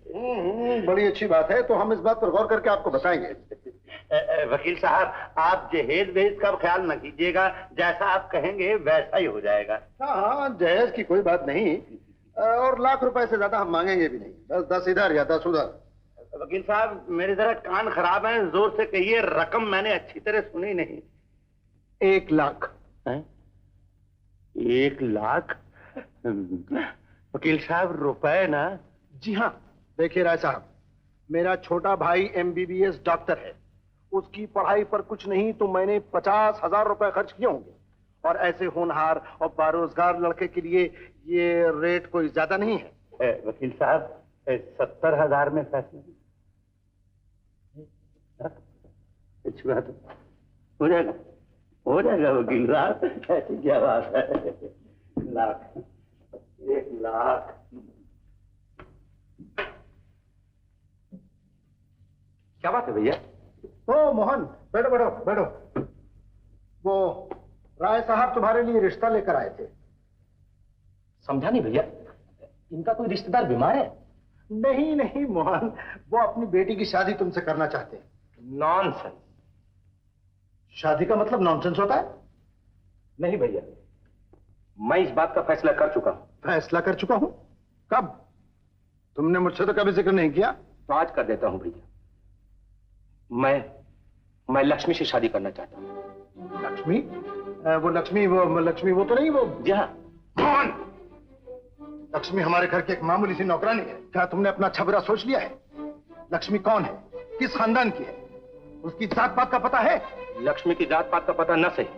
बड़ी अच्छी बात है। तो हम इस बात पर गौर करके आपको बताएंगे। वकील साहब, आप जहेज वेज का ख्याल न कीजिएगा। जैसा आप कहेंगे वैसा ही हो जाएगा। हाँ, जहेज की कोई बात नहीं। और लाख रुपए से ज्यादा हम मांगेंगे भी नहीं। 10 इधर या 10 उधर। वकील साहब, मेरे जरा कान खराब हैं, जोर से कहिए। रकम मैंने अच्छी तरह सुनी नहीं। 1 लाख। 1 लाख? वकील साहब, रुपए ना? जी हाँ। देखिए राय साहब, मेरा छोटा भाई MBBS डॉक्टर है। उसकी पढ़ाई पर कुछ नहीं तो मैंने 50,000 रुपए खर्च किए होंगे। और ऐसे होनहार और बेरोजगार लड़के के लिए ये रेट कोई ज्यादा नहीं है। वकील साहब, 70,000 में फैसला अच्छी बात हो जाएगा। हो जाएगा वकील साहब, ऐसी क्या बात है। 1 लाख। क्या बात है भैया? ओ मोहन, बैठो बैठो बैठो। वो राय साहब तुम्हारे लिए रिश्ता लेकर आए थे। समझा नहीं भैया, इनका कोई रिश्तेदार बीमार है? नहीं नहीं मोहन, वो अपनी बेटी की शादी तुमसे करना चाहते हैं। नॉनसेंस। शादी का मतलब नॉनसेंस होता है? नहीं भैया, मैं इस बात का फैसला कर चुका हूं। फैसला कर चुका हूं? कब? तुमने मुझसे तो कभी जिक्र नहीं किया। तो आज कर देता हूं भैया। मैं लक्ष्मी से शादी करना चाहता हूं। लक्ष्मी? वो लक्ष्मी वो तो नहीं वो? जी हाँ। मोहन, लक्ष्मी हमारे घर की एक मामूली सी नौकरानी है। क्या तुमने अपना अच्छा बुरा सोच लिया है? लक्ष्मी कौन है, किस खानदान की है, उसकी जात पात का पता है? लक्ष्मी की जात पात का पता न सही,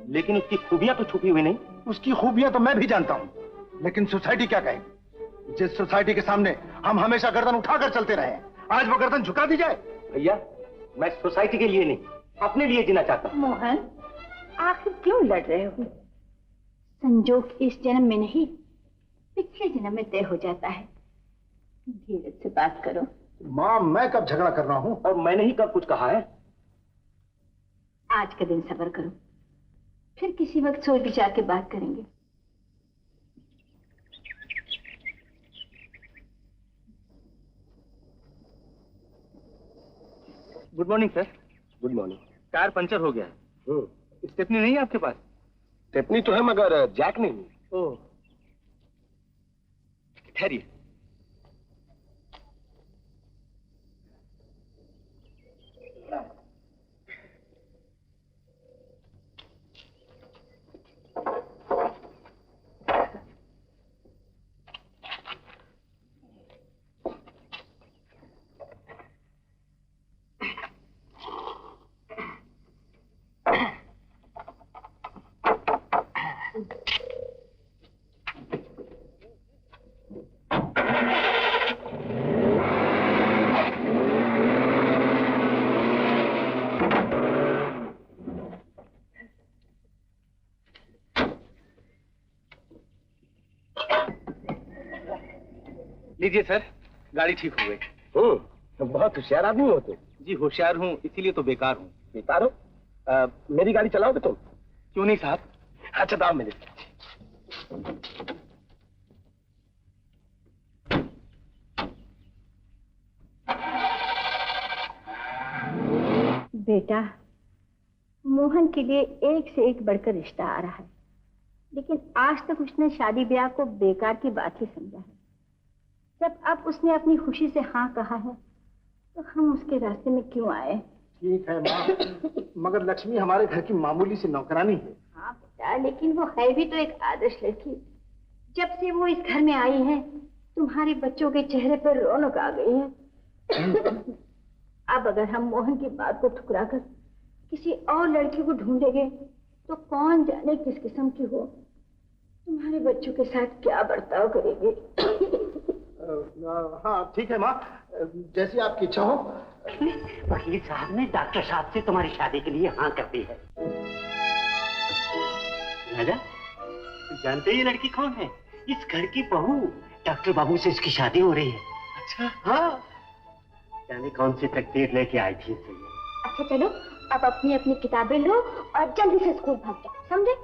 लेकिन उसकी खूबियां तो छुपी हुई नहीं। उसकी खूबियां तो मैं भी जानता हूँ। लेकिन सोसाइटी क्या कहेगी? जिस सोसाइटी के सामने हम हमेशा गर्दन उठाकर चलते रहे, आज वो गर्दन झुका दी जाए? भैया, मैं सोसाइटी के लिए नहीं, अपने लिए जीना चाहता हूँ। मोहन, आखिर क्यों लड़ रहे हो? संजोग इस जन्म में नहीं, पिछले जन्म में तय हो जाता है। धीरज से बात करो। माँ, मैं कब झगड़ा कर रहा हूँ? और मैंने ही कब कुछ कहा है? आज का दिन सब्र करो, फिर किसी वक्त सोच विचार के बात करेंगे। Good morning sir. Good morning. Tyre puncture हो गया है। स्टेपनी नहीं है आपके पास? स्टेपनी तो है मगर जैक नहीं। ओह, ठहरिए। लीजिए सर, गाड़ी ठीक हो गई। बहुत होशियार आदमी हो तुम। जी होशियार हूँ, इसीलिए तो बेकार हूँ। बेकार हो? मेरी गाड़ी चलाओगे तुम? क्यों नहीं साहब। अच्छा दाम मिले। बेटा, मोहन के लिए एक से एक बढ़कर रिश्ता आ रहा है, लेकिन आज तक उसने शादी ब्याह को बेकार की बात ही समझा है। जब अब उसने अपनी खुशी से हाँ कहा है, तो हम उसके रास्ते में क्यों आए? ठीक है माँ, मगर लक्ष्मी हमारे घर की मामूली सी नौकरानी है। हाँ बेटा, लेकिन वो है भी तो एक आदर्श लड़की। जब से वो इस घर में आई है, तुम्हारे बच्चों के चेहरे पर रौनक आ गई है। अब अगर हम मोहन की बात को ठुकराकर किसी और लड़की को ढूंढेंगे, तो कौन जाने किस किस्म की हो, तुम्हारे बच्चों के साथ क्या बर्ताव करेंगे। हाँ ठीक है माँ, जैसी आपकी इच्छा हो। वकील साहब ने डॉक्टर साहब से तुम्हारी शादी के लिए हाँ कर दी है। राजा, जानते ये लड़की कौन है? इस घर की बहू। डॉक्टर बाबू से इसकी शादी हो रही है। अच्छा? हाँ, जाने कौन सी तकदीर लेके आई थी इससे। अच्छा चलो, अब अपनी अपनी किताबें लो और जल्दी से स्कूल भाग जाओ, समझे?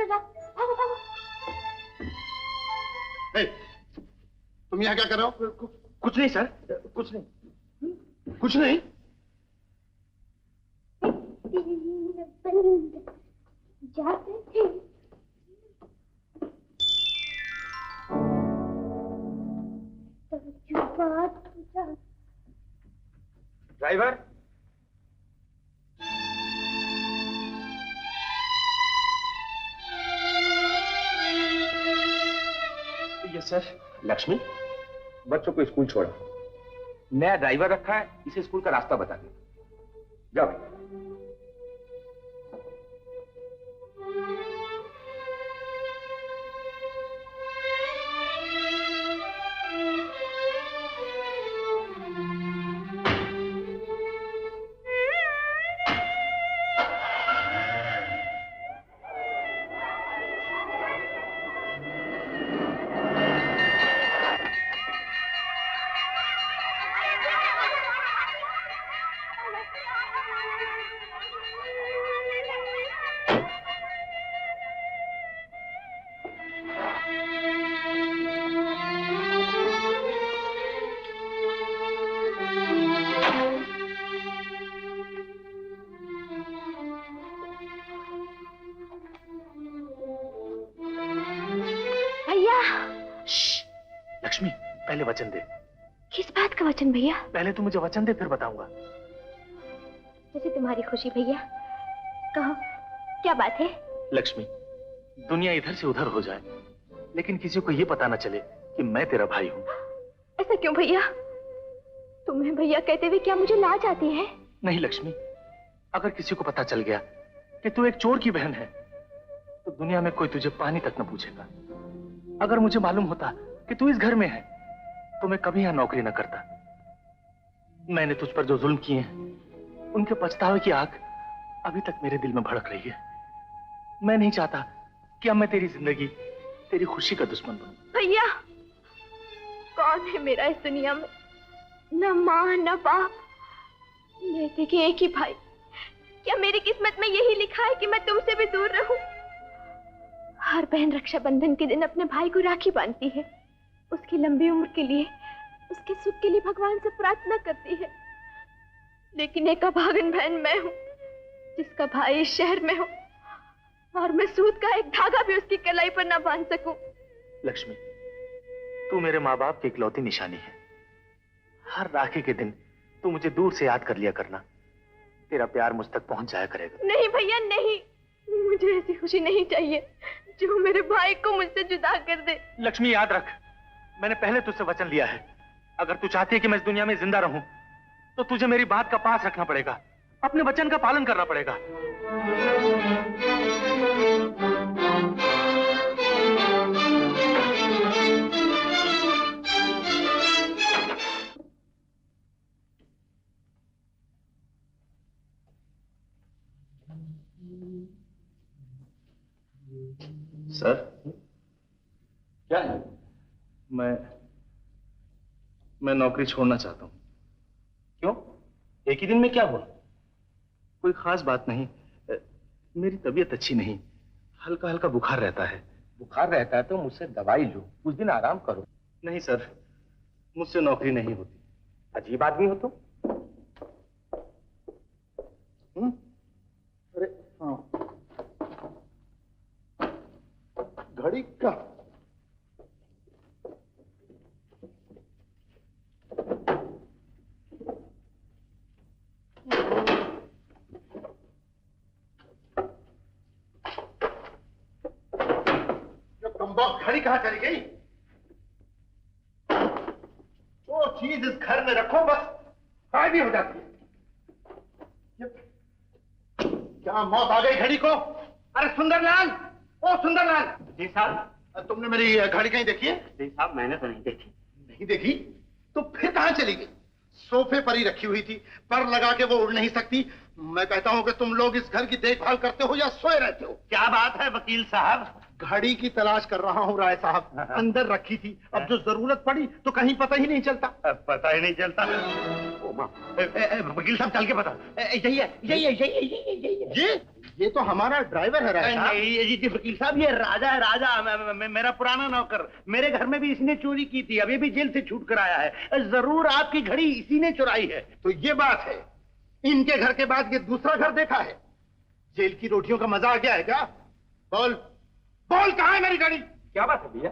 भागो भागो। तुम यहाँ क्या कर रहे हो? कुछ नहीं सर, कुछ नहीं। कुछ नहीं? जाते थे। Driver, yes sir. लक्ष्मी, बच्चों को स्कूल छोड़ा। नया ड्राइवर रखा है, इसे स्कूल का रास्ता बता दे। जाओ। लक्ष्मी, पहले वचन दे। किस बात का वचन भैया? पहले तू मुझे वचन दे, फिर बताऊंगा। जैसे तुम्हारी खुशी भैया। कहो, क्या बात है? लक्ष्मी, दुनिया इधर से उधर हो जाए, लेकिन किसी को ये पता न चले कि मैं तेरा भाई हूँ। ऐसा क्यों भैया? तुम्हें भैया कहते हुए क्या मुझे लाज आती है? नहीं लक्ष्मी, अगर किसी को पता चल गया कि तू एक चोर की बहन है, तो दुनिया में कोई तुझे पानी तक न पूछेगा। अगर मुझे मालूम होता कि तू इस घर में है तो मैं कभी यहां नौकरी न करता। मैंने तुझ पर जो जुल्म किए हैं उनके पछतावे की आग अभी तक मेरे दिल में भड़क रही है। मैं नहीं चाहता कि अब मैं तेरी जिंदगी, तेरी खुशी का दुश्मन बनूं। भैया, कौन है मेरा इस दुनिया में? न माँ न बाप, बेटे के एक ही भाई। क्या मेरी किस्मत में यही लिखा है कि मैं तुमसे भी दूर रहूं? हर बहन रक्षाबंधन के दिन अपने भाई को राखी बांधती है, उसकी लंबी उम्र के लिए, उसके सुख के लिए भगवान से प्रार्थना करती है। लेकिन एक अभागन बहन मैं हूं, जिसका भाई इस शहर में हो और मैं सूद का एक धागा भी उसकी कलाई पर न बांध सकूं। लक्ष्मी, तू मेरे माँ बाप की इकलौती निशानी है। हर राखी के दिन तू मुझे दूर से याद कर लिया करना, तेरा प्यार मुझ तक पहुंच जाया करेगा। नहीं भैया नहीं, मुझे ऐसी खुशी नहीं चाहिए जो मेरे भाई को मुझसे जुदा कर दे। लक्ष्मी, याद रख, मैंने पहले तुझसे वचन लिया है। अगर तू चाहती है कि मैं इस दुनिया में जिंदा रहूं तो तुझे मेरी बात का पास रखना पड़ेगा, अपने वचन का पालन करना पड़ेगा। सर, क्या है? मैं नौकरी छोड़ना चाहता हूँ। क्यों? एक ही दिन में क्या हुआ? कोई खास बात नहीं, मेरी तबीयत अच्छी नहीं, हल्का हल्का बुखार रहता है। बुखार रहता है तो मुझसे दवाई लो, कुछ दिन आराम करो। नहीं सर, मुझसे नौकरी नहीं होती। अजीब आदमी हो तुम। अरे हाँ, घड़ी का घड़ी कहाँ चली गई? जो चीज इस घर में रखो बस गायब ही हो जाती है। क्या मौत आ गई घड़ी को? अरे सुंदरलाल, ओ सुंदरलाल। जी साहब। तुमने मेरी घड़ी कहीं देखी है? जी साहब, मैंने तो नहीं देखी। नहीं देखी तो फिर कहाँ चली गई? सोफे पर ही रखी हुई थी, पर लगा के वो उड़ नहीं सकती। मैं कहता हूँ कि तुम लोग इस घर की देखभाल करते हो या सोए रहते हो? क्या बात है वकील साहब? घड़ी की तलाश कर रहा हूँ राय साहब। अंदर रखी थी, अब जो जरूरत पड़ी तो कहीं पता ही नहीं चलता। पता ही नहीं चलता? वकील साहब चल के बता। यही है, यही है, यही है। ये तो हमारा ड्राइवर है राय साहब। जी वकील साहब, ये राजा है, राजा मेरा पुराना नौकर। मेरे घर में भी इसने चोरी की थी, अभी भी जेल से छूट कर आया है। जरूर आपकी घड़ी इसी ने चुराई है। तो ये बात है, इनके घर के बाद ये दूसरा घर देखा है। जेल की रोटियों का मजा आ गया है क्या? बोल बोल, कहाँ है मेरी घड़ी? क्या बात है भैया?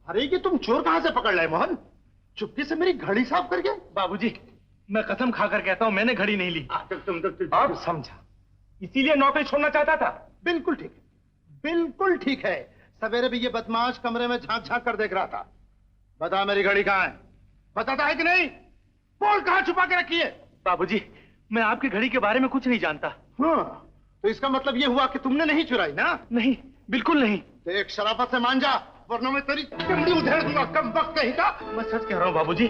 अरे ये तुम चोर कहाँ से पकड़ लाए मोहन? चुपके से मेरी घड़ी साफ कर गए। बाबूजी, मैं कसम खाकर कहता हूँ मैंने घड़ी नहीं ली। अब समझा, इसीलिए नौकरी छोड़ना चाहता था। बिल्कुल ठीक है, बिल्कुल ठीक है। सवेरे भी ये बदमाश कमरे में झांक झांक कर देख रहा था। बता मेरी घड़ी कहाँ है? बताता है कि नहीं? बोल, कहाँ छुपा के रखी है? बाबूजी, मैं आपकी घड़ी के बारे में कुछ नहीं जानता। हाँ, तो इसका मतलब ये हुआ कि तुमने नहीं चुराई ना? नहीं, बिल्कुल नहीं। तो एक शराफत से मान जा, वरना मैं तेरी चमड़ी उधेड़ दूंगा। कम वक्त कहीं का। मैं सच कह रहा हूँ बाबूजी,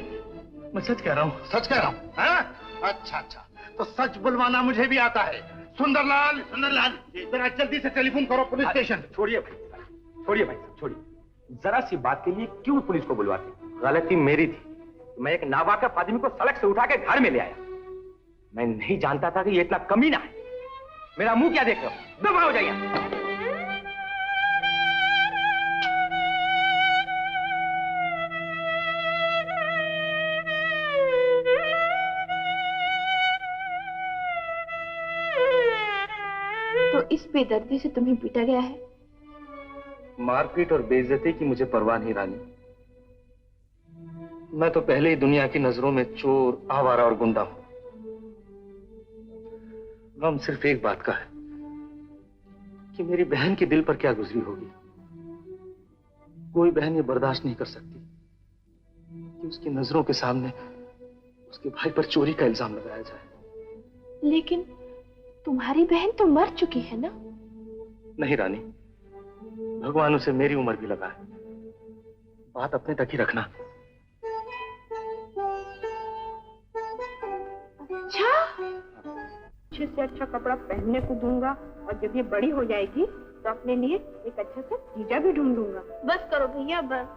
मैं सच कह रहा हूँ। सच कह रहा हूँ? हाँ? अच्छा अच्छा, तो सच बुलवाना मुझे भी आता है। सुंदरलाल, सुंदरलाल, जरा जल्दी से टेलीफोन करो पुलिस स्टेशन। छोड़िए भाई, छोड़िए भाई, छोड़िए। जरा सी बात के लिए क्यों पुलिस को बुलवाते? गलती मेरी थी, मैं एक नावाकिफ आदमी को सड़क से उठा के घर में ले आया। मैं नहीं जानता था कि ये इतना कमीना है। मेरा मुंह क्या देख रहे हो? दफा हो जाइए। तो इस बेदर्दी से तुम्हें पीटा गया है? मारपीट और बेइज्जती की मुझे परवाह नहीं रानी। मैं तो पहले ही दुनिया की नजरों में चोर, आवारा और गुंडा हूं। गम सिर्फ एक बात का है कि मेरी बहन के दिल पर क्या गुजरी होगी। कोई बहन ये बर्दाश्त नहीं कर सकती कि उसकी नजरों के सामने उसके भाई पर चोरी का इल्जाम लगाया जाए। लेकिन तुम्हारी बहन तो मर चुकी है ना? नहीं रानी, भगवान उसे मेरी उम्र भी लगा है। बात अपने तक ही रखना। अच्छा, अच्छे से अच्छा कपड़ा पहनने को दूंगा और जब ये बड़ी हो जाएगी तो अपने लिए एक अच्छा सा जीजा भी ढूंढूंगा। बस करो भैया बस।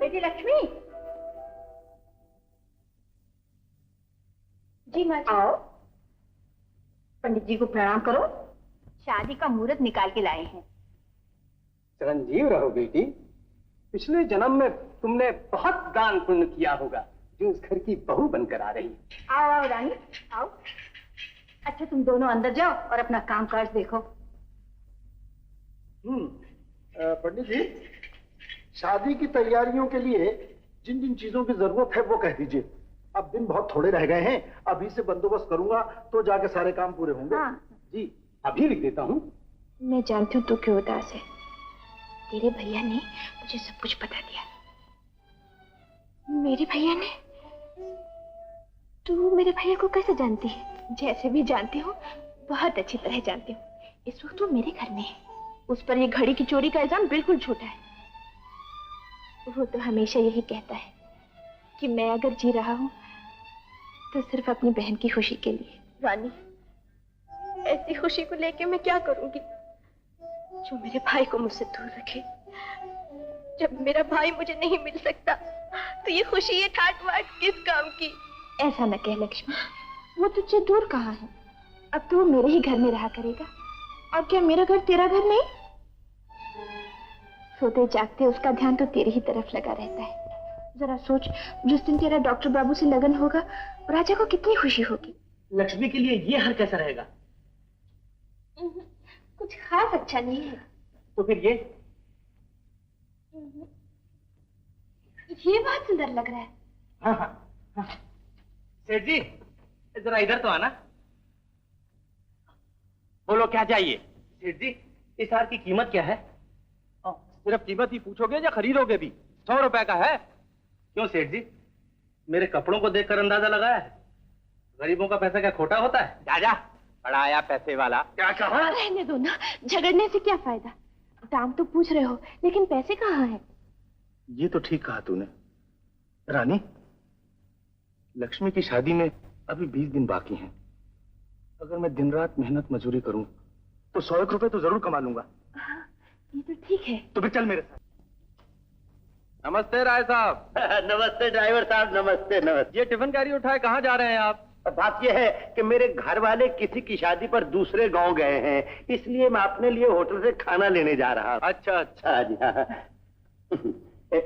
बेटी लक्ष्मी। जी माँ जी। आओ, पंडित जी को प्रणाम करो। शादी का मुहूर्त निकाल के लाए हैं। चिरंजीव रहो बेटी। पिछले जन्म में तुमने बहुत दान पुण्य किया होगा जो उस घर की बहू बनकर आ रही है। आओ आओ रानी आओ। अच्छा तुम दोनों अंदर जाओ और अपना काम काज देखो। पंडित जी, शादी की तैयारियों के लिए जिन जिन चीजों की जरूरत है वो कह दीजिए। अब दिन बहुत थोड़े रह गए हैं, अभी से बंदोबस्त करूंगा तो जाके सारे काम पूरे होंगे। हाँ। जी अभी लिख देता हूँ। मैं जानती हूँ तू क्यों उदास है। तेरे भैया ने मुझे सब कुछ बता दिया। मेरे भैया ने? तू मेरे भैया को कैसे जानती है? जैसे भी जानती हूँ, बहुत अच्छी तरह जानती हूँ। इस वक्त वो मेरे घर में है। उस पर ये घड़ी की चोरी का इल्जाम बिल्कुल झूठा है। वो तो हमेशा यही कहता है कि मैं अगर जी रहा हूँ तो सिर्फ अपनी बहन की खुशी के लिए। रानी, ऐसी खुशी को लेके मैं क्या करूंगी जो मेरे भाई को मुझसे दूर रखे। जब मेरा भाई मुझे नहीं मिल सकता तो ये खुशी, ये ठाट बाट किस काम की? ऐसा न कह लक्ष्मी, वो तुझसे दूर कहाँ है? अब तो वो मेरे ही घर में रहा करेगा। और क्या मेरा घर तेरा घर नहीं? सोते जागते उसका ध्यान तो तेरी ही तरफ लगा रहता है। जरा सोच, जिस दिन तेरा डॉक्टर बाबू से लगन होगा, राजा को कितनी खुशी होगी। लक्ष्मी के लिए ये हर कैसा रहेगा? कुछ खास अच्छा नहीं है। तो फिर ये बहुत सुंदर लग रहा है। हाँ हाँ। सेठ जी जरा इधर तो आना। बोलो क्या चाहिए? सेठ जी इस हार की कीमत क्या है? सिर्फ कीमत ही पूछोगे या खरीदोगे भी? 100 रुपए का है। क्यों सेठ जी, मेरे कपड़ों को देखकर अंदाजा लगाया है? गरीबों का पैसा क्या खोटा होता है? जा बड़ा आया पैसे वाला। क्या कहा? रहने दो ना, झगड़ने से क्या फायदा? दाम तो पूछ रहे हो लेकिन पैसे कहाँ हैं? ये तो ठीक कहा तूने रानी। लक्ष्मी की शादी में अभी 20 दिन बाकी हैं। अगर मैं दिन रात मेहनत मजदूरी करूं तो 100 रुपए तो जरूर कमा लूंगा। हाँ, ये तो ठीक है। तो फिर चल मेरे साथ। नमस्ते राय साहब। नमस्ते ड्राइवर साहब, नमस्ते नमस्ते। ये टिफिन कैरी उठाए कहाँ जा रहे हैं आप? बात यह है कि मेरे घर वाले किसी की शादी पर दूसरे गांव गए हैं, इसलिए मैं अपने लिए होटल से खाना लेने जा रहा हूँ। अच्छा अच्छा जी हाँ।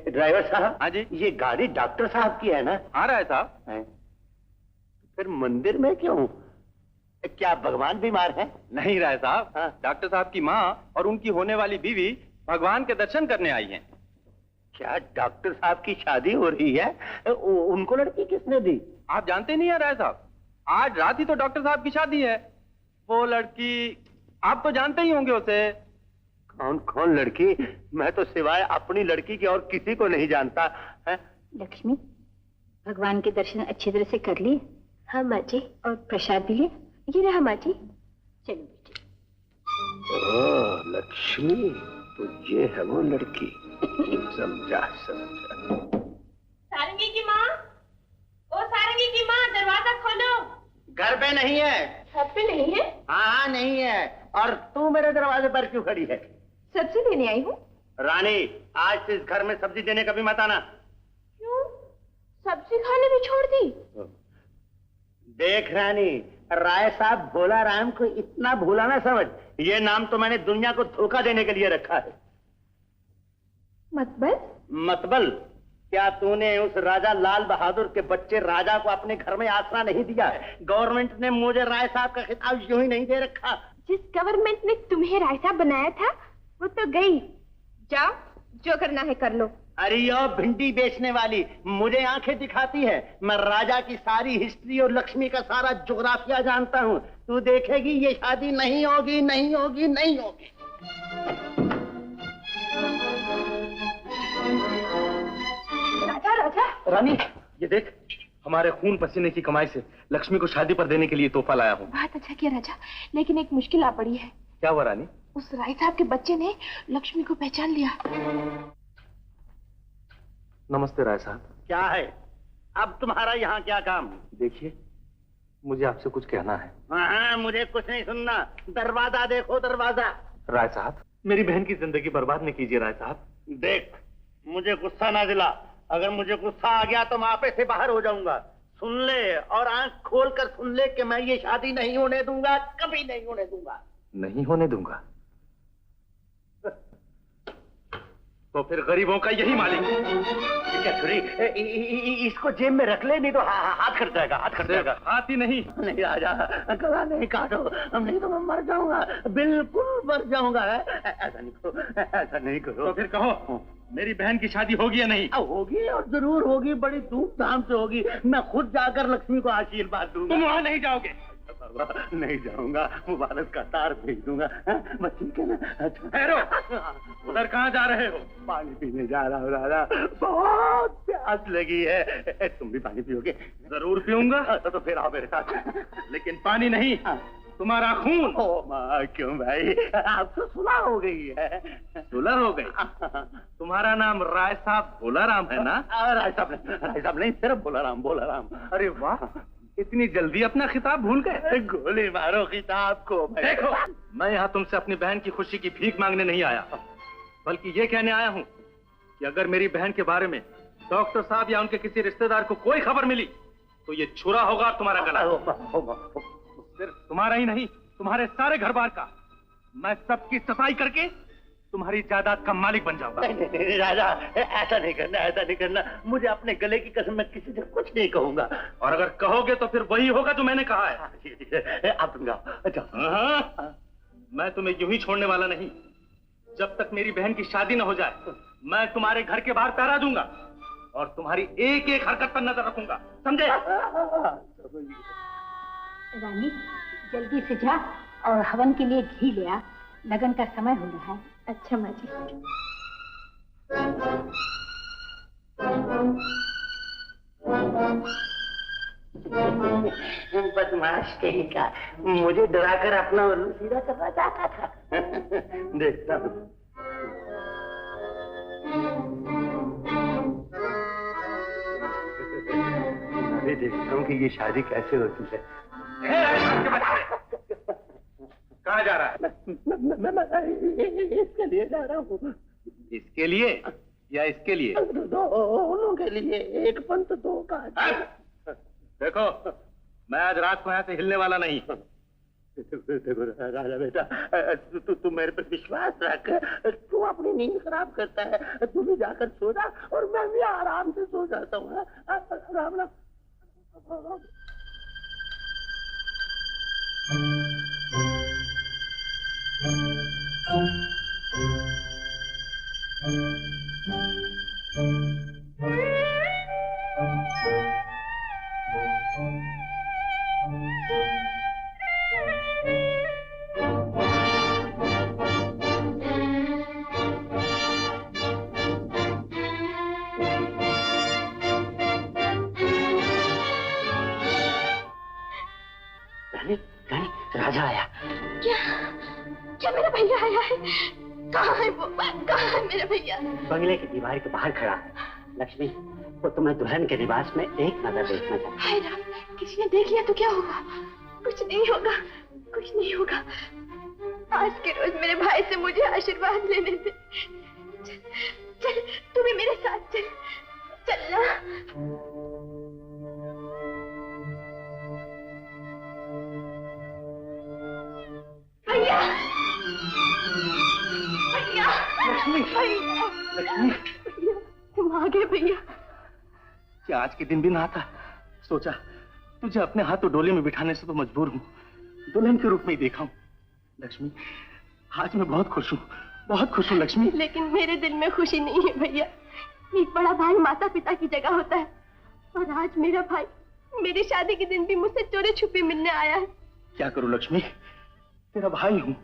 ड्राइवर साहब। हाँ जी। ये गाड़ी डॉक्टर साहब की है ना? हाँ राय साहब। फिर मंदिर में क्यों? क्या भगवान बीमार है? नहीं राय साहब, हाँ? डॉक्टर साहब की माँ और उनकी होने वाली बीवी भगवान के दर्शन करने आई हैं। क्या डॉक्टर साहब की शादी हो रही है? उनको लड़की किसने दी? आप जानते नहीं है राय साहब, आज रात ही तो डॉक्टर साहब की शादी है। वो लड़की आप तो जानते ही होंगे उसे। कौन कौन लड़की? मैं तो सिवाय अपनी लड़की की और किसी को नहीं जानता है। लक्ष्मी, भगवान के दर्शन अच्छी तरह से कर लिए? हाँ माँ जी। और प्रसाद भी लिए? ये रहा माँ जी। चलो बेटी। ओह लक्ष्मी, तो ये है वो लड़की। समझा। सारंगी की माँ, ओ सारंगी की माँ, दरवाजा खोलो। घर पे नहीं है। घर पे नहीं है? हाँ नहीं है। और तू मेरे दरवाजे पर क्यों खड़ी है? सब्जी लेने आई हूँ। रानी, आज से इस घर में सब्जी देने कभी मत आना। क्यों? सब्जी खाने भी छोड़ दी? देख रानी, राय साहब भोला राम को इतना भूला ना समझ। ये नाम तो मैंने दुनिया को धोखा देने के लिए रखा है। मतबल? क्या तूने उस राजा लाल बहादुर के बच्चे राजा को अपने घर में आसरा नहीं दिया? गवर्नमेंट ने मुझे राय साहब का खिताब यूं ही नहीं दे रखा। जिस गवर्नमेंट ने तुम्हें राय साहब बनाया था वो तो गई। जाओ, जो करना है कर लो। अरे यो भिंडी बेचने वाली मुझे आंखें दिखाती है। मैं राजा की सारी हिस्ट्री और लक्ष्मी का सारा ज्योग्राफिया जानता हूँ। तू देखेगी ये शादी नहीं होगी, नहीं होगी, नहीं होगी। राजा राजा। रानी ये देख, हमारे खून पसीने की कमाई से लक्ष्मी को शादी पर देने के लिए तोहफा लाया हूँ। बहुत अच्छा किया राजा, लेकिन एक मुश्किल आ पड़ी है। क्या हुआ रानी? उस राय साहब के बच्चे ने लक्ष्मी को पहचान लिया। नमस्ते राय साहब। क्या है अब तुम्हारा यहाँ क्या काम? देखिए, मुझे आपसे कुछ कहना है। हाँ, मुझे कुछ नहीं सुनना। दरवाजा देखो, दरवाजा। राय साहब, मेरी बहन की जिंदगी बर्बाद नहीं कीजिए राय साहब। देख, मुझे गुस्सा ना दिला। अगर मुझे गुस्सा आ गया तो मैं आपे से बाहर हो जाऊंगा। सुन ले, और आंख खोल कर सुन ले कि मैं ये शादी नहीं होने दूंगा, कभी नहीं होने दूंगा। नहीं होने दूंगा? तो फिर गरीबों का यही मालिक। क्या छुरी? इसको जेब में रख ले, नहीं तो हाथ कट जाएगा, हाथ कट जाएगा। हाथ ही नहीं। नहीं राजा, गला नहीं काटो, नहीं तो मैं मर जाऊंगा, बिल्कुल मर जाऊंगा। ऐसा नहीं करो, ऐसा नहीं करो। तो फिर कहो, मेरी बहन की शादी होगी या नहीं? होगी, और जरूर होगी, बड़ी धूमधाम से होगी। मैं खुद जाकर लक्ष्मी को आशीर्वाद दूंगा। तुम वहां नहीं जाओगे? नहीं जाऊंगा, मुबारक का तार भेज दूंगा। मैं ठीक है ना? ठहरो, उधर कहाँ जा रहे हो? पानी पीने जा रहा हूँ राजा, बहुत प्यास लगी है। तुम भी पानी पियोगे? जरूर पीऊंगा। तो फिर आओ मेरे साथ। लेकिन पानी नहीं, तुम्हारा खून। ओ माँ, क्यों भाई? आप तो सुलह हो गई है। सुलह हो गई? तुम्हारा नाम राय साहब भोलाराम है ना? राय साहब नहीं, सिर्फ भोलाराम, भोलाराम। अरे वाह, इतनी जल्दी अपना खिताब भूल गए। गोली मारो खिताब को। देखो, मैं यहाँ तुमसे अपनी बहन की खुशी की भीख मांगने नहीं आया, बल्कि ये कहने आया हूँ कि अगर मेरी बहन के बारे में डॉक्टर साहब या उनके किसी रिश्तेदार को कोई खबर मिली तो ये छुरा होगा तुम्हारा गला। सिर्फ तुम्हारा ही नहीं, तुम्हारे सारे घर बार का। मैं सबकी सफाई करके तुम्हारी जायदाद का मालिक बन जाऊंगा। नहीं राजा, ऐसा नहीं करना, ऐसा नहीं करना। मुझे अपने गले की कसम, मैं किसी से कुछ नहीं कहूंगा। और अगर कहोगे तो फिर वही होगा जो मैंने कहा है। आप तुम जाओ। मैं तुम्हें यूं ही छोड़ने वाला नहीं। जब तक मेरी बहन की शादी न हो जाए, मैं तुम्हारे घर के बाहर पहरा दूंगा और तुम्हारी एक एक हरकत पर नजर रखूंगा, समझे? रानी, जल्दी से जा और हवन के लिए घी ले आ, लगन का समय हो रहा है। अच्छा माँ जी। बदमाश कहीं का, मुझे डराकर अपना उल्लू सीधा करना चाहता था। देखता हूँ। अभी देखता हूँ कि ये शादी कैसे होती है। कहाँ जा रहा है? मैं इसके लिए जा रहा हूँ। इसके लिए या इसके लिए? दोनों के लिए, एक पंथ दो का। देखो, मैं आज रात को यहाँ से हिलने वाला नहीं। देखो राजा बेटा, तू मेरे पे विश्वास रख। तू अपनी नींद खराब करता है, तू भी जाकर सो जा और मैं भी आराम से सो जाता हूँ। राम राम। राजा आया। क्या मेरा भैया आया है? कहाँ है वो? कहाँ है मेरा भैया? बंगले की दीवार के बाहर खड़ा। लक्ष्मी, वो तुम्हें दुल्हन के लिबास में एक नजर देखना चाहता है। हाय राम, किसी ने देख लिया तो क्या होगा? कुछ नहीं होगा, कुछ नहीं होगा। आज के रोज मेरे भाई से मुझे आशीर्वाद लेने दे। चल, चल, तू भी मेरे साथ चल, चलना। भैया, भैया, लक्ष्मी, लक्ष्मी, तुम आ गए भैया। क्या आज के दिन भी ना था? सोचा तुझे अपने हाथों डोले में बिठाने से तो मजबूर हूँ, दुल्हन के रूप में ही देखा हूँ। लक्ष्मी, आज मैं बहुत खुश हूँ, बहुत खुश हूँ लक्ष्मी। लेकिन मेरे दिल में खुशी नहीं है भैया। एक बड़ा भाई माता पिता की जगह होता है, और आज मेरा भाई मेरी शादी के दिन भी मुझसे चोरी छुपे मिलने आया है। क्या करूँ लक्ष्मी, तेरा भाई हूँ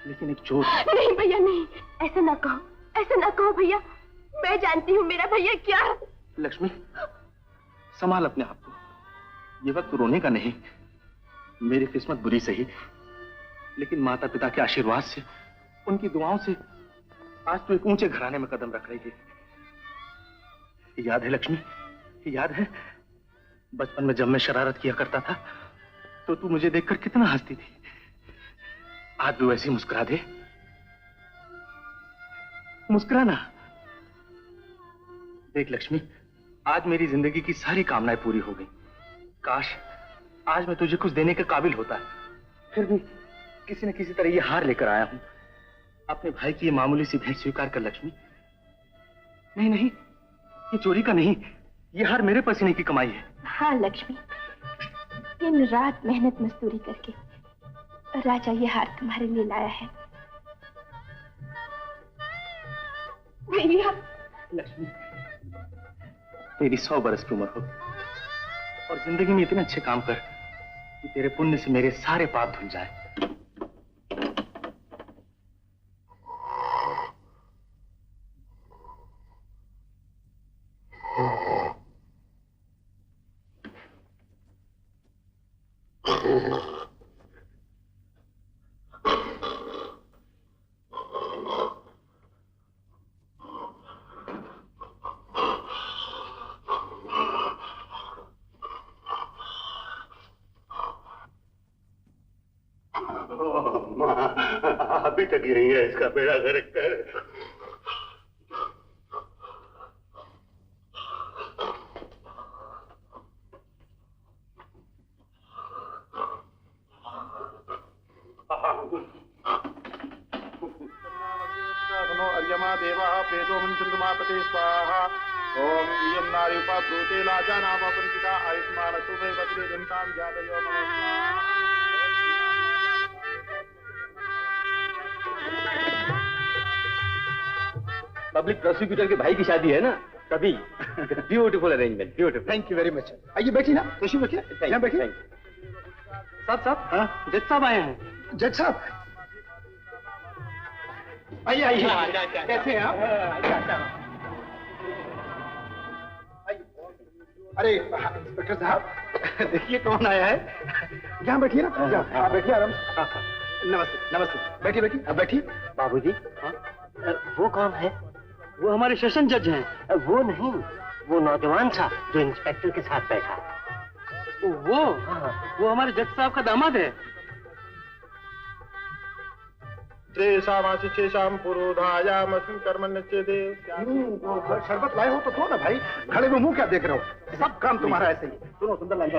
लेकिन एक चोर। नहीं भैया नहीं, ऐसा ना कहो, ऐसा ना कहो भैया। मैं जानती हूँ मेरा भैया क्या है। लक्ष्मी, संभाल अपने आप को, ये वक्त रोने का नहीं। मेरी किस्मत बुरी सही, लेकिन माता पिता के आशीर्वाद से, उनकी दुआओं से आज तो एक ऊंचे घराने में कदम रख रही है। याद है लक्ष्मी, याद है बचपन में जब मैं शरारत किया करता था तो तू मुझे देखकर कितना हंसती थी। आज भी वैसे मुस्कुरा दे, मुस्कुराना। देख लक्ष्मी, आज मेरी जिंदगी की सारी कामनाएं पूरी हो गई। काश आज मैं तुझे कुछ देने के काबिल होता, फिर भी किसी न किसी तरह ये हार लेकर आया हूं। अपने भाई की ये मामूली सी भेंट स्वीकार कर लक्ष्मी। नहीं नहीं, ये चोरी का नहीं, ये हार मेरे पसीने की कमाई है। हाँ लक्ष्मी, दिन रात मेहनत मजदूरी करके राजा ये हार तुम्हारे लिए लाया है। भैया। लक्ष्मी, तेरी 100 बरस की उम्र हो और जिंदगी में इतने अच्छे काम कर कि तेरे पुण्य से मेरे सारे पाप धुल जाए। अभी तक यही है इसका बेड़ा गर्क कर। अर्यमा देवा प्रेतो मंचंदमापते स्वाहा। ओम इयं नारी उपाप्रोते लाजा नाम अपंचिता आयुष्मान शुभे बद्रे घंटां जातयो नमः। पब्लिक प्रोसिक्यूटर के भाई की शादी है ना, तभी। Beautiful arrangement, beautiful. Thank you very much. आइए बैठिए ना, तशरीफ रखिए, यहाँ बैठिए। साहब, हाँ जज साहब आए हैं। जज साहब आइए आइए, कैसे हैं आप? अरे इंस्पेक्टर साहब, देखिए कौन आया है। यहाँ बैठिए ना, यहाँ बैठिए आराम से। नमस्ते नमस्ते, बैठिए बैठिए, अब बैठिए। बाबूजी, वो कौन है? वो हमारे सेशन जज हैं। वो नहीं, वो नौजवान था जो इंस्पेक्टर के साथ बैठा। वो? हाँ। वो हमारे जज साहब का दामाद है। शरबत लाए हो तो ना भाई, खड़े में मुंह क्या देख रहे हो? सब काम तुम्हारा ऐसे ही। सुनो सुंदर लाइया,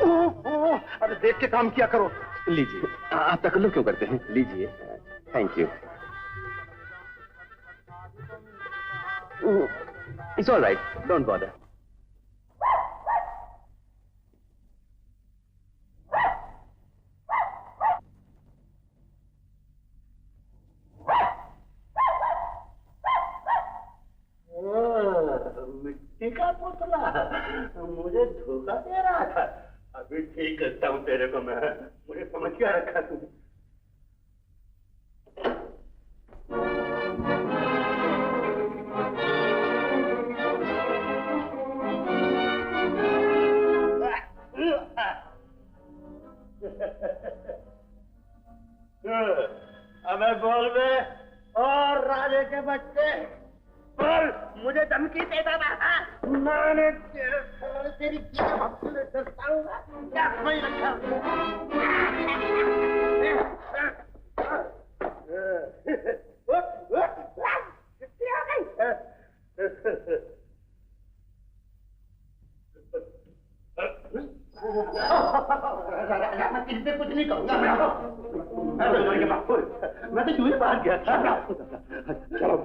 ओह, अरे देख के काम किया करो। लीजिए, आप तकल्लुफ क्यों करते हैं? लीजिए, thank you. It's all right, don't bother. मिट्टी का पुतला मुझे धोखा दे रहा था। अभी ठीक करता हूँ तेरे को मैं। मुझे समझ क्या रखा तूने? हमें बोल बे, और राजे के बच्चे बोल, मुझे धमकी देता था। मैंने तेरी क्या समझ रखा? मैं किसी कुछ नहीं कहूँगा। मैं तो चूहे बाहर गया था। चलो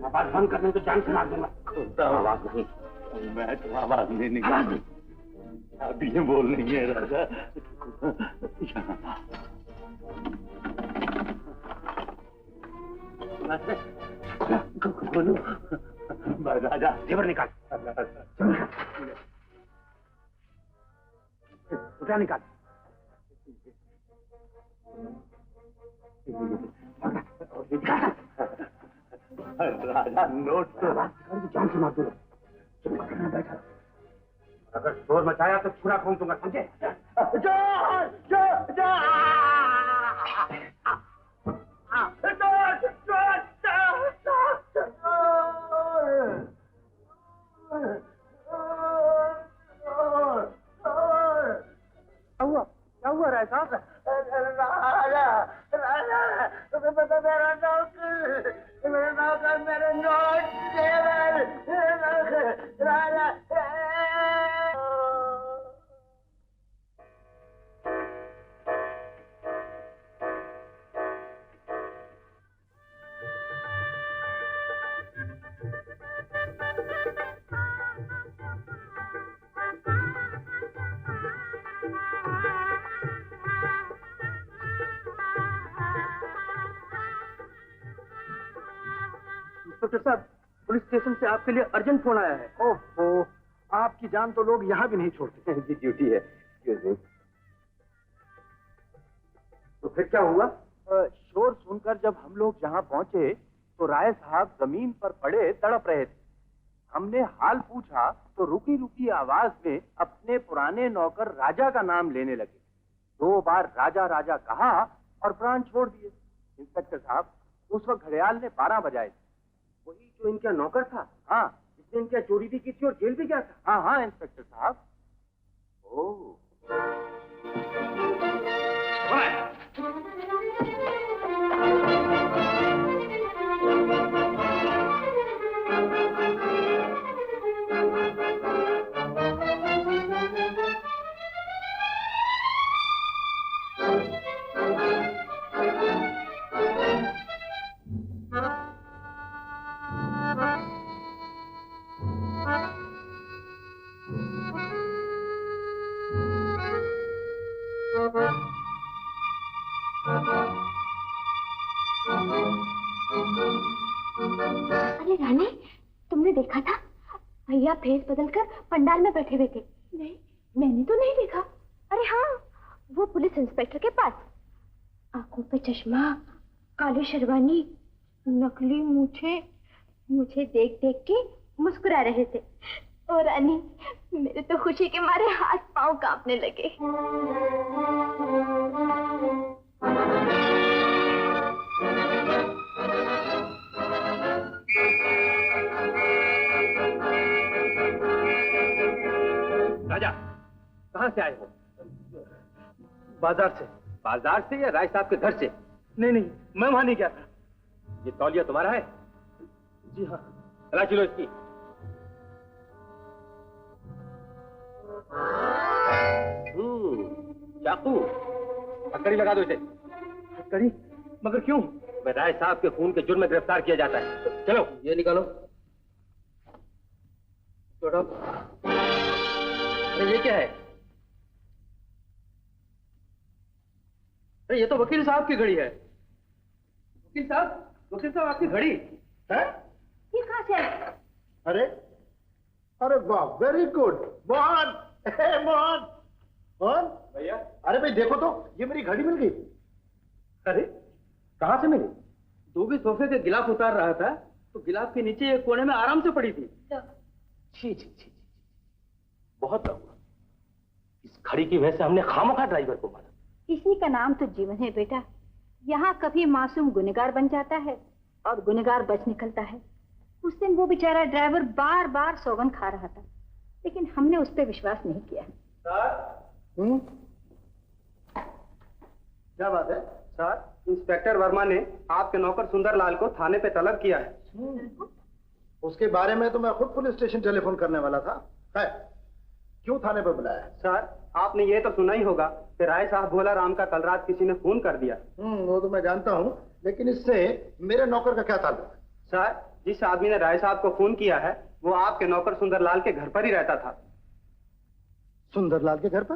आवाज बंद करने तो जान से मार दूंगा। आवाज नहीं, मैं तो आवाज नहीं निकाल। अभी ये बोल नहीं है राजा। बोलो राजा, जेवर निकाल। उठा निकाल। राजा नोट तो जान से मार दो। अगर शोर मचाया तो छुरा खोल दूंगा, समझे? राय साहब? राजा राजा मेरा नौकर मेरे नोट राजा। इंस्पेक्टर साहब, पुलिस स्टेशन से आपके लिए अर्जेंट फोन आया है। ओहो, आपकी जान तो लोग यहाँ भी नहीं छोड़ते। जी ड्यूटी है। तो फिर क्या हुआ? शोर सुनकर जब हम लोग यहाँ पहुंचे तो राय साहब जमीन पर पड़े तड़प रहे थे। हमने हाल पूछा तो रुकी रुकी आवाज में अपने पुराने नौकर राजा का नाम लेने लगे। 2 बार राजा राजा कहा और प्राण छोड़ दिए। इंस्पेक्टर साहब, उस वक्त घड़ियाल ने 12 बजाए थे। वही जो इनका नौकर था? हाँ। जिसने इनका चोरी भी की थी और जेल भी गया था? हाँ हाँ इंस्पेक्टर साहब। ओह। अरे रानी, तुमने देखा था? भैया भेष बदलकर पंडाल में बैठे हुए थे। नहीं, मैंने तो नहीं देखा। अरे हाँ, वो पुलिस इंस्पेक्टर के पास आंखों पे चश्मा, काली शेरवानी, नकली मूछें, मुझे देख देख के मुस्कुरा रहे थे। और रानी, मेरे तो खुशी के मारे हाथ पांव कांपने लगे। राजा, कहाँ से आए हो? बाजार से। बाजार से या राय साहब के घर से? नहीं नहीं, मैं वहां नहीं गया था। ये तौलिया तुम्हारा है? जी हाँ। तलाशी लो इसकी। चाकू, हथकड़ी लगा दो इसे। हथकड़ी? मगर क्यों? मैं राय साहब के खून के जुर्म में गिरफ्तार किया जाता है। चलो ये निकालो। अरे ये क्या है? अरे ये तो वकील साहब की घड़ी है। वकील साहब आपकी घड़ी है? ये कहाँ से है? अरे अरे वाह, वेरी गुड मोहन। मोहन मोहन भैया। अरे भाई देखो तो, ये मेरी घड़ी मिल गई। अरे कहाँ से मिली? धोबी सोफे के गिलाफ उतार रहा था तो गिलाफ के नीचे एक कोने में आराम से पड़ी थी। छी छी छी, बहुत हुआ। इस घड़ी की वजह से हमने खामोखा ड्राइवर को मारा। इसी का नाम तो जीवन है बेटा। यहाँ कभी मासूम गुनहगार बन जाता है और गुनहगार बच निकलता है। उस दिन वो बेचारा ड्राइवर बार बार सौगन खा रहा था, लेकिन हमने उस पर विश्वास नहीं किया। क्या बात है? सर, इंस्पेक्टर वर्मा ने आपके नौकर सुंदरलाल को थाने पे तलब किया है। उसके बारे में तो मैं खुद पुलिस स्टेशन टेलीफोन करने वाला था। है, क्यों थाने पर बुलाया? सर, आपने ये तो सुना ही होगा कि राय साहब भोला राम का कल रात किसी ने खून कर दिया। वो तो मैं जानता हूँ, लेकिन इससे मेरे नौकर का क्या ताल्लुक? सर, जिस आदमी ने राय साहब को खून किया है वो आपके नौकर सुंदरलाल के घर पर ही रहता था। सुंदरलाल के घर पर?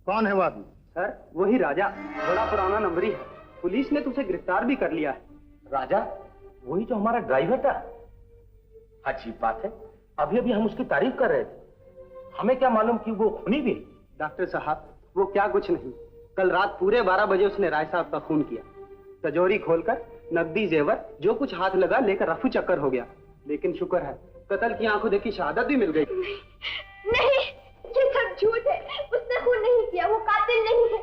कौन है वो आदमी? सर, वही राजा, बड़ा पुराना नंबरी है। पुलिस ने तो उसे गिरफ्तार भी कर लिया है। राजा? वही जो हमारा ड्राइवर था? अजीब बात है, अभी अभी हम उसकी तारीफ कर रहे थे। हमें क्या मालूम कि वो खूनी भी? डॉक्टर साहब, वो क्या कुछ नहीं, कल रात पूरे 12 बजे उसने राय साहब का खून किया। तिजोरी खोलकर नकदी जेवर जो कुछ हाथ लगा लेकर रफू चक्कर हो गया। लेकिन शुक्र है कत्ल की आंखों देखी शहादत भी मिल गई। नहीं, ये सब झूठ है। उसने खून नहीं किया, वो कातिल नहीं है।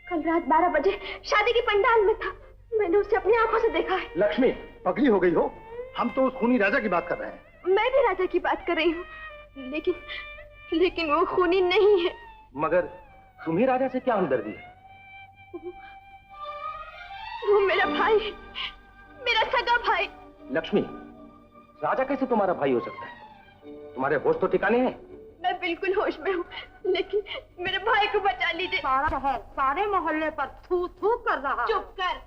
कल रात 12 बजे शादी के पंडाल में था, मैंने उसे अपनी आंखों से देखा है। लक्ष्मी, पगली हो गई हो? हम तो उस खूनी राजा की बात कर रहे हैं। मैं भी राजा की बात कर रही हूँ, लेकिन वो खूनी नहीं है। मगर तुम्हें राजा से क्या हमदर्दी है? वो मेरा भाई है, मेरा सगा भाई। लक्ष्मी, राजा कैसे तुम्हारा भाई हो सकता है? तुम्हारे होश तो ठिकाने हैं? मैं बिल्कुल होश में हूँ, लेकिन मेरे भाई को बचा लीजिए। सारा शहर, सारे मोहल्ले पर थू थू कर रहा है। चुप कर।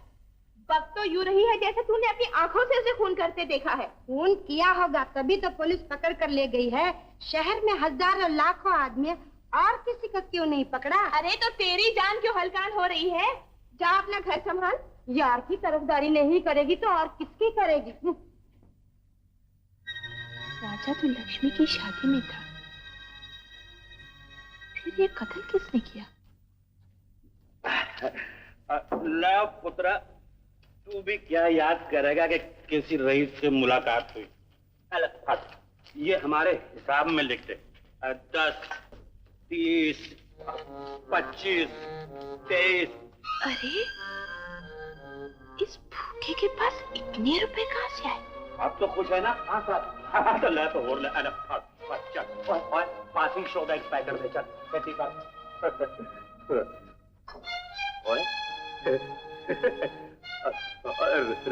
बात तो यूं रही है जैसे तूने अपनी आंखों से उसे खून करते देखा है। खून किया होगा तभी तो पुलिस पकड़ कर ले गई है। शहर में हजारों लाखों आदमी, और किसी को क्यों नहीं पकड़ा? अरे तो तेरी जान क्यों हलकान हो रही है? जा अपना घर संभाल। यार की तरफदारी नहीं करेगी तो और किसकी करेगी? राजा तो लक्ष्मी की शादी में था, फिर ये कत्ल किसने किया? ला पुत्रा, तू भी क्या याद करेगा कि किसी रईस से मुलाकात हुई। ये हमारे हिसाब में लिख दे। 10, 30, 25, 23। अरे इस भूखे के पास इतने रुपए कहाँ से आए? आप तो खुश है ना? हाँ साहब। तो ले तो और ले। अरे चल, और पासिंग शो का एक्सपाइटर दे। चल खेती कर।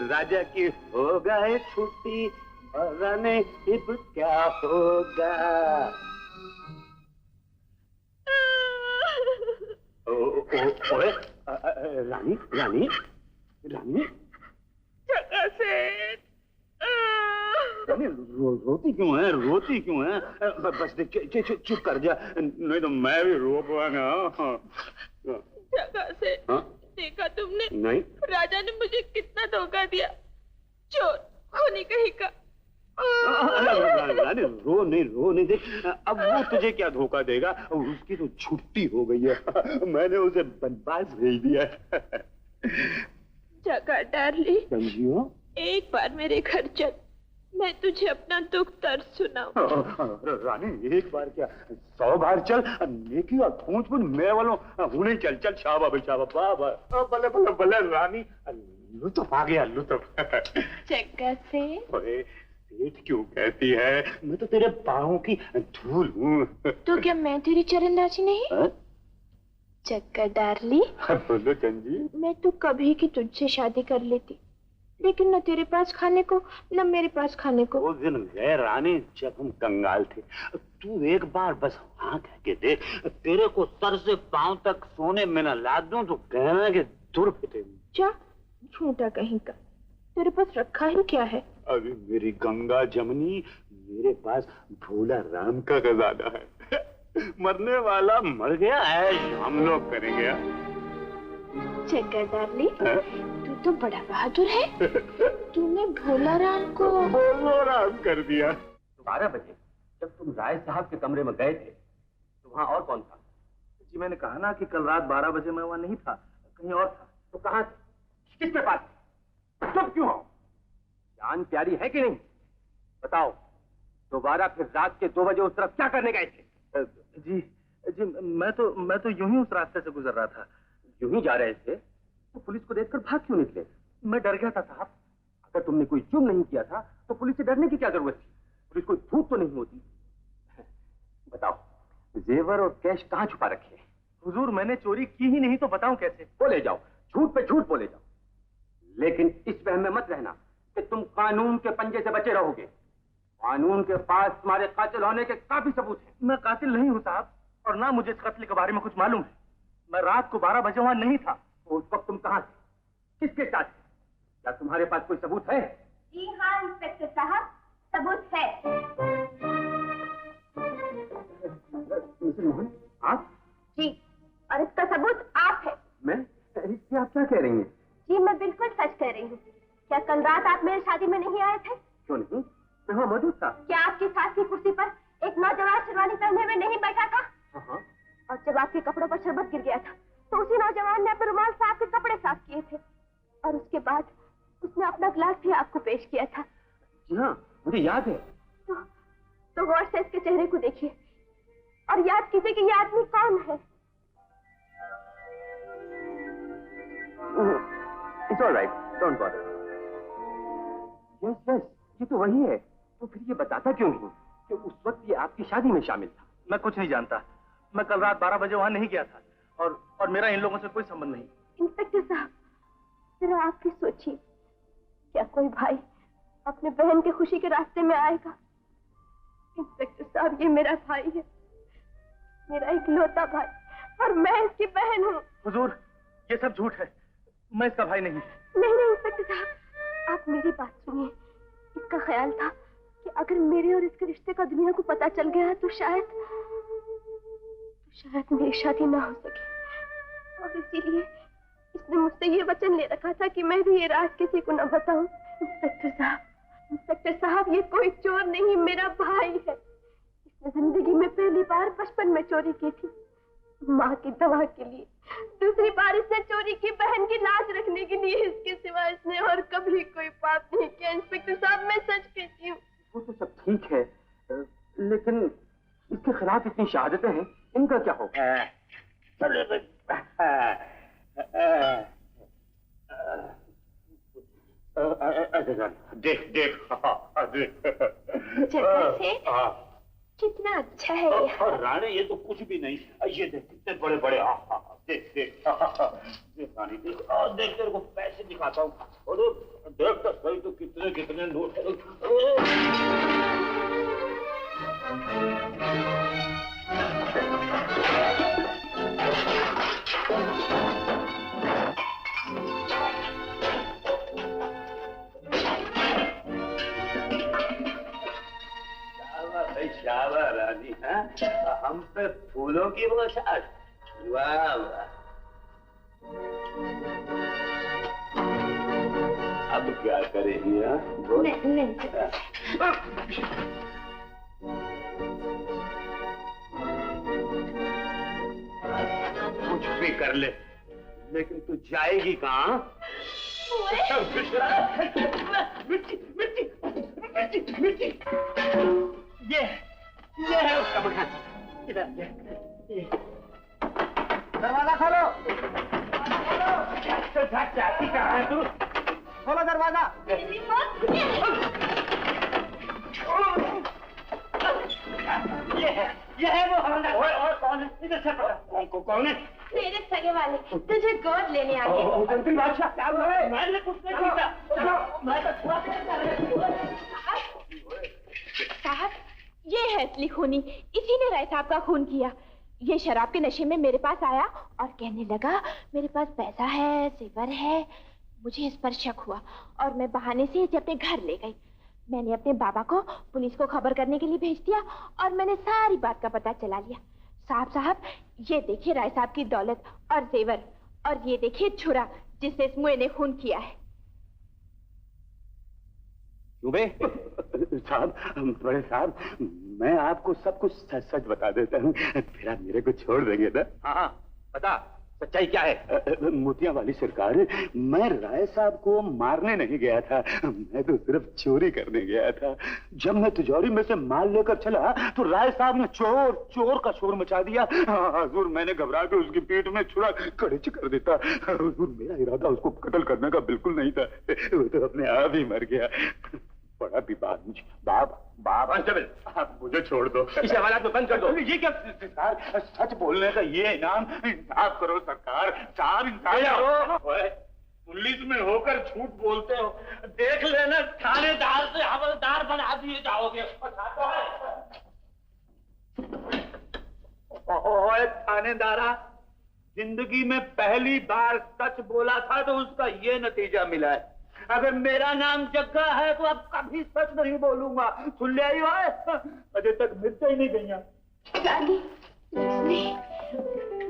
राजा की होगा है छुट्टी, और रानी अब क्या होगा? ओए रानी रानी रानी रोती क्यों है? रोती क्यों है? बस चुप कर जा, नहीं तो मैं भी रो पाऊंगा। जगह से देखा तुमने? नहीं। राजा ने मुझे कितना धोखा दिया। चोर, खूनी कहीं का। रानी रो नहीं देख, अब वो तुझे क्या धोखा देगा? उसकी तो छुट्टी हो गई है, मैंने उसे बनवास भेज दिया है। जगह डार्ली, समझियो, एक बार मेरे घर चल, मैं तुझे अपना दुख दर्द सुनाऊं। रानी एक बार क्या, 100 बार चल। नेकी और पूछ मैं वालों हुने चल। चल शाबा भाई शाबा, बाबा बल्ले बल्ले बल्ले रानी, लुत्फ आ गया लुत्फ। जगह से सेठ क्यों कहती है? मैं तो तेरे पाँव की धूल हूँ। तो क्या मैं तेरी चरणदासी नहीं? जग्गा डार्ली, बोलो चंजी। मैं तो कभी की तुझसे शादी कर लेती, लेकिन न तेरे पास खाने को न मेरे पास खाने को। वो दिन गए रानी जब हम कंगाल थे। तू एक बार बस हाँ कह के देख, तेरे को सर से पांव तक सोने में न ला दूं तो कहना कि दूर फिटे। जा झूठा कहीं का, तेरे पास रखा ही क्या है? अभी मेरी गंगा जमनी, मेरे पास भोला राम का खजाना है। मरने वाला मर गया है, हम लोग करेंगे। जग्गा डार्ली, तू तो बड़ा बहादुर है। तूने भोला राम को भोला राम कर दिया। 12 बजे जब तुम राय साहब के कमरे में गए थे तो वहाँ और कौन था? जी मैंने कहा ना कि कल रात 12 बजे मैं वहाँ नहीं था, कहीं और था। तो कहाँ थे? किसके पास? चुप क्यों हो? जान प्यारी है कि नहीं? बताओ, दोबारा फिर रात के 2 बजे उस तरफ क्या करने गए थे? जी मैं तो यूं ही उस रास्ते से गुजर रहा था। यूं ही जा रहे थे तो पुलिस को देखकर भाग क्यों निकले? मैं डर गया था साहब। अगर तुमने कोई जुर्म नहीं किया था तो पुलिस से डरने की क्या जरूरत थी? पुलिस कोई झूठ तो नहीं होती। बताओ, जेवर और कैश कहाँ छुपा रखे हैं? हुजूर मैंने चोरी की ही नहीं तो बताऊं कैसे? बोले जाओ, झूठ पे झूठ बोले जाओ, लेकिन इस वहम में मत रहना कि तुम कानून के पंजे से बचे रहोगे। कानून के पास तुम्हारे कातिल होने के काफी सबूत हैं। मैं कातिल नहीं हूँ साहब, और ना मुझे इस कत्ल के बारे में कुछ मालूम है। मैं रात को 12 बजे वहां नहीं था। तो उस वक्त तुम कहाँ थे? किसके साथ थे? क्या तुम्हारे पास कोई सबूत है? जी हाँ इंस्पेक्टर साहब, सबूत है। मिस्टर मोहन, आप? जी, और इसका सबूत आप है। मैं? इससे आप क्या कह रही हैं? जी मैं बिल्कुल सच कह रही हूँ। क्या कल रात आप मेरी शादी में नहीं आए थे? क्यों नहीं, मैं वहाँ मौजूद था। क्या आपके साथ की कुर्सी पर एक नौजवान शेरवानी पहने हुए नहीं बैठा था? हाँ। और जब आपके कपड़ों पर शरबत गिर गया था तो उसी नौजवान ने अपने रुमाल से आपके कपड़े साफ किए थे, और उसके बाद उसने अपना गिलास भी आपको पेश किया था। जी हाँ, मुझे याद है। तो गौर से इसके चेहरे को देखिए और याद कीजिए कि ये आदमी कौन है। It's all right, don't bother. Yes, ये तो वही है। तो फिर ये बताता क्यों नहीं कि उस वक्त ये आपकी शादी में शामिल था? मैं कुछ नहीं जानता। मैं कल रात 12 बजे वहां नहीं गया था, और मेरा इन लोगों से कोई संबंध नहीं। इंस्पेक्टर साहब, जरा आप भी सोचिए, क्या कोई भाई अपने बहन की खुशी के रास्ते में आएगा? इंस्पेक्टर साहब, ये मेरा भाई है, मेरा इकलौता भाई, और मैं इसकी बहन हूँ। हुजूर, ये सब झूठ है, मैं इसका भाई नहीं। नहीं इंस्पेक्टर साहब, आप मेरी बात सुनिए। इसका ख्याल था कि अगर मेरे और इसके रिश्ते का दुनिया को पता चल गया तो शायद मेरी शादी ना हो सके, और इसीलिए इसने मुझसे ये वचन ले रखा था कि मैं भी ये राज किसी को न बताऊं। इंस्पेक्टर साहब, ये कोई चोर नहीं, मेरा भाई है। इसने जिंदगी में पहली बार बचपन में चोरी की थी, माँ की दवा के लिए। दूसरी बार इसने चोरी की बहन की लाज रखने के लिए। इसके सिवा इसने और कभी कोई पाप नहीं किया। इंस्पेक्टर साहब, मैं सच कहती हूँ। वो तो सब ठीक है, लेकिन इसके खिलाफ इतनी शहादतें हैं, इनका क्या होगा? देख देख जगह से कितना अच्छा है ये। और रानी, ये तो कुछ भी नहीं, ये देख कितने बड़े बड़े, देख देख देख रानी, देख देख, तेरे को पैसे दिखाता हूँ, और देख तो सही, तो कितने कितने नोट शाबाश रानी, हम पे फूलों की बरसात। वाह वाह। अब क्या करेगी? नहीं। कुछ भी कर ले, लेकिन तू जाएगी कहाँ? मिर्ची मिर्ची मिर्ची मिर्ची, ये है उसका मकान। इधर ये दरवाजा खोलो। चाची कहाँ है तू? खोलो दरवाजा। ये है वो हवलदार। और कौन है? इधर से पकड़। कौन है? मेरे सगे वाले तुझे गोद लेने आ गए। बादशाह, क्या हुआ है? मैंने कुछ नहीं किया। मैं तो छुआ साहब, ये है असली खूनी, इसी ने राय साहब का खून किया। ये शराब के नशे में मेरे पास आया और कहने लगा मेरे पास पैसा है, जेवर है। मुझे इस पर शक हुआ और मैं बहाने से इसे अपने घर ले गई। मैंने अपने बाबा को पुलिस को खबर करने के लिए भेज दिया और मैंने सारी बात का पता चला लिया। साहब, ये देखिए राय साहब की दौलत और जेवर, और ये देखिए छुरा जिससे इस मुए ने खून किया है। साहब, बड़े साहब, मैं आपको सब कुछ सच सच बता देता हूँ, फिर आप मेरे को छोड़ देंगे ना? हाँ, बता, सच्चाई क्या है? मोतिया वाली सरकार, मैं राय साहब को मारने नहीं गया था, मैं तो सिर्फ चोरी करने गया था। जब मैं तिजोरी में से माल लेकर चला तो राय साहब ने चोर चोर का शोर मचा दिया। हुजूर, मैंने घबरा के उसकी पीठ में छुरा कड़िच कर देता। हुजूर, मेरा इरादा उसको कत्ल करने का बिल्कुल नहीं था, वो तो अपने आप ही मर गया। बड़ा विवाद मुझे। बाप आप मुझे छोड़ दो, इस हवालात में बंद कर दो। ये क्या सरकार, सच बोलने का ये इनाम, इंसाफ करो सरकार। साहब, इंसाफ करो। पुलिस में होकर झूठ बोलते हो, देख लेना थानेदार से हवलदार बना दिए जाओगे। ओए थानेदारा, जिंदगी में पहली बार सच बोला था तो उसका ये नतीजा मिला है। अगर मेरा नाम जग्गा है तो अब कभी सच नहीं बोलूंगा। सुन ले आई है, अजय तक मिलते ही नहीं गई। रानी,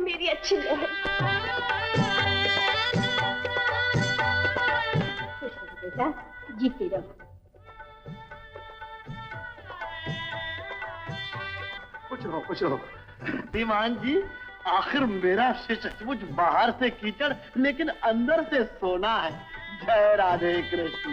मेरी अच्छी बहन, बेटा जीती रहो। कुछ रहो। दीवान जी, आखिर मेरा सचमुच बाहर से कीचड़ लेकिन अंदर से सोना है। जय राधे कृष्ण।